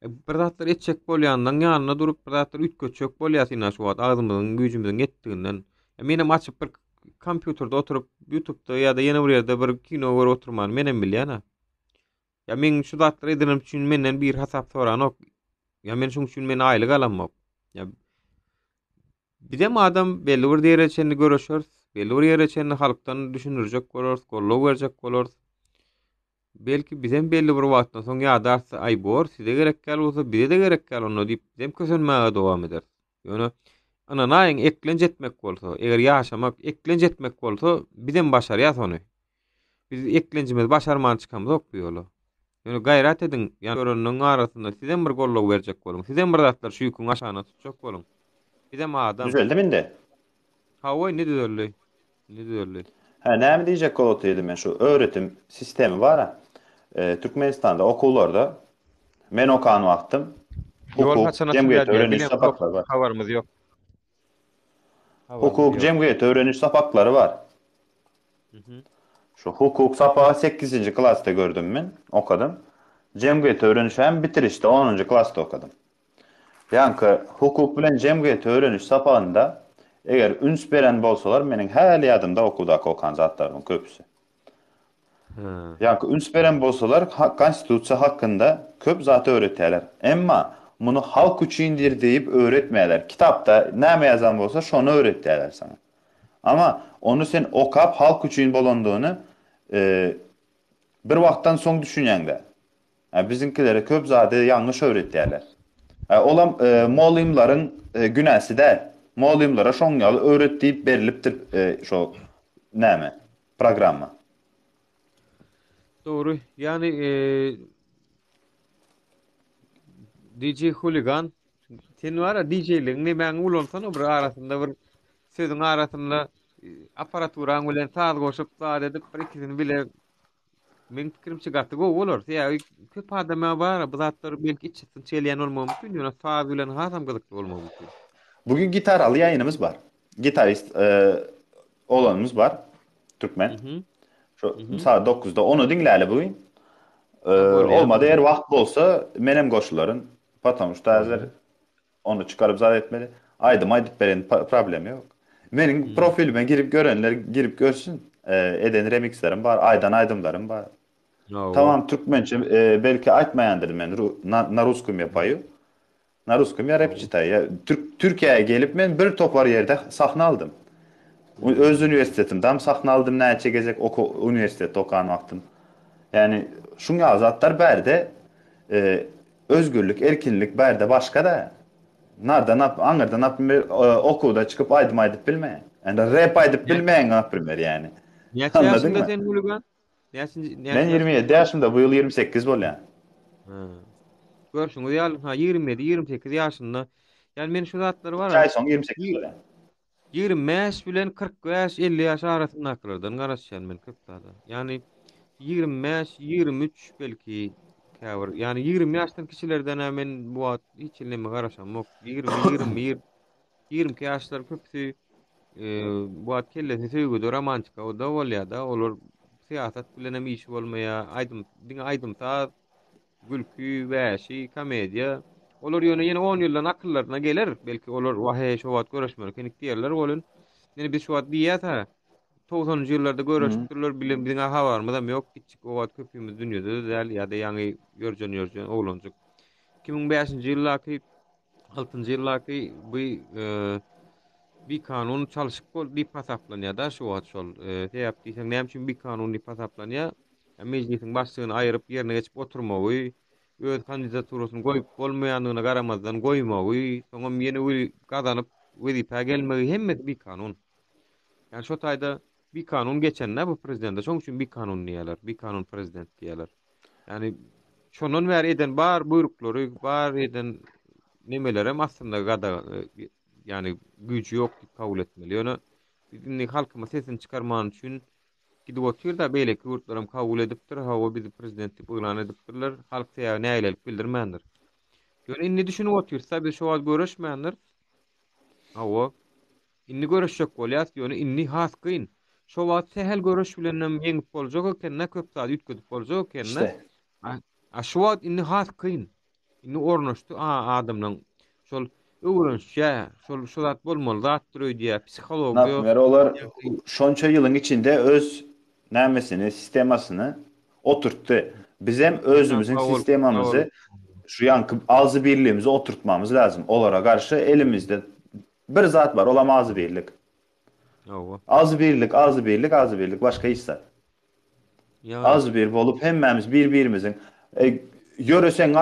S1: bir zatlar etçek bolýandan ýanyna durup bir zatlar ütköçek bolýasyna şu wagt agzymyzyň güýjümizden etdiginden. Menem açyp bir kompýuterde oturup YouTube'da ýa-da ýene bir ýerde bir kino görüp oturman menem bilýän. Ya men şu zatlar edinim üçin menden bir hasap soranok. Ya men şuň üçin men aýlyk alanmap. Ya bizem adam belli bir dereçeni görüşür, belli bir dereçeni halktan düşünürjek bolar, gollaw berjek bolar. Belki bizem belli bir wagtdan soň ýa-da ay bor, size gerek gel bolsa bize de gerek gel onu diýip bizem kösenmäge dowam eder. Ýöne ana naýyň eklenç etmek bolsa, eger ýaşamak eklenç etmek bolsa bizem başarýas ony. Biz eklençimiz başarman çykamyz ok bu ýola. Ýöne gaýrat ediň, ýa görünniň arasynda sizem bir gollaw berjek boluň. Sizem bir zatlar şu ýüküň aşagyna tutjak boluň. Bizem adam.
S3: Düzeldi minde.
S1: Ha oy ne düzeldi? Ne düzeldi?
S3: Ha, näme diýjek bolotdy men şu öğretim sistemi var ha. Türkmenistanda okullarda men okan wagtym
S1: Yol
S3: hukuk,
S1: haçana
S3: cemgiyet
S1: tüýär
S3: öğreniş
S1: bilen
S3: sapakları var.
S1: habarymyz ýok. Habarymyz
S3: Hukuk,
S1: ýok.
S3: cemgiyet öğreniş sapakları var.
S1: Mhm.
S3: Şu hukuk sapağı 8. klasta gördüm men, okudum. Cemgiyet öğreniş hem bitirişte 10. klasta okudum. Yani hukuk bilen cemgiyet öğreniş sapağında eger üns beren bolsalar meniň häl ýadymda okudak okan zatlaryň köpüsi.
S1: Ha.
S3: Yani üns beren bolsalar konstitusiýa hakkında köp zat öğreterler. Emma bunu halk üçindir diýip öğretmeýärler. Kitapda näme ýazan bolsa şonu öğretýärler sana. Ama onu sen okap halk üçün bolandygyny bir wagtdan soň düşünýäňde. Bizinkilere köp zady ýangyş öğretýärler. Olam mollymlaryň günäsi däl. Mollymlara şoň ýaly öğretdiýip berilipdir şo näme programma.
S1: Doğru. Yani DJ Hooligan sen var ya DJ'liğini ben ulansan bir arasında bir sözün arasında aparaturan bilen saz goşup saz edip bir ikisini bile men fikrimçe gatty go bolar. Ya köp adama var bu zatlar belki içsin çelýän bolmagy mümkin. Ýöne saz bilen hasam gydykly bolmagy mümkin.
S3: Bugün gitaralı yayınımız var. Gitarist olanımız var. Türkmen.
S1: Mhm.
S3: Şu saat 9'da onu dinläli bugün.
S1: Bolýar.
S3: Olmadı eğer vakt bolsa menem goşuların patamışda hazır onu çıkarıp zat etmeli. Aydyp beren problem yok. Menin profilime girip görenler girip görsün. Eden remixlerim var. Aydımlarım var. Tamam Türkmençe belki aýtmaýandyr men na ruskum ýapaýy. Na ruskum ya rapçi taýy. Türkiýe'ye gelip men bir topar ýerde sahna aldım. Öz üniversitetimden sahna aldım. Näçe gezek üniversitede okan wagtym. Yani şuňa azatlar bärde özgürlük, erkinlik bärde başka da. Aňyrdan okuwda çykyp aýdyp bilmeýän. Yani rap aýdyp bilmeýän gaprymer yani.
S1: Näçe ýaşynda sen Hooligan?
S3: Ben 27 ýaşymda, bu ýyl 28 bolýan.
S1: Görşüňiz ýaly 27-28 ýaşynda. Yani men şu zatlary var.
S3: Çay soň 28 bolýan.
S1: 25 bilen 45-50 ýaş arasyndakylardan garaşýan men köpdada. Yani 25-23 belki käbir. Yani 20 ýaşdan kişilerden men bu wagt hiç ilme garaşam yok. 20 ýaşlar köpsi bu wagt kellesi söýgüde romantika o da bolýar-da. Olar siýasat bilen hem iş bolmaýa, aýdym ta gülkü, wäşi, komediýa. Olar ýöne 10 ýyldan akyllarına geler. Belki olar wahy şu wagt görüşmerkenik diýerler bolun. Ýani biz şu wagt diýýär 90-njy ýyllarda görüşipdirler bilen biziň habarymyz ýok. Kiçik o wagt köpümiz dünýede däl ýa-da ýaňy görjen oglanjak. 2005-nji ýyllaky 6-njy ýyllaky bu bir kanun çalışyp diýip hasaplanýar-da şu wagt şol. Täýip diýsem näme üçin bir kanun diýip hasaplanýar? Meclisiň başlygyny aýryp ýerine geçip oturmagy, öz kandidaturasyny goýup bolmaýanlygyna garamazdan goýmagy, soňam ýene gazanyp wezipe gelmegi hemme bir kanun. Yani şu taýda bir kanun geçenne bu prezidente şoň üçin bir kanun diýerler, bir kanun prezident diýerler. Yani şonon bäri eden bar buyruklary, bar eden nemeler hem aslında gada yani güýçi ýok diýip kabul etmeli. Ýöne biziň halkyma sesini çykarman üçin gidip oturda beýle ýurtlarym kabul edipdir, hawa bizi prezident diýip öňe edipdirler. Halk täze näýelik bildirmändir. Ýöne inni düşünip otursa biz şu wagt görüşmändir. Hawa inni görüşjek bolýar, ýöne inni has kyn. Şo wagt sehel görüş bilenem ýeňip boljak ekenne, köp saat üýtgedip boljak ekenne.
S3: İşte.
S1: Şu wagt indi has kyn. Indi ornaşdy adamlaň şol öwrenşe, şol zat bolmaly zatdyr öýdýär,
S3: Ne
S1: psihologiýa.
S3: yapmıyor? Olar şonça yılın içinde öz nämesini, sistemasını oturttu. Biz hem özümüzün sistemamızı şu yankı ağzı birliğimizi oturtmamız lazım. Olara karşı elimizde bir zat var. Olam ağzı birlik.
S1: Ýa-wa.
S3: Ağzı birlik, ağzı birlik, ağzı birlik. Başka hiç zat.
S1: Ýa.
S3: Az bir bolup hemmemiz birbirimizin yöresen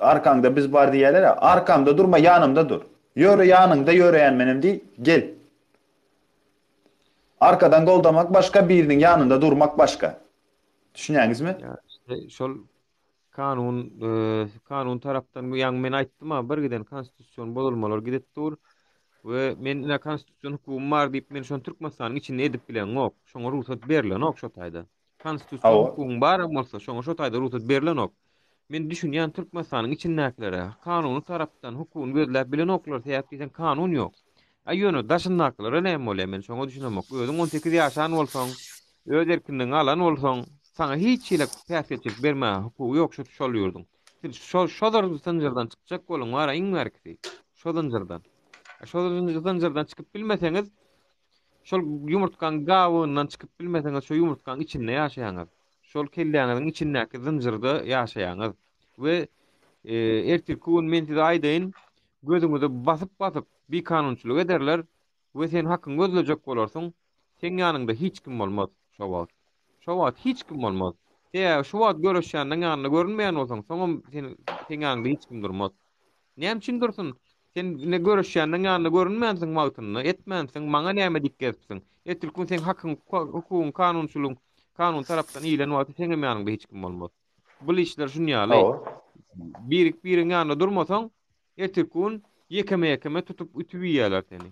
S3: arkanda biz bar diýerler ya, arkamda durma, yanımda dur. Yörü yanında yöreyen benim değil, gel. Arkadan goldamak başka, birinin yanında durmak başka. Düşünýäňiz mi?
S1: Ya işte şol kanun tarapdan bu ýaňy men aýtdym bir giden konstitusiýon bozulmalar gidetdir we men ina konstitusiýon hukumum bar diýip men şonu Türkmenistanyň içinde edip bilen ok. Şoňa ruhsat berilen ok şo taýda. Konstitusiýon
S3: Hawa.
S1: hukumum bar bolsa şoňa şo taýda ruhsat berilen ok. Men düşünýän Türkmenistanyň içindäkilere kanuny tarapdan hukum berilip bilen oklar täýip diýen kanun ýok. Aýýony daşyndakylara näme bolýar men şoňa düşünemek. Özüň 18 ýaşan bolsaň, öz erkinligiňi alan bolsaň, sana hiç ile päsgetçilik berme hukuky ýok şu şol ýurdun. Siz şodar sınjyrdan çykjak bolun wara iň merkezi. Şodunjyrdan. Şodunjyrdan çykyp bilmeseňiz, şol ýumurtkaň gawyndan çykyp bilmeseňiz, şo ýumurtkaň içinde ýaşaýaňyz. Şol kelläňiziň içindäki zynjyrda ýaşaýaňyz. We ertirkün men size aýdyn, gözüňizi basyp bir kanunçylyk ederler we sen hakyň gözlejek bolarsyň, sen ýanynda hiç kim bolmaz şo wagt. Şo wagt hiç kim bolmaz. Şo wagt görüşýändiň ýanyna görünmeýän bolsaň, soňam sen ýanynda hiç kim durmaz. Näme üçin dursun? Sen ne görüşýändiň ýanyna görünmeýänsiň wagtyny etmänsiň, maňa näme dikketipsiň? Etdirkün sen hakyň, hukukyň, kanunçylygyň, kanun tarapdan iýlen wagty sen ýanyňda hiç kim bolmaz. Bu işler şunýaly.
S3: Hawa.
S1: Biriň ýanyna durmasaň, etdirkün yekeme tutup ütüp ýýerler seni.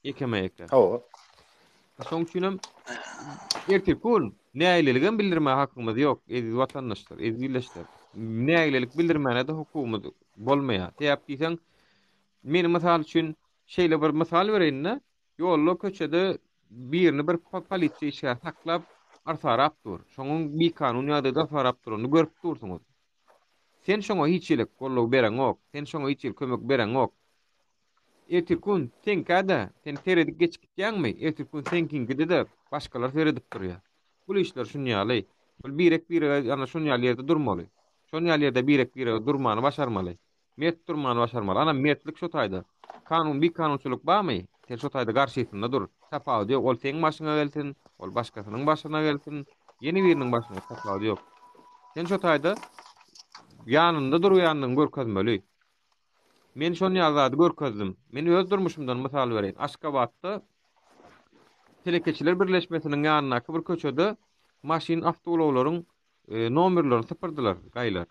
S1: Yekeme.
S3: Hawa.
S1: Şoň üçinem ertirkün näýleligiň bildirme hakkymyz ýok. Eziz watandaşlar, ezilleşler. Näýlelik bildirmäne de hukumumyz bolmaýar. Täýip diýseň, meni mysal üçin şeýle bir mysal bereýin-de, ýolda köçede birini bir polisiýa işe taklap arsarap dur. Şoňun bir kanun ýa-da arsarap duruny görüp dursuňuz. Sen şoňa hiç ýelik gollaw beren ok. Sen şoňa hiç ýelik kömek beren ok. Ertirkün sen kada, sen teredik geçip gitýäňmi? Ertirkün sen kiňkide de başgalar teredik durýar. Bu işler şunýaly. Bu birek ana şunýaly ýerde durmaly. Şunýaly ýerde birek durmany başarmaly. Mert durmany başarmaly. Ana mertlik şo taýda. Kanun bir kanunçylyk barmy? Sen şo taýda garşysynda dur. Tapawdy ýok. Ol seň başyna gelsin, ol başgasynyň başyna gelsin. Ýeni biriniň başyna tapawdy ýok. Sen şo taýda ýanynda durýandyň görkezmeli. Men şonu ýazady görkezdim. Men öz durmuşymdan mysal bereýin. Aşgabatda Telekeçiler Birleşmesiniň ýanyna bir köçede maşin awtolawlaryň nomerlerini sypyrdylar, gaýlar.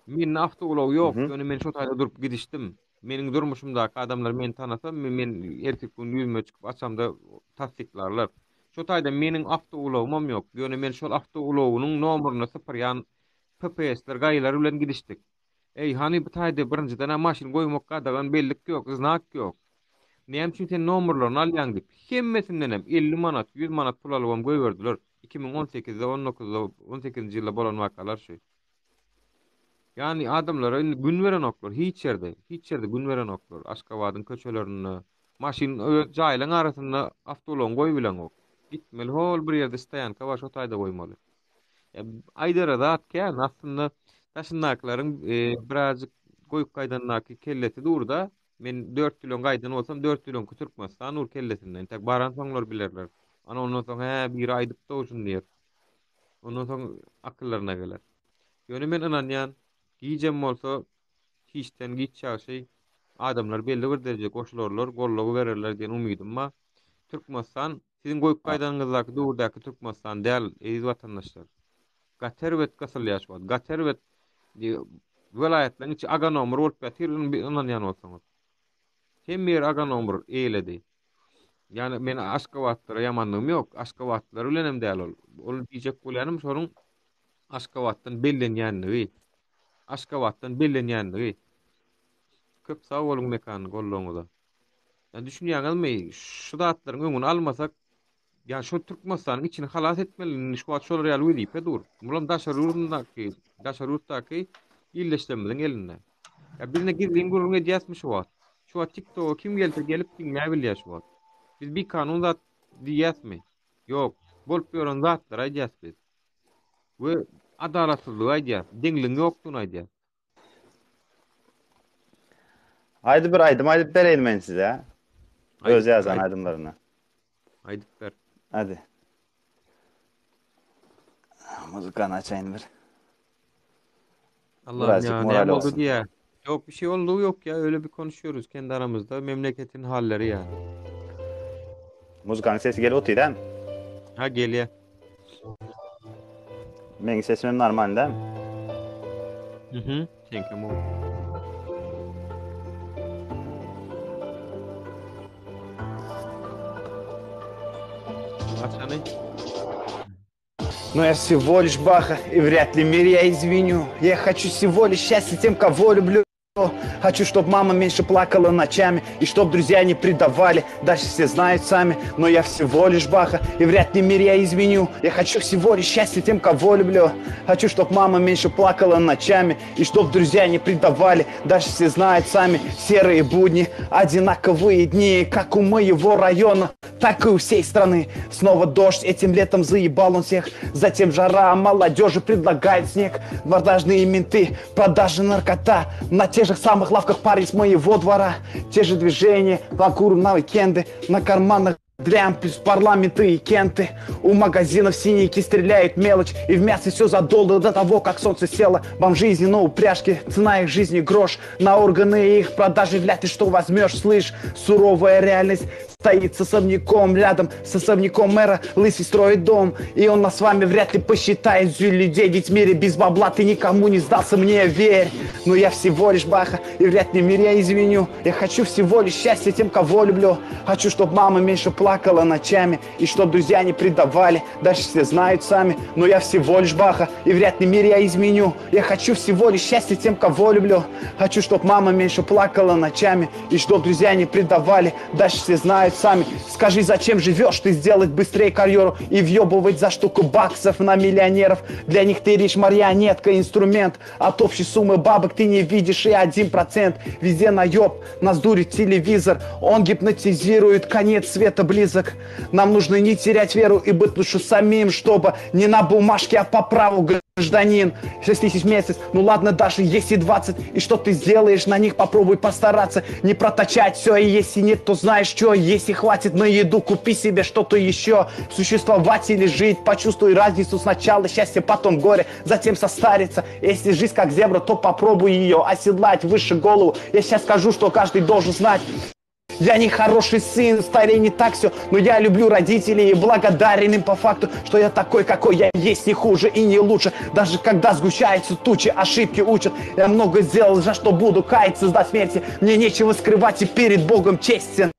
S1: Menin awtolaw ýok, ýöne men şo taýda durup gidişdim. Meniň durmuşymdaky adamlar meni tanasa, men ertesi gün ýüzüme çykyp açamda tasdiklarlar. Şo taýda meniň awtolawym ýok. Ýöne men şol awtolawynyň nomeryny sypyrýan PPS'ler gaýlar bilen gidişdik. Hani bu taýda birinciden maşin goýmakka dagan bellik ýok, znak ýok. Näme üçin sen nomerlerini alýaň diýip, hemmesinden hem 50 manat, 100 manat pul alywam goýberdiler. 2018-de, 19-da, 18-nji ýylda bolan wakalar şu. Yani adamlara gün veren oklar, hiç yerde gün veren oklar. Aşgabatyň köçelerini, maşin jaýlaryň arasynda awtolaw goýulan ok. Gitmeli hol bir ýerde staýanka var, şo taýda goýmaly. Aýdara zatken aslında taşındaklaryň birazcık goýup gaýdandaky kellesi durda. Men 4 milyon gaýdan bolsam 4 milyon Türkmenistan ur kellesinden. Tak baran soňlar bilerler. Ana ondan soň bir aýdyp da oşun diýer. Ondan soň akyllaryna geler. Ýöne men inanýan, giýjem bolsa hiçden giýçäşi adamlar belli bir derejede goşulurlar, gollawy bererler diýen umydym ma. Türkmenistan siziň goýup gaýdanyňyzdaky durdaky Türkmenistan däl, eziz watandaşlar. Gaterwet gasal ýaşaýar. Gaterwet welaýetlerin içi aga nomer bolup ýatyr, inanýan bolsaňyz. Hem bir aga nomer eýledi. Yani men Aşgabatlara ýamanlygym ýok. Aşgabatlar bilenem däl ol. Ol diýjek bolýanym şonuň Aşgabatdan bellenýänligi. Aşgabatdan bellenýänligi. Köp sag boluň mekan gollaňyza. Yani düşünýäňizmi, şu datlaryň öňüni almasak Ya şu Türkmenistan'ın içini halas etmeli. Şu wagt şol real öýdip dur. Mulam daşarurdaky illeşlemeden elinde. Ya birine girdiğin gururun ediyasmış şu wagt. Şu wagt TikTok'a kim gelip dinläp bilýär şu wagt. Biz bir kanun zat diýäsmi? Yok. Bolup ýören zatlar aýdýas biz. We adalatsyzlyk aýdýas. Deňligiň ýokdugyny aýdýas.
S3: Haydi bir aydım aydıp bereyim ben size. Öz
S1: Aýdyp
S3: yazan aydımlarını.
S1: aýdyp ber.
S3: Hadi. Muzikanı açayım bir.
S1: Allah'ım
S3: Birazcık
S1: ya
S3: moral
S1: ne oldu
S3: olsun.
S1: diye. Yok bir şey olduğu yok ya. Öyle bir konuşuyoruz kendi aramızda. Memleketin halleri yani.
S3: Muzikanın sesi gelip otuyor değil mi?
S1: Ha geliyor.
S3: Benim sesim normal değil mi?
S1: Hı hı. Thank you. Açanı.
S3: Но я всего лишь Баха, и вряд ли мир я извиню. Я хочу всего лишь счастья тем, кого люблю. Хочу, чтоб мама меньше плакала ночами, и чтоб друзья не предавали. Дальше все знают сами, но я всего лишь Баха, и вряд ли мир я изменю. Я хочу всего лишь счастья тем, кого люблю. Хочу, чтоб мама меньше плакала ночами, и чтоб друзья не предавали. Дальше все знают сами, серые будни, одинаковые дни, как у моего района, так и у всей страны. Снова дождь, этим летом заебал он всех. Затем жара, молодежи предлагает снег. Продажные менты, продажи наркота. На тех же самых лавках парень с моего двора. Те же движения, лакуру на уикенды. На карманах дрям, плюс парламенты и кенты. У магазинов синейки стреляют мелочь. И в мясе все задолго до того, как солнце село. Бомжи из упряжки, цена их жизни грош. На органы их продажи, вряд ли что возьмешь, слышь. Суровая реальность стоит с особняком рядом, с особняком мэра. Лысый строит дом, и он нас с вами вряд ли посчитает людей. Ведь в мире без бабла ты никому не сдался, мне верь. Но я всего лишь Баха, и вряд ли мир я извиню. Я хочу всего лишь счастья тем, кого люблю. Хочу, чтоб мама меньше плакала ночами, и чтоб друзья не предавали. Дальше все знают сами, но я всего лишь Баха, и вряд ли мир я изменю. Я хочу всего лишь счастья тем, кого люблю. Хочу, чтоб мама меньше плакала ночами, и чтоб друзья не предавали. Дальше все знают сами. Скажи, зачем живешь ты сделать быстрее карьеру и въебывать за штуку баксов на миллионеров? Для них ты лишь марионетка, инструмент. От общей суммы бабок ты не видишь и 1%. Везде наеб, нас дурит телевизор. Он гипнотизирует, конец света близок. Нам нужно не терять веру и быть лучше самим, чтобы не на бумажке, а по праву, гражданин. 6 тысяч в месяц, ну ладно, даже если 20. И что ты сделаешь, на них попробуй постараться. Не протачать все, и если нет, то знаешь что. Если хватит на еду, купи себе что-то еще. Существовать или жить, почувствуй разницу. Сначала счастье, потом горе, затем состариться. Если жизнь как зебра, то попробуй ее оседлать выше голову. Я сейчас скажу, что каждый должен знать. Я не хороший сын, старей не так все, но я люблю родителей и благодарен им по факту, что я такой, какой я есть, не хуже и не лучше. Даже когда сгущаются тучи, ошибки учат. Я много сделал, за что буду каяться до смерти. Мне нечего скрывать и перед Богом честен.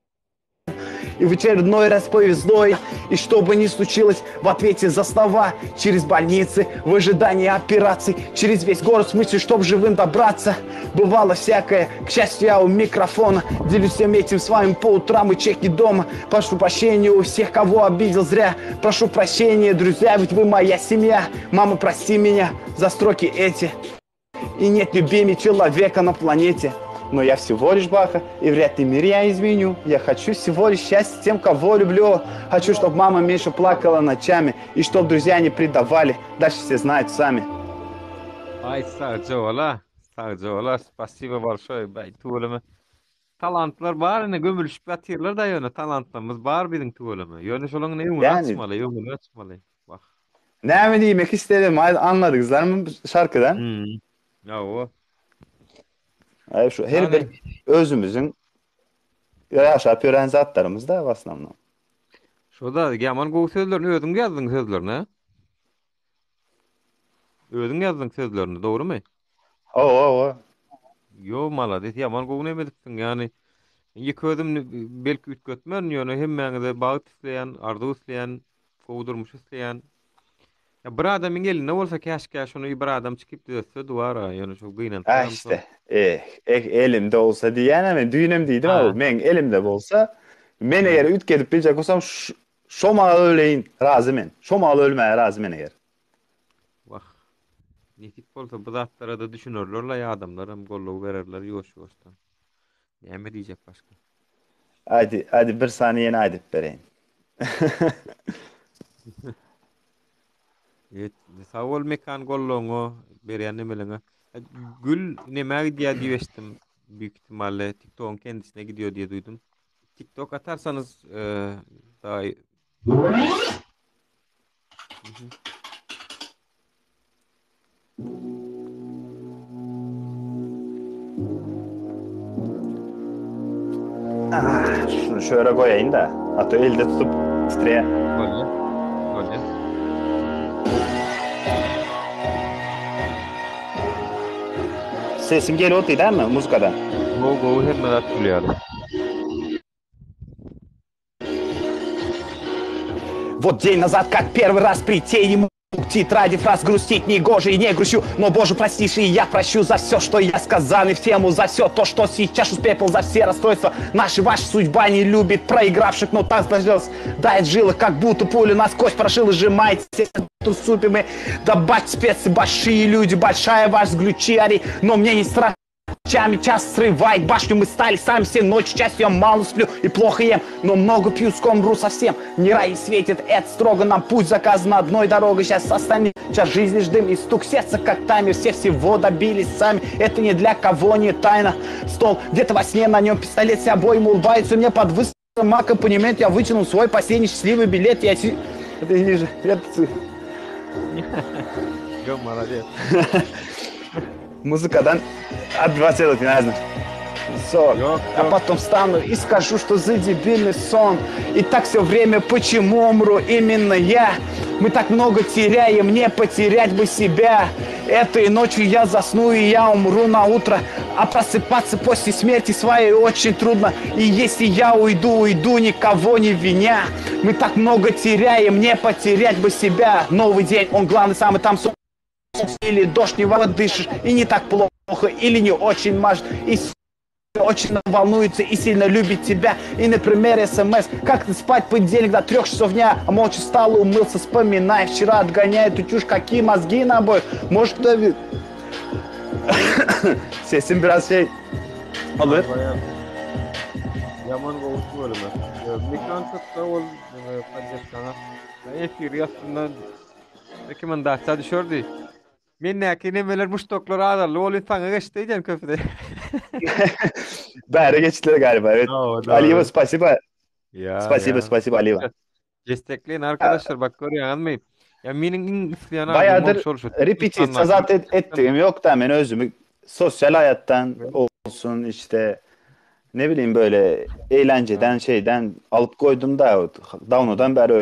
S3: И в очередной раз повезло, и что бы ни случилось, в ответе за слова. Через больницы, в ожидании операций, через весь город в смысле, чтоб живым добраться. Бывало всякое, к счастью, я у микрофона. Делюсь всем этим с вами по утрам и чеки дома. Прошу прощения у всех, кого обидел зря. Прошу прощения, друзья, ведь вы моя семья. Мама, прости меня за строки эти. И нет любимее человека на планете. Но я всего лишь Баха, и вряд ли мир я изменю. Я хочу всего лишь счастья тем, кого люблю. Хочу, чтобы мама меньше плакала ночами, и чтобы друзья не предавали. Дальше все знают сами.
S1: Ay sağcı ola. Spasiba большое. Bay tuğulama. Talantlar bar ne gömülüşüp yatırlar da yöne. Talantlarımız bar bizim tuğulama. Yöne şolun ne yöne
S3: Yani
S1: açmalı. Yöne açmalı. Bak.
S3: ne mi demek istedim? Anladınızlar mı şarkıdan?
S1: Ya o.
S3: Ay şu her
S1: Yani
S3: bir özümüzün yaşap öğren zatlarımız da aslında.
S1: şoda yaman gowy sözlerini özüň ýazdyň sözlerini. Özüň ýazdyň sözlerini, dogrymy?
S3: O.
S1: Yo malades yaman gowy nemedipsiň ýani. Iki özüm belki ütgetmän ýöne hemmäňize bagyt isleýän, arzu isleýän, gowdurmuş isleýän. Ya bir adamyň eline bolsa käşke şonu bir adam çykyp döse duara ýöne şu
S3: Ha
S1: gynantyram son.
S3: işte. Elimde olsa diyen ama düğünem değildim
S1: Ha.
S3: ama men elimde olsa men eğer üt gedip bilecek olsam Şoma öleyin razı men. Şoma ölmeye razı men eger.
S1: Bak. Nitik bolsa bu zatlara da düşünürler la ya adamlar hem golluğu verirler yoş-yoştan. Näme diýjek başga?
S3: Hadi bir saniyeni aydip bereyim.
S1: Evet, sağ ol mekan golluğuňa berýän nemeleňe. Gül näme diýär diýestim. Büyük ihtimalle TikTok'un kendisine gidiyor diye duydum. TikTok atarsanız daha iyi. Hı hı.
S3: Şunu şöyle koyayım da. Hatta elde tutup titreye.
S1: Golle. Golle.
S3: Sesim geliyor değil mi muzikadan?
S1: Go hemme dat kulýar.
S3: Вот день назад, как первый раз прийти ему к тетради фраз грустить негоже и не грущу. Но, Боже, простишь, и я прощу за все, что я сказал, и в тему за все то, что сейчас успел, за все расстройства. Наши, ваша судьба не любит проигравших, но так сложилось. Дает жилы, как будто пулю насквозь прошил и сжимает сердце супами. Добавь специи, большие люди, большая ваш взглючари, но мне не страшно. Час срывает башню, мы стали сами все ночью частью, я мало сплю и плохо ем, но много пью, скомру совсем. Не рай светит, это строго, нам путь заказан одной дорогой, сейчас остальные, час жизни ждем, и стук сердца как таймер, все всего добились сами, это не для кого не тайна. Стол, где-то во сне на нем пистолет, все обоим улыбаются мне под высоким аккомпанемент, я вытянул свой последний счастливый билет, я это ниже, это...
S1: Yo, молодец.
S3: Музыкадан отбросил финально.
S1: Yok,
S3: А потом встану и скажу, что за дебильный сон. И так все время, почему умру именно я? Мы так много теряем, не потерять бы себя. Этой ночью я засну и я умру на утро. А просыпаться после смерти своей очень трудно. И если я уйду, никого не виня. Мы так много теряем, не потерять бы себя. Новый день, он главный, самый там сон. Или дождь, не дышишь, и не так плохо, или не очень мажет, и очень волнуется и сильно любит тебя. И, например, СМС, как ты спать в понедельник до 3 часов дня, а молча встал и умылся, вспоминай, вчера отгоняй эту чушь, какие мозги на обоих. Может, кто видит? Sesim biraz şey olur.
S1: Yaman goğuş bölümü. Mekan çok da ol padişahına. Efir yastından rekomendasyya düşürdü. Men näki nemeler muştoklar adarlı ol insana geçti diýen köpde.
S3: Bäre geçtiler galiba, evet. Aliyeva, spasiba.
S1: Ya.
S3: Spasiba Aliyeva.
S1: Destekleyin arkadaşlar, bak görýänmi? Ya meniň isleýän
S3: Bayağıdır repetitsiya zat ettiğim yok da men özümü sosyal hayattan olsun işte ne bileyim böyle eğlenceden şeyden alıp koydum da Downo'dan beri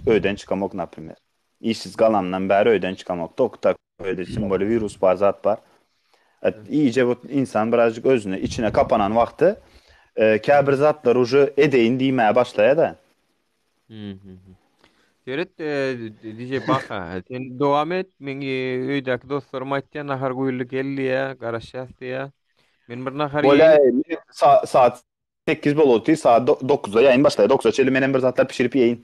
S3: öyden çıkamak naprimер. İşsiz kalandan beri öyden çıkamak. Doktor öylesin böyle virüs var zat var. İyice bu insan birazcık özüne içine kapanan vakti kabir zatlar ucu edeyin diýmeye başlaya da.
S1: Seret diýje baka, sen dowam et, men öýdäki dostlarym aýtýan nahar goýuly gelýär, garaşýas diýär. Men bir nahar
S3: Böyle saat 8 bolotý, saat 9'da yayın başlaýar. 9'da çeli menen bir zatlar pişirip ýeýin.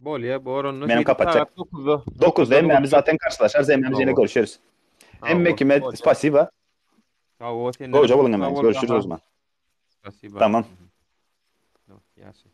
S1: bolýar, borunny
S3: Benim kapatacak. 9'da hem biz zaten karşılaşarız, hem yine görüşürüz. Hem Mekime spasiba.
S1: Sağ ol, sen.
S3: Goca bolun hemen. Görüşürüz o zaman.
S1: Spasiba.
S3: Tamam.
S1: Yaxşı.